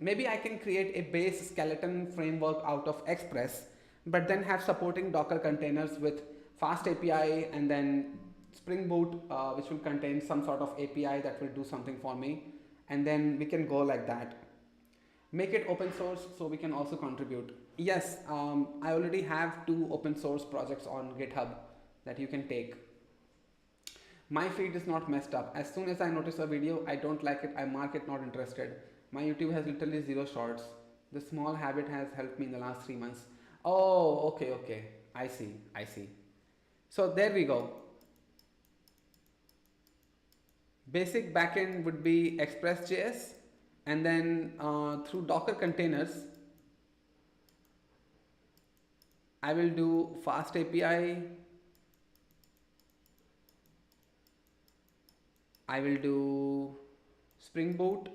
maybe I can create a base skeleton framework out of Express, but then have supporting Docker containers with fast API, and then Spring Boot, which will contain some sort of API that will do something for me. And then we can go like that. Make it open source so we can also contribute. Yes, I already have 2 open source projects on GitHub that you can take. My feed is not messed up. As soon as I notice a video, I don't like it, I mark it not interested. My YouTube has literally 0 shorts. This small habit has helped me in the last 3 months. Oh, okay. I see. So there we go. Basic backend would be Express.js, and then through Docker containers, I will do fast API. I will do Spring Boot.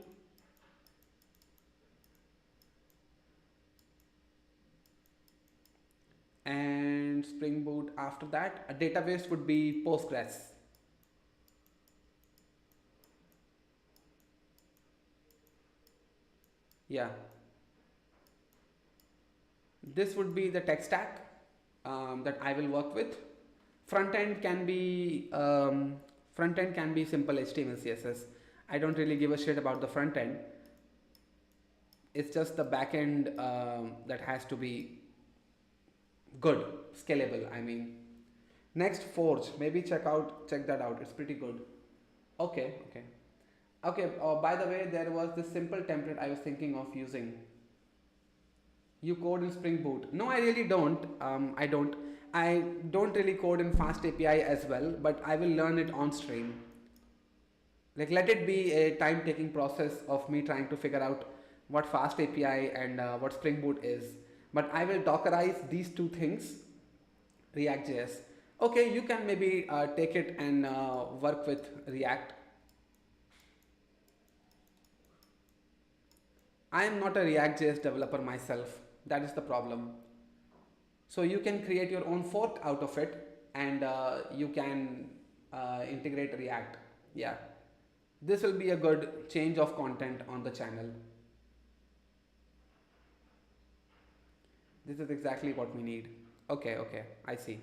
And Spring Boot after that. A database would be Postgres. Yeah. This would be the tech stack that I will work with. Front end can be simple HTML, CSS. I don't really give a shit about the front end. It's just the back end that has to be good, scalable. I mean, next Forge. Maybe check that out. It's pretty good. Okay. By the way, there was this simple template I was thinking of using. You code in Spring Boot. No, I really don't. I don't really code in Fast API as well, but I will learn it on stream. Like, let it be a time-taking process of me trying to figure out what Fast API and what Spring Boot is. But I will Dockerize these 2 things. React.js. Okay, you can maybe take it and work with React. I am not a React.js developer myself. That is the problem. So you can create your own fork out of it, and you can integrate React. Yeah. This will be a good change of content on the channel. This is exactly what we need. Okay. I see.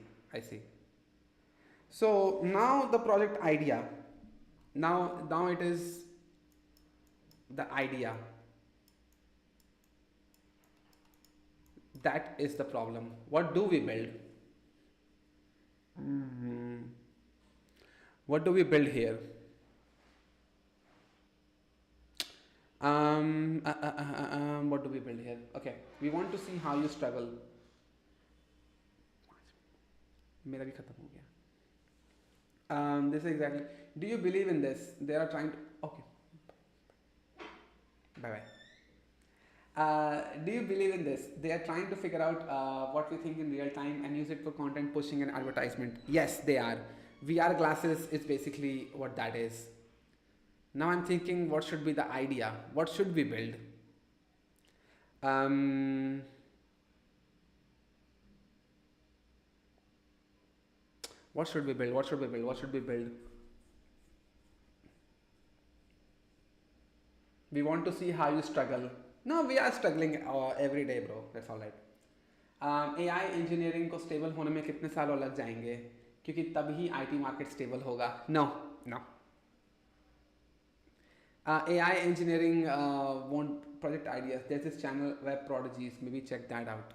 So now the project idea. Now it is the idea. That is the problem. What do we build? What do we build here? What do we build here? Okay, we want to see how you struggle. मेरा भी खत्म हो गया. This is exactly. Do you believe in this? They are trying to. Okay. Bye. Do you believe in this? They are trying to figure out what we think in real time and use it for content pushing and advertisement. Yes, they are. VR glasses is basically what that is. Now I'm thinking, what should be the idea? What should we build? What should we build? We want to see how you struggle. No, we are struggling every day, bro. That's all right. AI engineering को stable होने में कितने साल और लग जाएंगे? क्योंकि तभी IT market stable होगा. No. AI engineering want project ideas. There's this channel, Web Prodigies. Maybe check that out.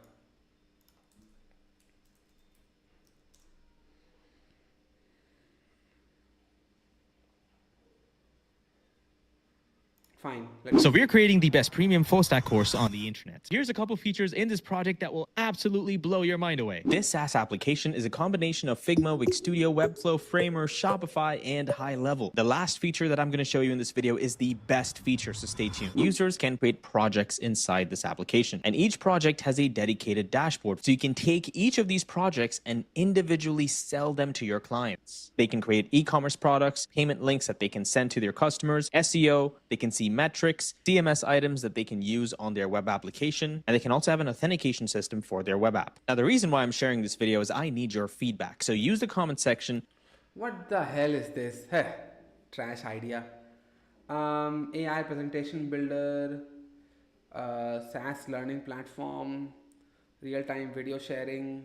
Fine. So we're creating the best premium full stack course on the internet. Here's a couple features in this project that will absolutely blow your mind away. This SaaS application is a combination of Figma, Wix Studio, Webflow, Framer, Shopify, and High Level. The last feature that I'm going to show you in this video is the best feature, so stay tuned. Users can create projects inside this application, and each project has a dedicated dashboard. So you can take each of these projects and individually sell them to your clients. They can create e-commerce products, payment links that they can send to their customers, SEO, they can see metrics, CMS items that they can use on their web application, and they can also have an authentication system for their web app. Now, the reason why I'm sharing this video is I need your feedback. So use the comment section. What the hell is this? Heh, trash idea. AI presentation builder, SaaS learning platform, real-time video sharing,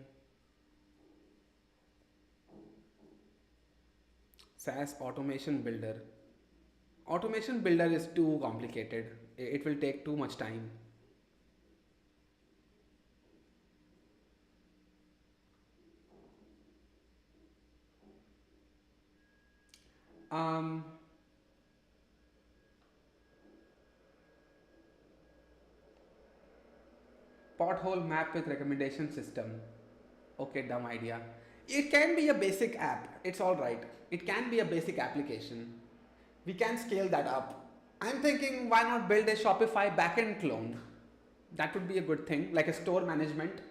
SaaS automation builder. Automation builder is too complicated. It will take too much time. Pothole map with recommendation system. Okay, dumb idea. It can be a basic app. It's all right. It can be a basic application. We can scale that up. I'm thinking, why not build a Shopify backend clone? That would be a good thing, like a store management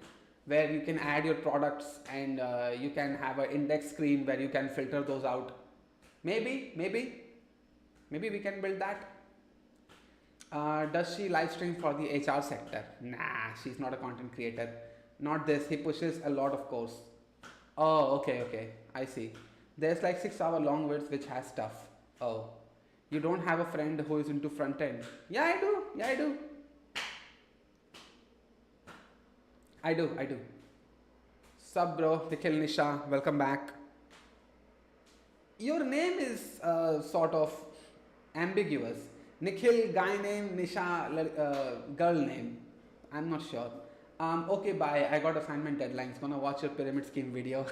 where you can add your products and you can have an index screen where you can filter those out. Maybe we can build that. Does she live stream for the HR sector? Nah, she's not a content creator. Not this. He pushes a lot of course. Oh, okay. I see. There's like 6-hour long vids which has stuff. Oh. You don't have a friend who is into front end? Yeah, I do. I do. Sup bro, Nikhil Nisha, welcome back. Your name is sort of ambiguous. Nikhil, guy name, Nisha, girl name. I'm not sure. Okay, bye. I got assignment deadlines. Gonna watch your pyramid scheme video.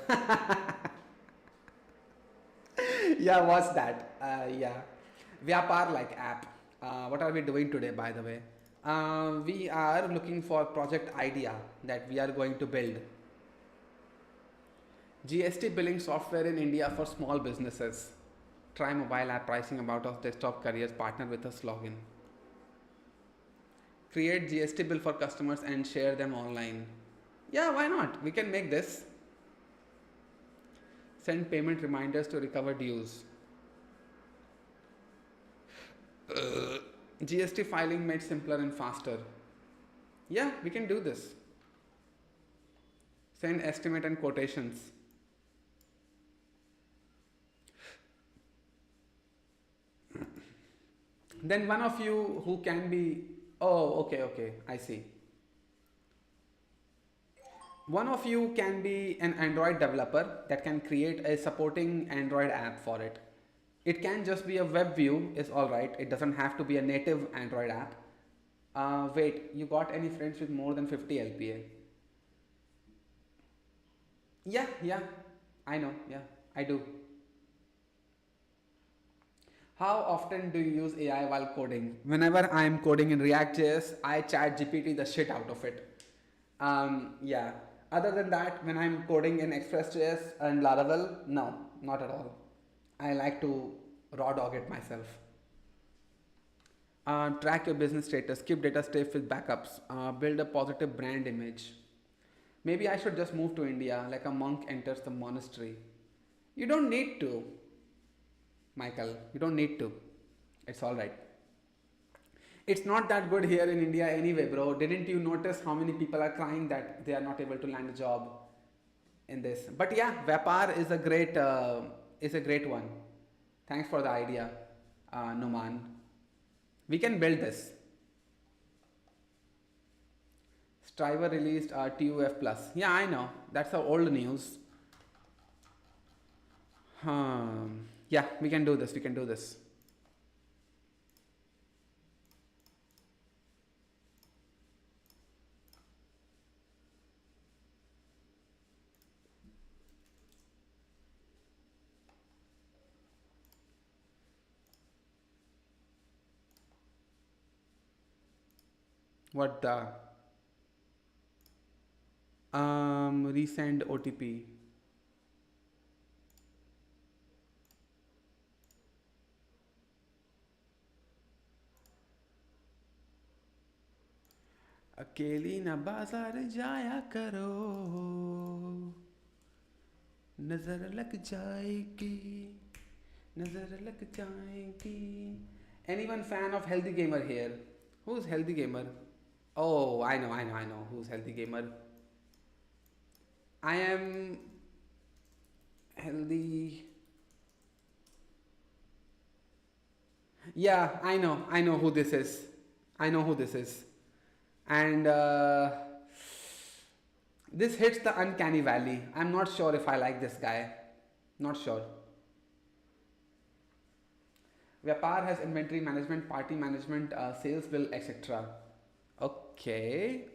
Yeah, watch that. Yeah. Vyapar like app. What are we doing today, by the way? We are looking for project idea that we are going to build. GST billing software in India for small businesses. Try mobile app pricing about of desktop careers, partner with us, login. Create GST bill for customers and share them online. Yeah, why not? We can make this. Send payment reminders to recover dues. GST filing made simpler and faster. Yeah, we can do this. Send estimate and quotations. Then one of you who can be, oh, okay, I see. One of you can be an Android developer that can create a supporting Android app for it. It can just be a web view, is all right. It doesn't have to be a native Android app. Wait, you got any friends with more than 50 LPA? Yeah, I know, yeah, I do. How often do you use AI while coding? Whenever I am coding in React.js, I chat GPT the shit out of it. Yeah. Other than that, when I'm coding in Express.js and Laravel, no, not at all. I like to raw dog it myself. Track your business status, keep data safe with backups, build a positive brand image. Maybe I should just move to India like a monk enters the monastery. You don't need to, Michael. You don't need to. It's all right. It's not that good here in India anyway, bro. Didn't you notice how many people are crying that they are not able to land a job in this? But yeah, Vyapar is a great one. Thanks for the idea, Numan. We can build this. Striver released TUF Plus. Yeah, I know. That's the old news. Yeah, we can do this. What the? Resend OTP. अकेली न बाजार जाया करो, नजर लग जाएगी, नजर लग जाएगी. Anyone fan of Healthy Gamer here? Who's Healthy Gamer? Oh, I know who's Healthy Gamer. I am healthy. Yeah, I know who this is. I know who this is. And this hits the uncanny valley. I'm not sure if I like this guy. Not sure. Vyapar has inventory management, party management, sales bill, etc. Okay.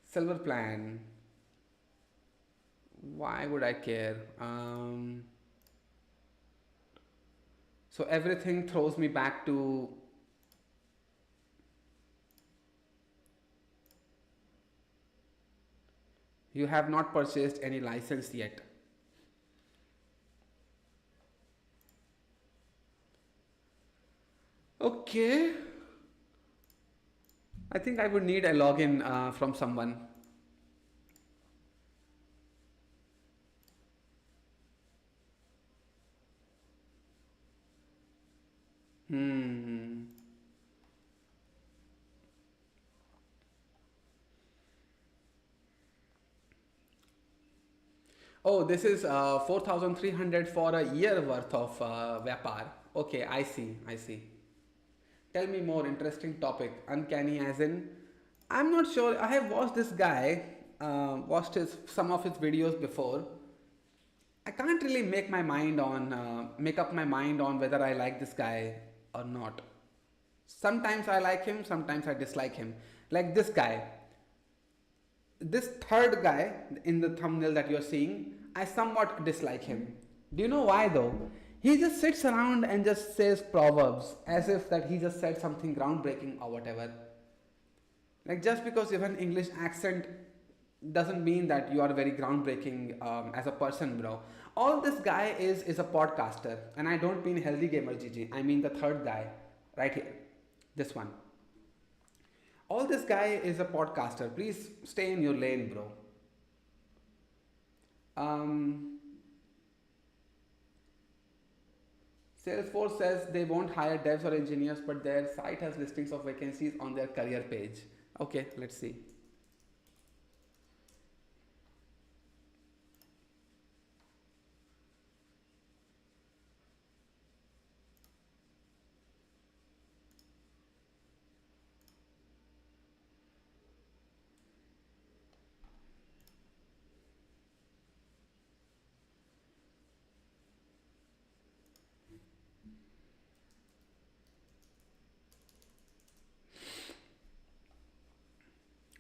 Silver plan. Why would I care? So everything throws me back to you have not purchased any license yet. Okay. I think I would need a login from someone. Oh, this is 4,300 for a year worth of Vyapar. Okay, I see. Tell me more interesting topic. Uncanny as in, I'm not sure. I have watched this guy, watched some of his videos before. I can't really make up my mind on whether I like this guy or not. Sometimes I like him, sometimes I dislike him. Like this guy. This third guy in the thumbnail that you're seeing, I somewhat dislike him. Do you know why though? He just sits around and just says proverbs as if that he just said something groundbreaking or whatever. Like just because you have an English accent doesn't mean that you are very groundbreaking as a person, bro. All this guy is a podcaster, and I don't mean Healthy Gamer GG. I mean the third guy right here, this one. All this guy is a podcaster. Please stay in your lane, bro. Salesforce says they won't hire devs or engineers, but their site has listings of vacancies on their career page. Okay, let's see.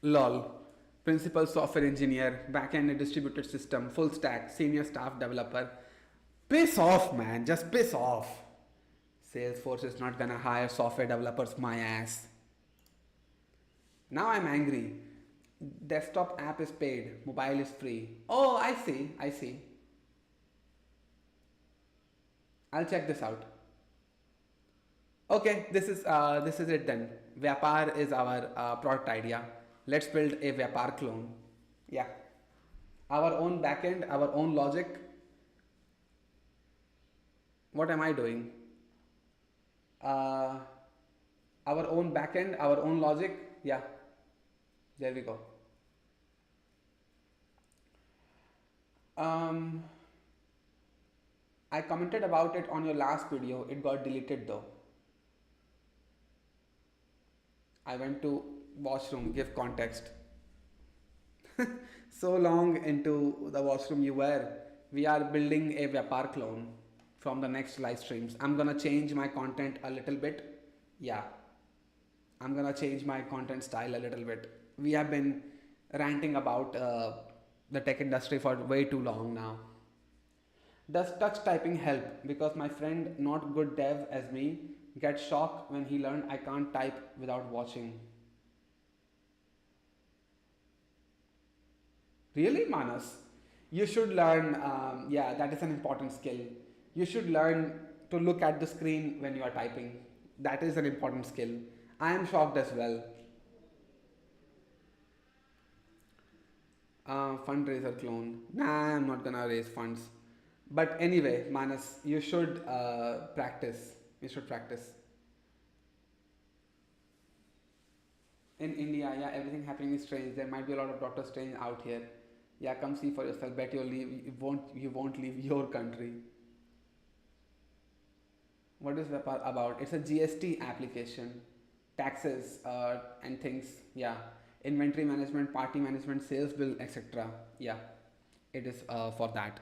LOL. Principal software engineer, backend distributed system, full stack, senior staff developer. Piss off, man. Just piss off. Salesforce is not gonna hire software developers, my ass. Now I'm angry. Desktop app is paid, mobile is free. Oh, I see. I'll check this out. Okay, this is it then. Vyapar is our product idea. Let's build a Vyapar clone. Yeah. Our own backend, our own logic. What am I doing? Our own backend, our own logic. Yeah. There we go. I commented about it on your last video. It got deleted though. I went to washroom, give context. So long into the washroom you were. We are building a Vyapar clone from the next live streams. I'm gonna change my content a little bit. Yeah. I'm gonna change my content style a little bit. We have been ranting about the tech industry for way too long now. Does touch typing help? Because my friend, not good dev as me, gets shocked when he learned I can't type without watching. Really, Manas? You should learn, yeah, that is an important skill. You should learn to look at the screen when you are typing. That is an important skill. I am shocked as well. Fundraiser clone. Nah, I'm not gonna raise funds. But anyway, Manas, you should practice. You should practice. In India, yeah, everything happening is strange. There might be a lot of Doctor Strange out here. Yeah, come see for yourself. Bet you'll leave. You won't leave your country. What is Vyapar about? It's a GST application, taxes and things. Yeah, inventory management, party management, sales bill, etc. Yeah, it is for that.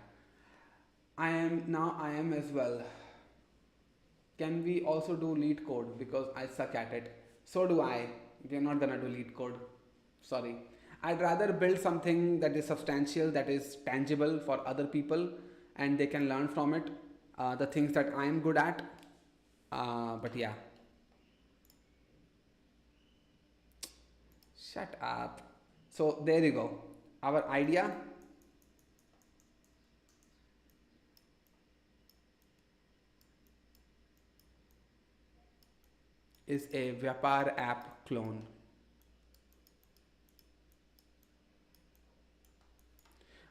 I am as well. Can we also do lead code? Because I suck at it. So do I. We are not gonna do lead code. Sorry. I'd rather build something that is substantial, that is tangible for other people, and they can learn from it. The things that I am good at. But yeah. Shut up. So there you go. Our idea is a Vyapar app clone.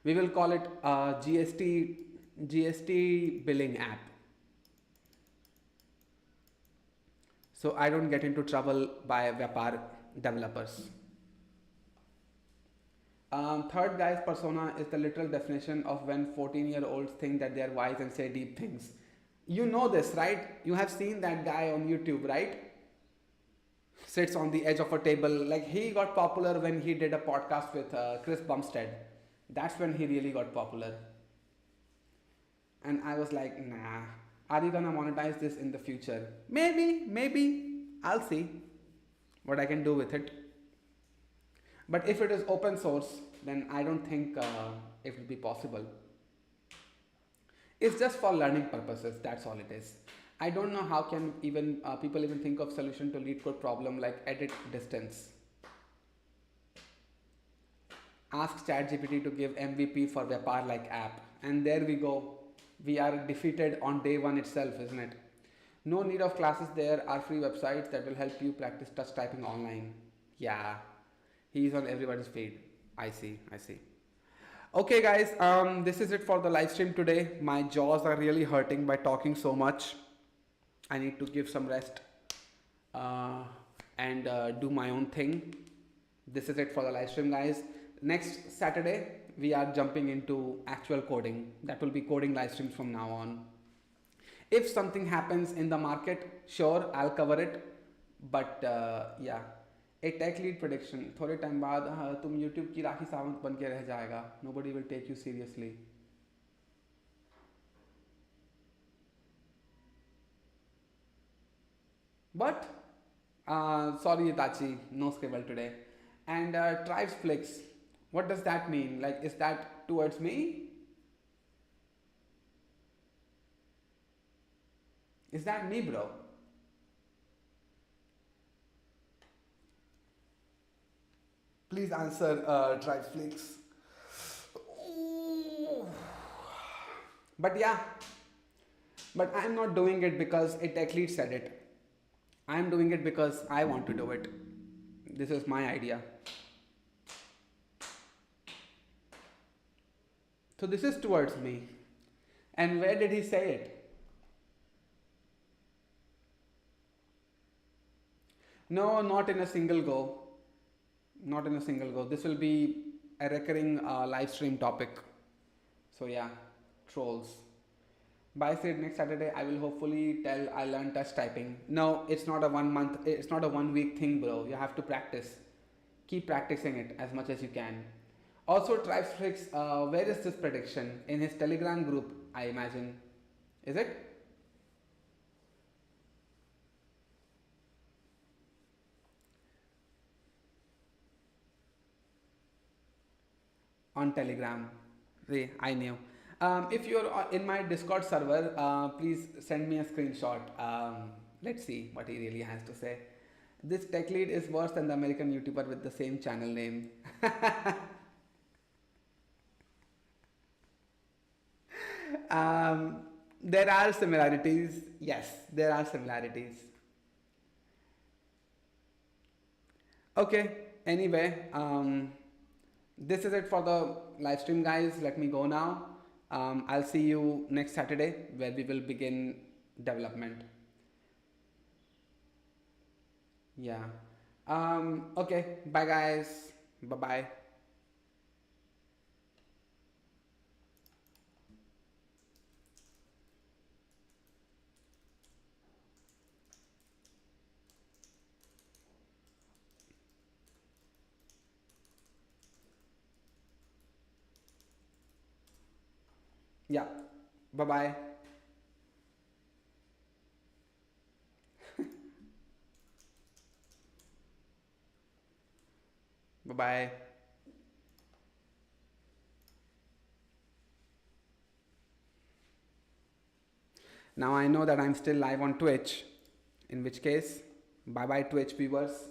We will call it GST billing app. So I don't get into trouble by Vyapar developers. Third guy's persona is the literal definition of when 14-year-olds think that they are wise and say deep things. You know this, right? You have seen that guy on YouTube, right? Sits on the edge of a table. Like, he got popular when he did a podcast with Chris Bumstead. That's when he really got popular. And I was like, nah, are you gonna monetize this in the future? Maybe. I'll see what I can do with it. But if it is open source, then I don't think it will be possible. It's just for learning purposes, that's all it is. I don't know how can even people even think of solution to lead code problem like edit distance. Ask ChatGPT to give MVP for Vyapar like app, and there we go. We are defeated on day one itself, isn't it? No need of classes, there are free websites that will help you practice touch typing online. Yeah, he is on everybody's feed. I see. Okay guys, this is it for the live stream today. My jaws are really hurting by talking so much. I need to give some rest and do my own thing. This is it for the live stream, guys. Next Saturday, we are jumping into actual coding. That will be coding live streams from now on. If something happens in the market, sure, I'll cover it. But yeah, a tech lead prediction. थोड़े time बाद तुम YouTube की राखी सावंत बन के रह जाएगा. Nobody will take you seriously. But sorry Itachi, no scribble today. And tribes flicks. What does that mean? Like, is that towards me? Is that me, bro? Please answer, tribes flicks. Ooh. But yeah, but I'm not doing it because a tech lead said it. I'm doing it because I want to do it. This is my idea. So this is towards me. And where did he say it? No, not in a single go. Not in a single go. This will be a recurring live stream topic. So yeah, trolls. By said next Saturday, I will hopefully tell I learned touch typing. No, it's not a 1 month, it's not a 1 week thing, bro. You have to practice. Keep practicing it as much as you can. Also, Tribesflix, where is this prediction? In his Telegram group, I imagine. Is it? On Telegram. See, I knew. If you're in my Discord server, please send me a screenshot. Let's see what he really has to say. This tech lead is worse than the American YouTuber with the same channel name. There are similarities. Yes, there are similarities. Okay, anyway, this is it for the live stream, guys. Let me go now. I'll see you next Saturday where we will begin development. Yeah. Okay, bye, guys. Bye bye. Yeah. Bye bye. Bye bye. Now I know that I'm still live on Twitch, in which case, bye bye Twitch viewers.